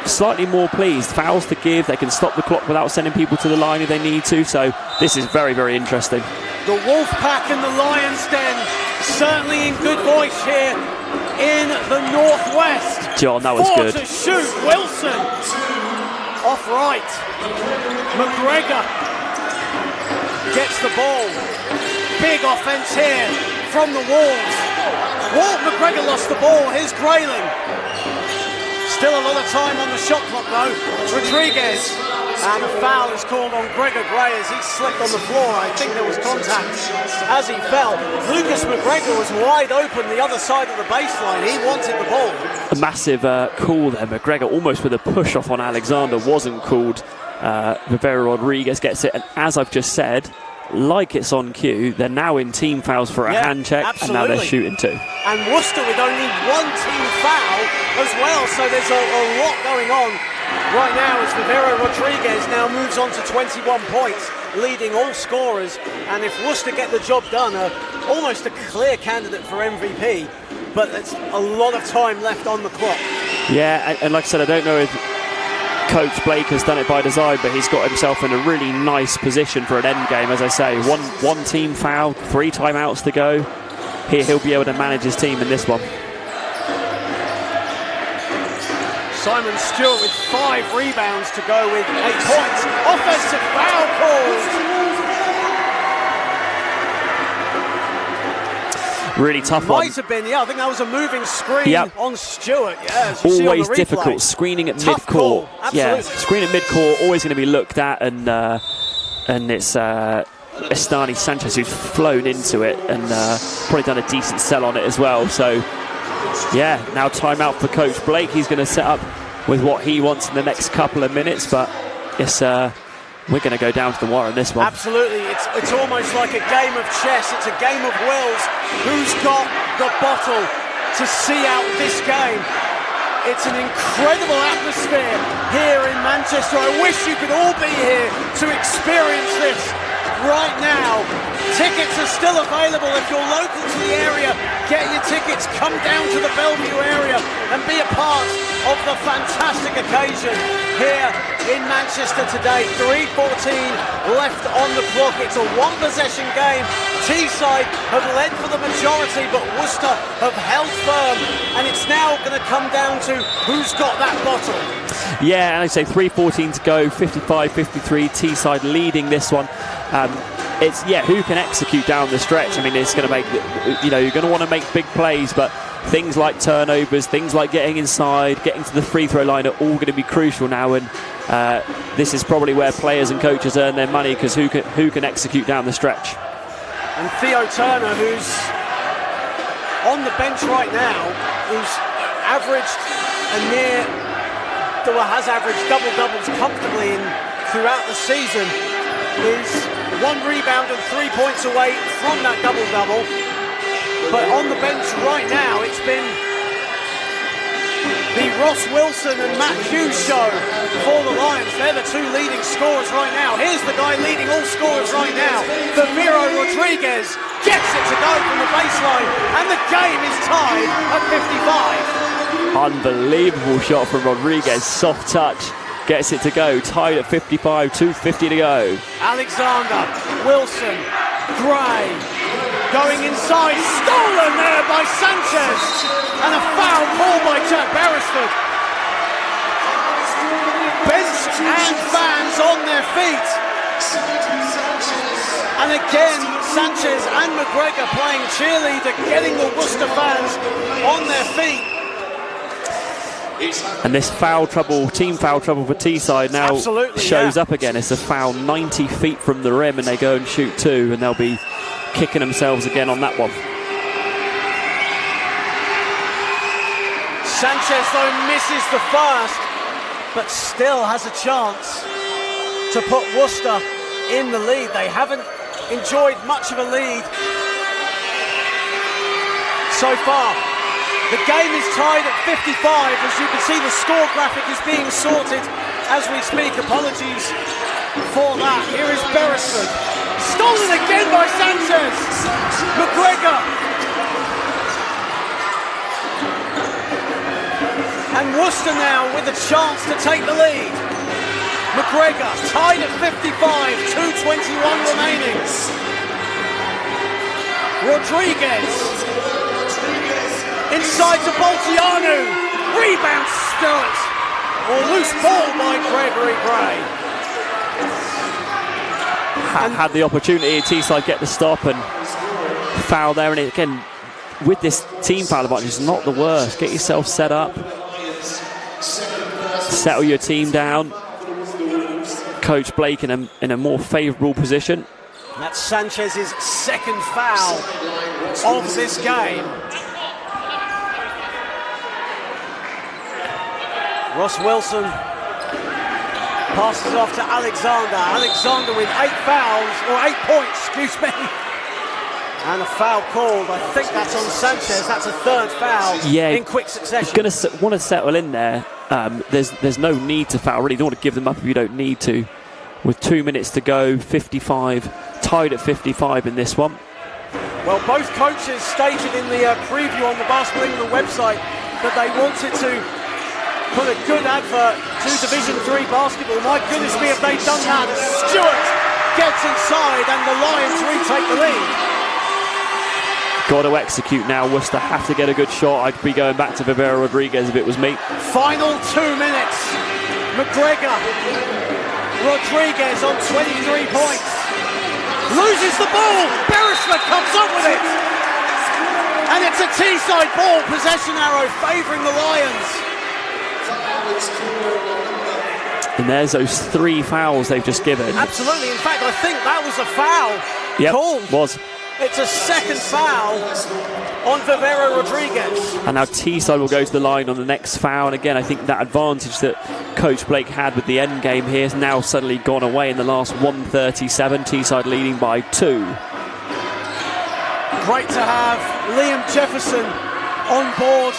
slightly more pleased. Fouls to give, they can stop the clock without sending people to the line if they need to. So this is very, very interesting. The Wolfpack and the Lions Den certainly in good voice here in the Northwest. John, that was good. To shoot, Wilson off right. McGregor gets the ball. Big offense here from the Wolves. Walt McGregor lost the ball. Here's Grayling. Still a lot of time on the shot clock though. Rodriguez. And a foul is called on Gregor Gray as he slipped on the floor. I think there was contact as he fell. Lucas McGregor was wide open the other side of the baseline. He wanted the ball. A massive call there. McGregor almost with a push off on Alexander wasn't called. Vivero Rodriguez gets it, and as I've just said, like it's on cue, they're now in team fouls for a hand check, absolutely. and now they're shooting 2. And Worcester with only 1 team foul as well, so there's a lot going on right now as Vivero Rodriguez now moves on to 21 points, leading all scorers. And if Worcester get the job done, almost a clear candidate for MVP, but it's a lot of time left on the clock. Yeah, and like I said, I don't know if Coach Blake has done it by design, but he's got himself in a really nice position for an end game. As I say, one team foul, 3 timeouts to go. He'll be able to manage his team in this one. Simon Stewart with 5 rebounds to go with 8 points. Offensive foul called. Really tough one. Might have been, I think that was a moving screen on Stewart. Yeah, always difficult. Screening at mid-court. Absolutely. Screen at mid-court, always going to be looked at, and it's Estani Sanchez who's flown into it and probably done a decent sell on it as well. So, yeah, now timeout for Coach Blake. He's going to set up with what he wants in the next couple of minutes, but it's we're going to go down to the wire on this one. Absolutely. It's almost like a game of chess. It's a game of wills. Who's got the bottle to see out this game? It's an incredible atmosphere here in Manchester. I wish you could all be here to experience this right now. Tickets are still available. If you're local to the area, get your tickets, come down to the Bellevue area and be a part of the fantastic occasion here in Manchester today. 3:14 left on the clock. It's a 1-possession game. Teesside have led for the majority, but Worcester have held firm, and it's now going to come down to who's got that bottle. Yeah, and I say 3:14 to go, 55-53, Teesside leading this one. It's who can execute down the stretch. I mean, it's going to make, you're going to want to make big plays, but things like turnovers, things like getting inside, getting to the free throw line are all going to be crucial now. And this is probably where players and coaches earn their money, because who can execute down the stretch. And Theo Turner, who's on the bench right now, who's has averaged double-doubles comfortably throughout the season, is 1 rebound and 3 points away from that double-double. But on the bench right now, it's been the Ross Wilson and Matt Hughes show for the Lions. They're the 2 leading scorers right now. Here's the guy leading all scorers right now. Viviro Rodriguez gets it to go from the baseline, and the game is tied at 55. Unbelievable shot from Rodriguez, soft touch, gets it to go, tied at 55, 2:50 to go. Alexander, Wilson, Gray, going inside, stolen there by Sanchez, and a foul call by Jack Beresford. Bench and fans on their feet. And again, Sanchez and McGregor playing cheerleader, getting the Worcester fans on their feet. And this team foul trouble for Teesside now shows up again. It's a foul 90 feet from the rim, and they go and shoot 2, and they'll be kicking themselves again on that one. Sanchez, though, misses the first, but still has a chance to put Worcester in the lead. They haven't enjoyed much of a lead so far. The game is tied at 55. As you can see, the score graphic is being sorted as we speak. Apologies for that. Here is Beresford. Stolen again by Sanchez. McGregor. And Worcester now with a chance to take the lead. McGregor tied at 55, 2:21 remaining. Rodriguez. Inside to Boltianu. Rebound Stewart. Or loose ball by Gregory Gray. Had the opportunity, Teesside get the stop and foul there. And again, with this team foul advantage, it's not the worst. Get yourself set up. Settle your team down. Coach Blake in a more favourable position. That's Sanchez's second foul of this game. Ross Wilson passes off to Alexander. Alexander with 8 fouls, or 8 points, excuse me. And a foul called. I think that's on Sanchez. That's a 3rd foul in quick succession. Going to want to settle in there. There's no need to foul, really. You don't want to give them up if you don't need to. With 2 minutes to go, 55, tied at 55 in this one. Well, both coaches stated in the preview on the Basketball England website that they wanted to put a good advert to Division 3 basketball. My goodness me, if they've done that. Stewart gets inside and the Lions retake the lead. Got to execute now. Worcester have to get a good shot. I'd be going back to Vivera Rodriguez if it was me. Final 2 minutes. McGregor. Rodriguez on 23 points. Loses the ball. Beresford comes up with it. And it's a Teesside ball. Possession arrow favouring the Lions. And there's those 3 fouls they've just given. Absolutely. In fact, I think that was a foul. Yep, called. was. It's a second foul on Vivera Rodriguez. And now Teeside will go to the line on the next foul. And again, I think that advantage that Coach Blake had with the end game here has now suddenly gone away in the last 1:37. Teeside leading by 2. Great to have Liam Jefferson on board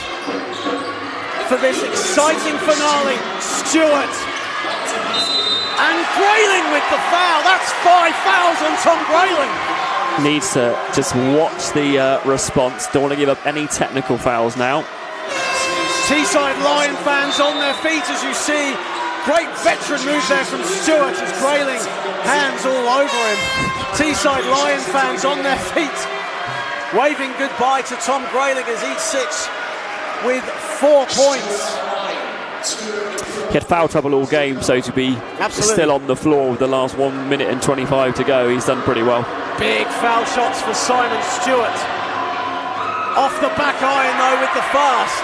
for this exciting finale. Stewart and Grayling with the foul. That's 5 fouls on Tom Grayling. Needs to just watch the response. Don't want to give up any technical fouls now. Teesside Lion fans on their feet as you see. Great veteran move there from Stewart as Grayling hands all over him. Teesside Lion fans on their feet, waving goodbye to Tom Grayling as he sits with 4 points. He had foul trouble all game, so to be still on the floor with the last 1 minute and 25 to go, he's done pretty well. Big foul shots for Simon Stewart. Off the back iron though with the first.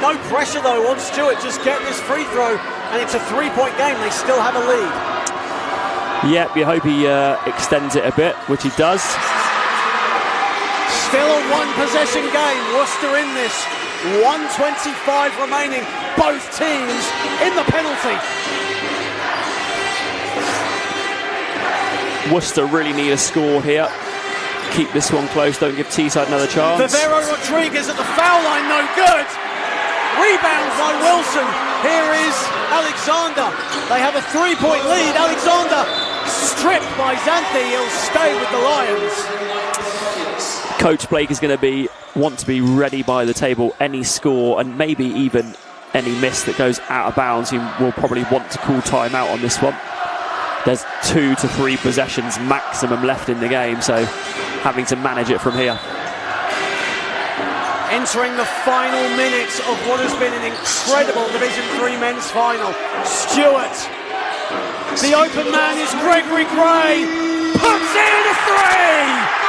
No pressure though on Stewart, just get this free throw and it's a 3-point game. They still have a lead. Yep, you hope he extends it a bit, which he does. Still a 1-possession game. Worcester in this. 1:25 remaining. Both teams in the penalty. Worcester really need a score here. Keep this one close. Don't give Teesside another chance. Vivera Rodriguez at the foul line. No good. Rebound by Wilson. Here is Alexander. They have a 3-point lead. Alexander stripped by Xanthi. He'll stay with the Lions. Coach Blake is going to want to be ready by the table. Any score and maybe even any miss that goes out of bounds, he will probably want to call timeout on this one. There's 2 to 3 possessions maximum left in the game, so having to manage it from here. Entering the final minutes of what has been an incredible Division 3 men's final. Stewart. The open man is Gregory Gray. Puts in a 3!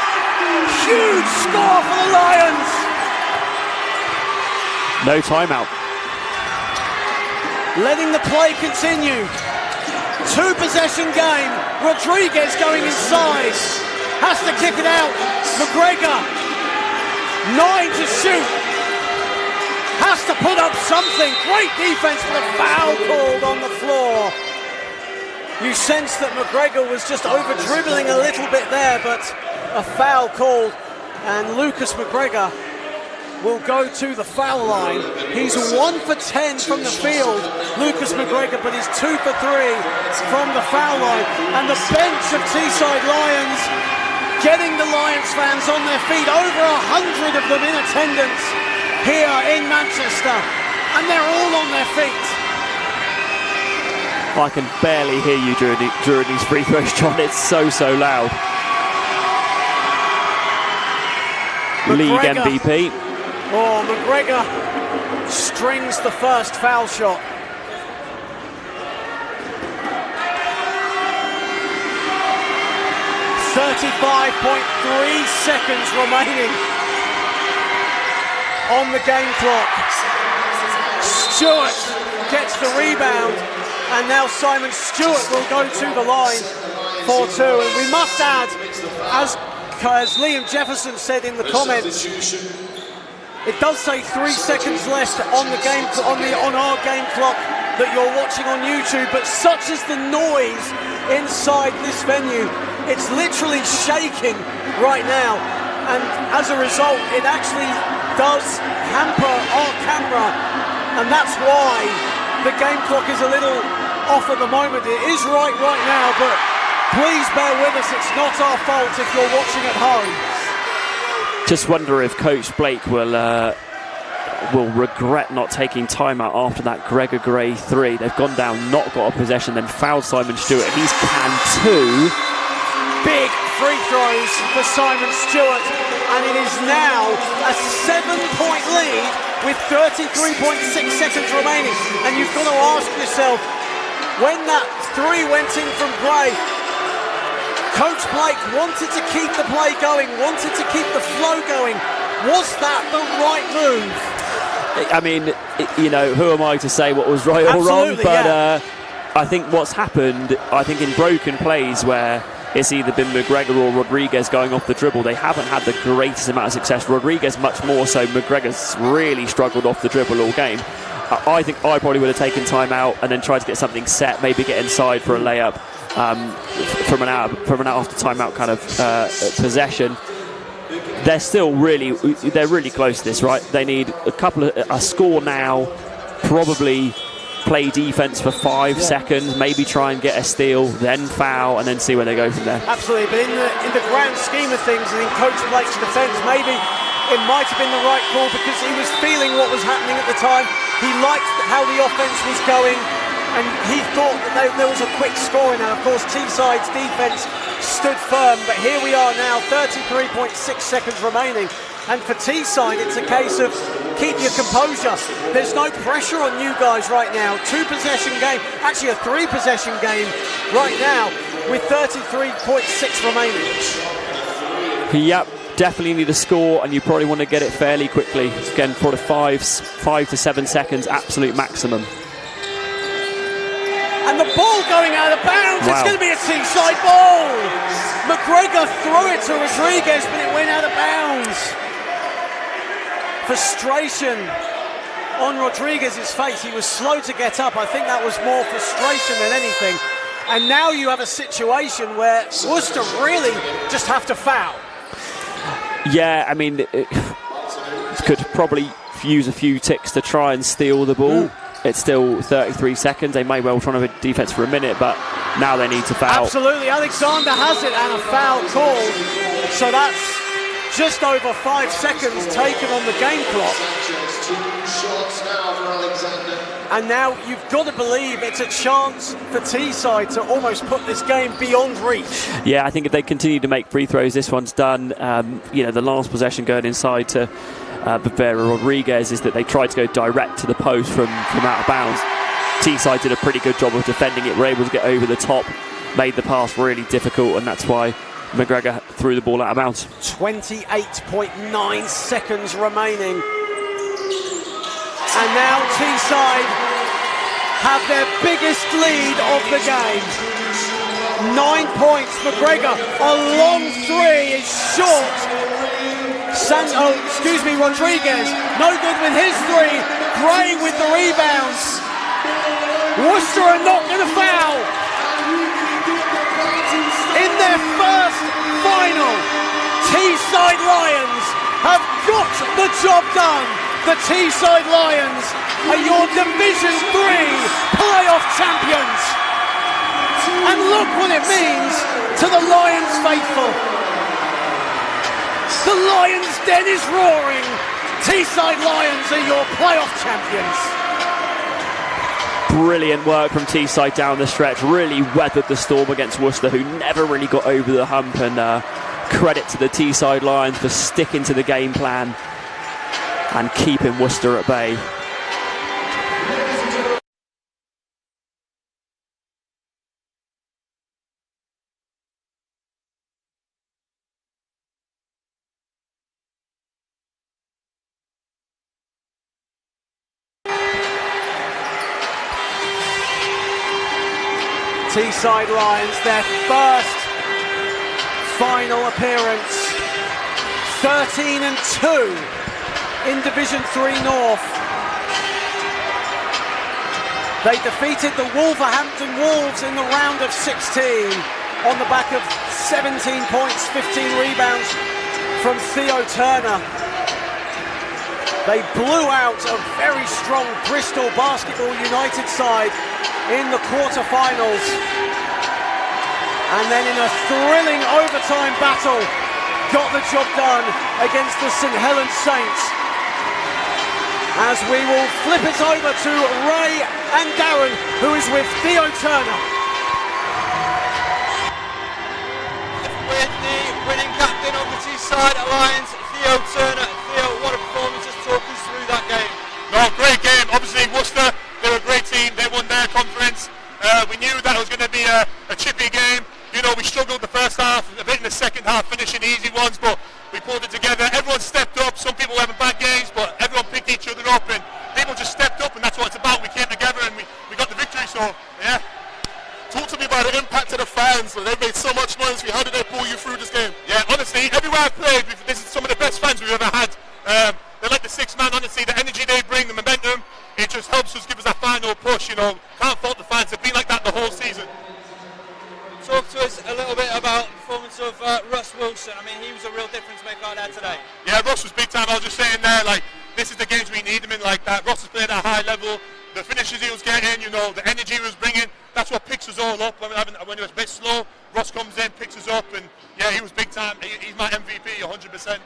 Huge score for the Lions. No timeout. Letting the play continue. 2-possession game. Rodriguez going inside. Has to kick it out. McGregor. 9 to shoot. Has to put up something. Great defense for the foul called on the floor. You sense that McGregor was just over-dribbling a little bit there, but a foul called, and Lucas McGregor will go to the foul line. He's 1 for 10 from the field, Lucas McGregor, but he's 2 for 3 from the foul line. And the bench of Teesside Lions getting the Lions fans on their feet, over 100 of them in attendance here in Manchester, and they're all on their feet. I can barely hear you during these free throws, John. It's so loud. League MVP. Oh, McGregor strings the first foul shot. .3 seconds remaining on the game clock. Stewart gets the rebound, and now Simon Stewart will go to the line for 2. And we must add, as Liam Jefferson said in the comments, it does say 3 seconds left on the game on our game clock that you're watching on YouTube, but such is the noise inside this venue, it's literally shaking right now, and as a result it actually does hamper our camera, and that's why the game clock is a little off at the moment. It is right now, but please bear with us, it's not our fault if you're watching at home. Just wonder if Coach Blake will will regret not taking time out after that Gregor Gray 3. They've gone down, not got a possession, then fouled Simon Stewart. He's canned 2. Big free throws for Simon Stewart, and it is now a 7-point lead with 33.6 seconds remaining. And you've got to ask yourself, when that 3 went in from Gray, Coach Blake wanted to keep the play going, wanted to keep the flow going. Was that the right move? I mean, you know, who am I to say what was right or wrong? But I think what's happened, I think in broken plays where it's either been McGregor or Rodriguez going off the dribble, they haven't had the greatest amount of success. Rodriguez much more so. McGregor's really struggled off the dribble all game. I think I probably would have taken time out and then tried to get something set, maybe get inside for a layup from an out after timeout kind of possession. They're still really close to this, right? They need a score now, probably play defense for 5 seconds, maybe try and get a steal, then foul, and then see where they go from there. Absolutely, but in the grand scheme of things, and in Coach Blake's defence, maybe it might have been the right call because he was feeling what was happening at the time. He liked how the offence was going, and he thought that there was a quick scoring. And of course, Teeside's defence stood firm, but here we are now, 33.6 seconds remaining. And for Teesside, it's a case of keep your composure. There's no pressure on you guys right now. 2-possession game, actually a 3-possession game right now with 33.6 remaining. Yep, definitely need a score, and you probably want to get it fairly quickly. Again, for the 5 to 7 seconds, absolute maximum. And the ball going out of bounds. Wow. It's going to be a Teesside ball. McGregor threw it to Rodriguez, but it went out of bounds. Frustration on Rodriguez's face. He was slow to get up. I think that was more frustration than anything. And now you have a situation where Worcester really just have to foul. Yeah, I mean, it could probably use a few ticks to try and steal the ball. It's still 33 seconds. They may well try to have a defense for a minute, but now they need to foul. Absolutely. Alexander has it, and a foul called. So that's just over 5 seconds taken on the game clock. And now you've got to believe it's a chance for Teesside to almost put this game beyond reach. Yeah, I think if they continue to make free throws, this one's done. You know, the last possession going inside to Bavera Rodriguez is that they tried to go direct to the post from out of bounds. Teesside did a pretty good job of defending it, were able to get over the top, made the pass really difficult, and that's why McGregor threw the ball out of bounds. 28.9 seconds remaining. And now Teesside have their biggest lead of the game. 9 points. McGregor, a long 3 is short. Rodriguez, no good with his 3. Gray with the rebounds. Worcester are not going to foul. In their first final, Teesside Lions have got the job done. The Teesside Lions are your Division 3 playoff champions. And look what it means to the Lions faithful. The Lions Den is roaring. Teesside Lions are your playoff champions. Brilliant work from Teesside down the stretch. Really weathered the storm against Worcester, who never really got over the hump. And credit to the Teesside Lions for sticking to the game plan and keeping Worcester at bay. Teesside Lions, their first final appearance, 13-2 in Division 3 North. They defeated the Wolverhampton Wolves in the round of 16 on the back of 17 points, 15 rebounds from Theo Turner. They blew out a very strong Bristol Basketball United side in the quarterfinals, and then in a thrilling overtime battle got the job done against the St Helens Saints. as we will flip it over to Ray and Darren, who is with Theo Turner. With the winning captain of the Teesside Alliance, Theo Turner. Theo, what a performance. Just talk us through that game. No, great game. Obviously, Worcester, they're a great team. They won their conference. We knew that it was going to be a chippy game. You know, we struggled the first half, a bit in the second half, finishing easy ones, but we pulled it together. Everyone stepped up. Some people were having bad games, but everyone picked each other up, and people just stepped up, and that's what it's about. We came together, and we got the victory, so, yeah. Talk to me about the impact of the fans. They've made so much noise for you. How did they pull you through this game? Yeah, honestly, everywhere I've played, this is some of the best fans we've ever had. They're like the sixth man, honestly. The energy they bring, the momentum, it just helps us give us that final push, you know. Can't fault the fans. They've been like that the whole season. Talk to us a little bit about the performance of Russ Wilson. I mean, he was a real difference maker out there today. Yeah, Ross was big time. I was just saying there, like, this is the games we need him in like that. Ross has played at a high level. The finishes he was getting, you know, the energy he was bringing, that's what picks us all up. When it was a bit slow, Ross comes in, picks us up, and yeah, he was big time. He's my MVP, 100%.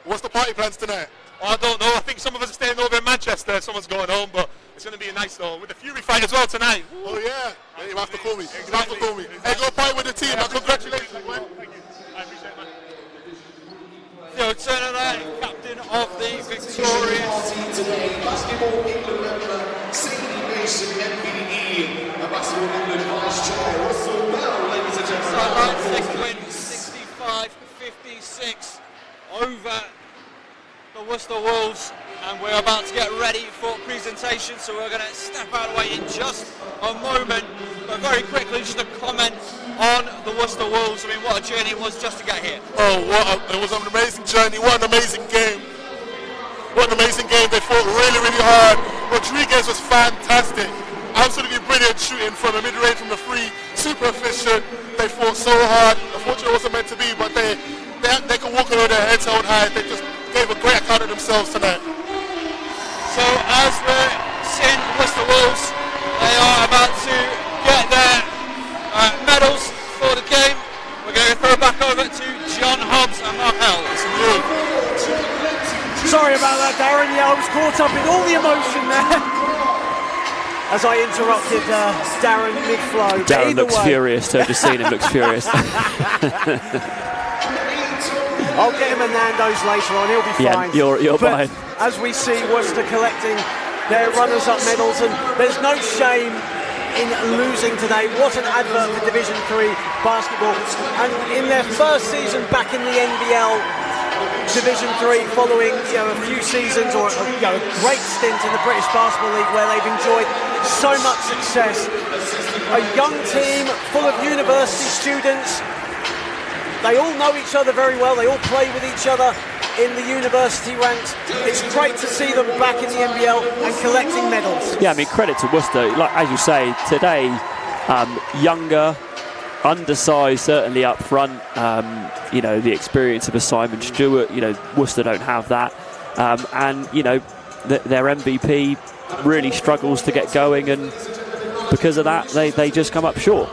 What's the party plans tonight? I don't know. I think some of us are staying over in Manchester. Someone's going home, but it's going to be a nice one. With the Fury fight as well tonight. Oh yeah, you have to call me. You have to call me. Hey, go party with the team. Yeah, congratulations, man. Thank you. I appreciate that. Theo Turner there, captain of the victorious Today, Basketball England member, Sadie Mason, MBE, and Basketball England Vice Chair, Russell Bell, ladies and Teesside gentlemen. win 65-56 over the Worcester Wolves, and we're about to get ready for presentation, so we're going to step out of the way in just a moment. But very quickly, just a comment on the Worcester Wolves. I mean, what a journey it was just to get here. Oh, it was an amazing journey. What an amazing game. What an amazing game. They fought really, really hard. Rodriguez was fantastic. Absolutely brilliant shooting from the mid-range, from the free. Super efficient. They fought so hard. Unfortunately, it wasn't meant to be, but they could walk over their heads held high. They just gave a great account of themselves tonight. So as we're seeing Worcester Wolves, they are about to get their medals for the game. We're going to throw back over to John Hobbs and Mark Hell. Sorry about that, Darren. Yeah, I was caught up in all the emotion there as I interrupted Darren mid-flow. Darren looks furious. I've just seen him looks furious. I'll get him a Nando's later on, he'll be fine. Yeah, you're but fine. As we see Worcester collecting their runners-up medals, and there's no shame in losing today. What an advert for Division 3 basketball. And in their first season back in the NBL Division 3, following a few seasons or a great stint in the British Basketball League where they've enjoyed so much success. A young team full of university students. They all know each other very well. They all play with each other in the university ranks. It's great to see them back in the NBL and collecting medals. Yeah, I mean, credit to Worcester. Like as you say, today, younger, undersized, certainly up front. The experience of a Simon Stewart. Worcester don't have that, and their MVP really struggles to get going, and because of that, they just come up short.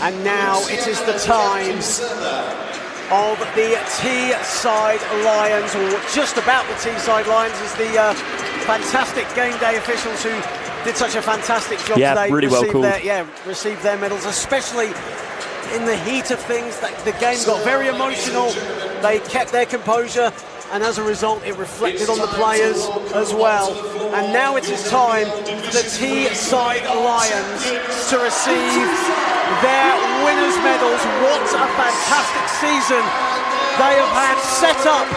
And now it is the time of the Teesside Lions, or just about the Teesside Lions, as the fantastic game day officials who did such a fantastic job today really well called. Received their medals, especially in the heat of things. The game got very emotional. They kept their composure, and as a result it reflected on the players as well. And now it is time for the Teesside Lions to receive their winners' medals. What a fantastic season they have had, set up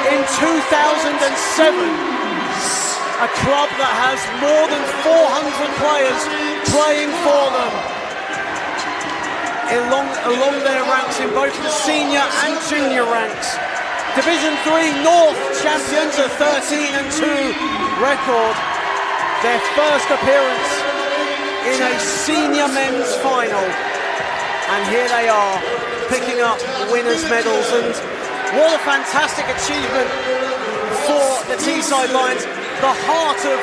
in 2007. A club that has more than 400 players playing for them along their ranks in both the senior and junior ranks. Division 3 North champions, a 13-2 record. Their first appearance in a senior men's final. And here they are, picking up winners' medals. And what a fantastic achievement for the Teesside Lions, the heart of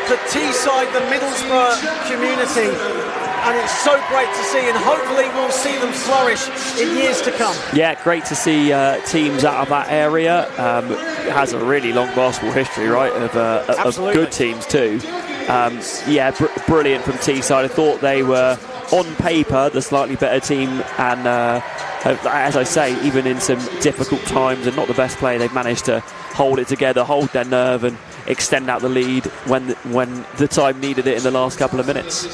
the Teesside, the Middlesbrough community. and it's so great to see, and hopefully we'll see them flourish in years to come. Yeah, great to see teams out of that area. It has a really long basketball history, right, of good teams too. Brilliant from Teesside. I thought they were, on paper, the slightly better team, and as I say, even in some difficult times and not the best play, they've managed to hold it together, hold their nerve, and extend out the lead when the time needed it in the last couple of minutes.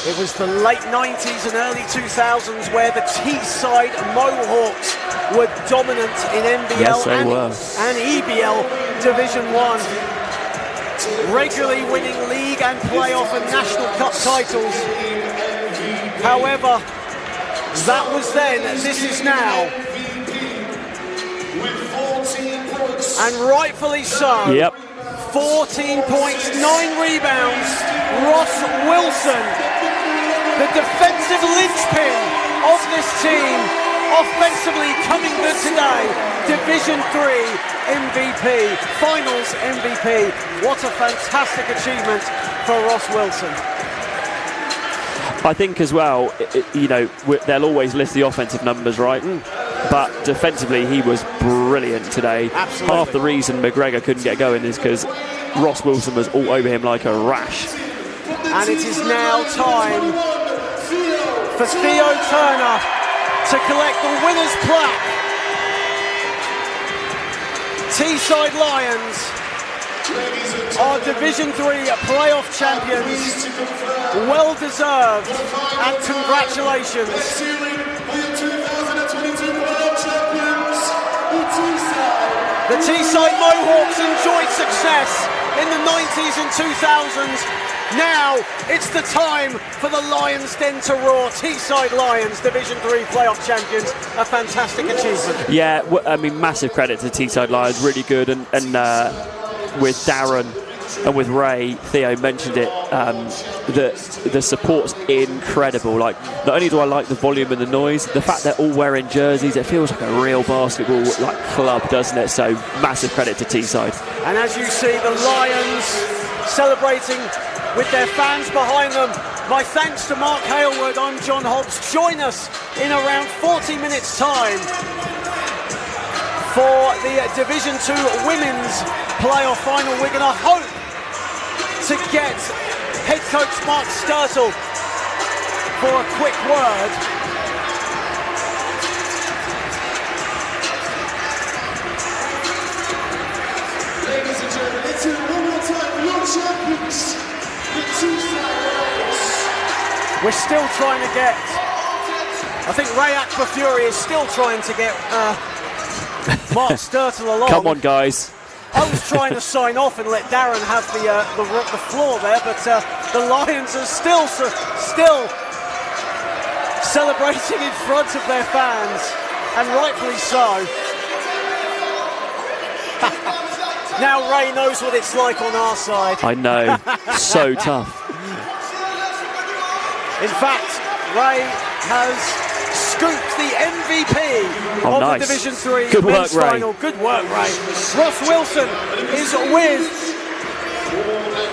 It was the late 90s and early 2000s where the Teeside Mohawks were dominant in NBL and EBL Division 1, regularly winning league and playoff and national cup titles. However, that was then, this is now. And rightfully so. Yep. 14 points, 9 rebounds. Ross Wilson, the defensive linchpin of this team, offensively coming good today. Division 3 MVP, Finals MVP. What a fantastic achievement for Ross Wilson. I think as well, they'll always list the offensive numbers, right? But defensively, he was brilliant today. Absolutely. Half the reason McGregor couldn't get going is because Ross Wilson was all over him like a rash. And it is now time for Theo Turner to collect the winner's plaque. Teesside Lions are Division 3 playoff champions. Well deserved, and congratulations. The Teesside Mohawks enjoyed success in the 90s and 2000s. Now it's the time for the Lions Den to roar. Teesside Lions, Division 3 playoff champions. A fantastic achievement. Yeah, massive credit to Teesside Lions. Really good, and with Darren and with Ray, Theo mentioned it, the support's incredible. Like, not only do I like the volume and the noise, the fact they're all wearing jerseys, it feels like a real basketball club, doesn't it? So massive credit to Teesside. And as you see, the Lions celebrating with their fans behind them. My thanks to Mark Halewood. I'm John Hobbs. Join us in around 40 minutes time for the Division 2 Women's Playoff Final. We're going to hope to get head coach Mark Sturtle for a quick word. Ladies and gentlemen, let's hear it one more time for your champions, the Teeside Mohawks. We're still trying to get, I think Ray Akbafuri is still trying to get Mark Sturtle along. Come on, guys. I was trying to sign off and let Darren have the floor there, but the Lions are still celebrating in front of their fans, and rightfully so. Now Ray knows what it's like on our side. I know, so tough. In fact, Ray has scooped the MVP of the Division 3 Good men's work, Ray. final. Good work, Ray. Ross Wilson is with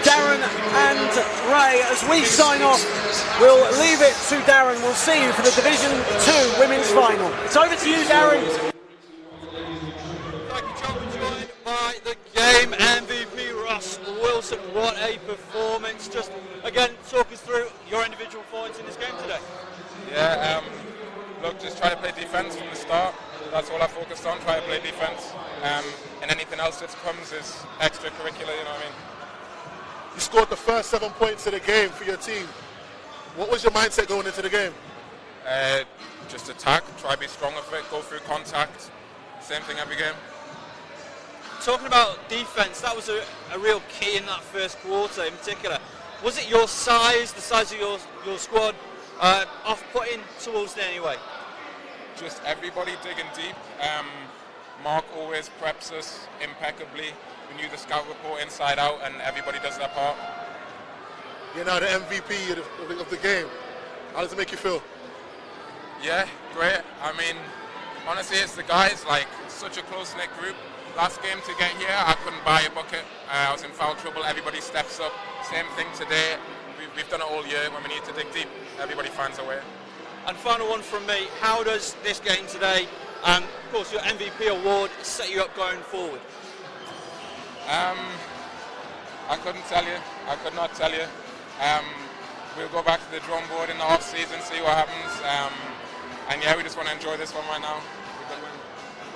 Darren and Ray. As we sign off, we'll leave it to Darren. We'll see you for the Division 2 women's final. It's over to you, Darren. Thank you, John. We're joined by the game MVP, Ross Wilson. What a performance. Just, again, talk us through your individual points in this game today. Yeah, look, just try to play defense from the start. That's all I focused on, try to play defense. And anything else that comes is extracurricular, you know what I mean? You scored the first 7 points of the game for your team. What was your mindset going into the game? Just attack, try to be strong with it, go through contact. Same thing every game. Talking about defense, that was a real key in that first quarter in particular. Was it your size, the size of your squad, off-putting towards the anyway? Just everybody digging deep. Mark always preps us impeccably. We knew the scout report inside out, and everybody does their part. You're now the MVP of the game. How does it make you feel? Yeah, great. I mean, honestly, it's the guys, like, such a close-knit group. Last game to get here, I couldn't buy a bucket. I was in foul trouble. Everybody steps up. Same thing today. we've done it all year. When we need to dig deep, everybody finds a way. And final one from me, how does this game today, and of course your MVP award, set you up going forward? I couldn't tell you. I could not tell you. We'll go back to the drawing board in the off season, see what happens. And yeah, we just want to enjoy this one right now. It's a good win.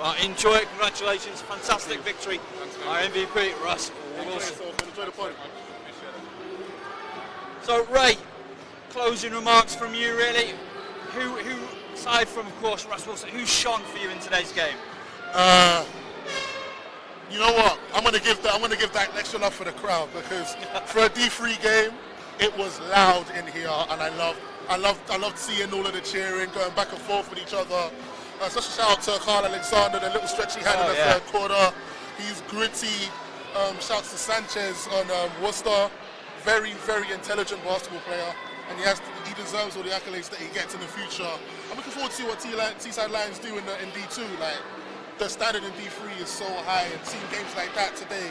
Well, enjoy it. Congratulations. Fantastic victory. Our MVP, Russ Wilson. Enjoy the point. So, Ray, closing remarks from you, really. Who, aside from, of course, Russ Wilson, who shone for you in today's game? You know what? I'm gonna give that extra love for the crowd, because for a D3 game, it was loud in here, and I loved seeing all of the cheering, going back and forth with each other. Such a shout out to Carl Alexander, the little stretch he had in the third quarter. He's gritty. Shouts to Sanchez on Worcester. Very, very intelligent basketball player, and he deserves all the accolades that he gets in the future. I'm looking forward to see what Teesside Lions do in D2. Like, the standard in D3 is so high, and seeing games like that today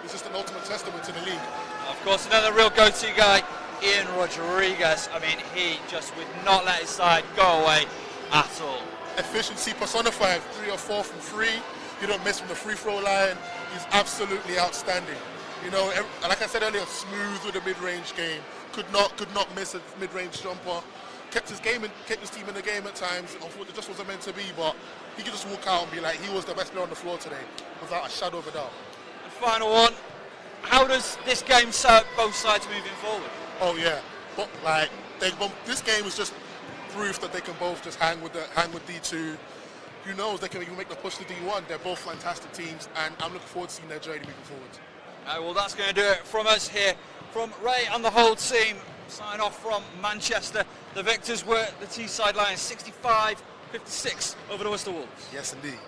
is just an ultimate testament to the league. Of course, another real go-to guy, Ian Rodriguez. I mean, he just would not let his side go away at all. Efficiency personified, 3 or 4 from 3. You don't miss from the free throw line. He's absolutely outstanding. You know, like I said earlier, smooth with the mid-range game. Could not miss a mid-range jumper. Kept his team in the game at times. Unfortunately, it just wasn't meant to be, but he could just walk out and be like, he was the best player on the floor today, without a shadow of a doubt. And final one, how does this game set up both sides moving forward? Oh yeah, but like this game is just proof that they can both just hang with D2. Who knows? They can even make the push to D1. They're both fantastic teams, and I'm looking forward to seeing their journey moving forward. Well, that's going to do it from us here, from Ray and the whole team. Sign off from Manchester. The victors were the Teesside Lions, 65-56 over the Worcester Wolves. Yes, indeed.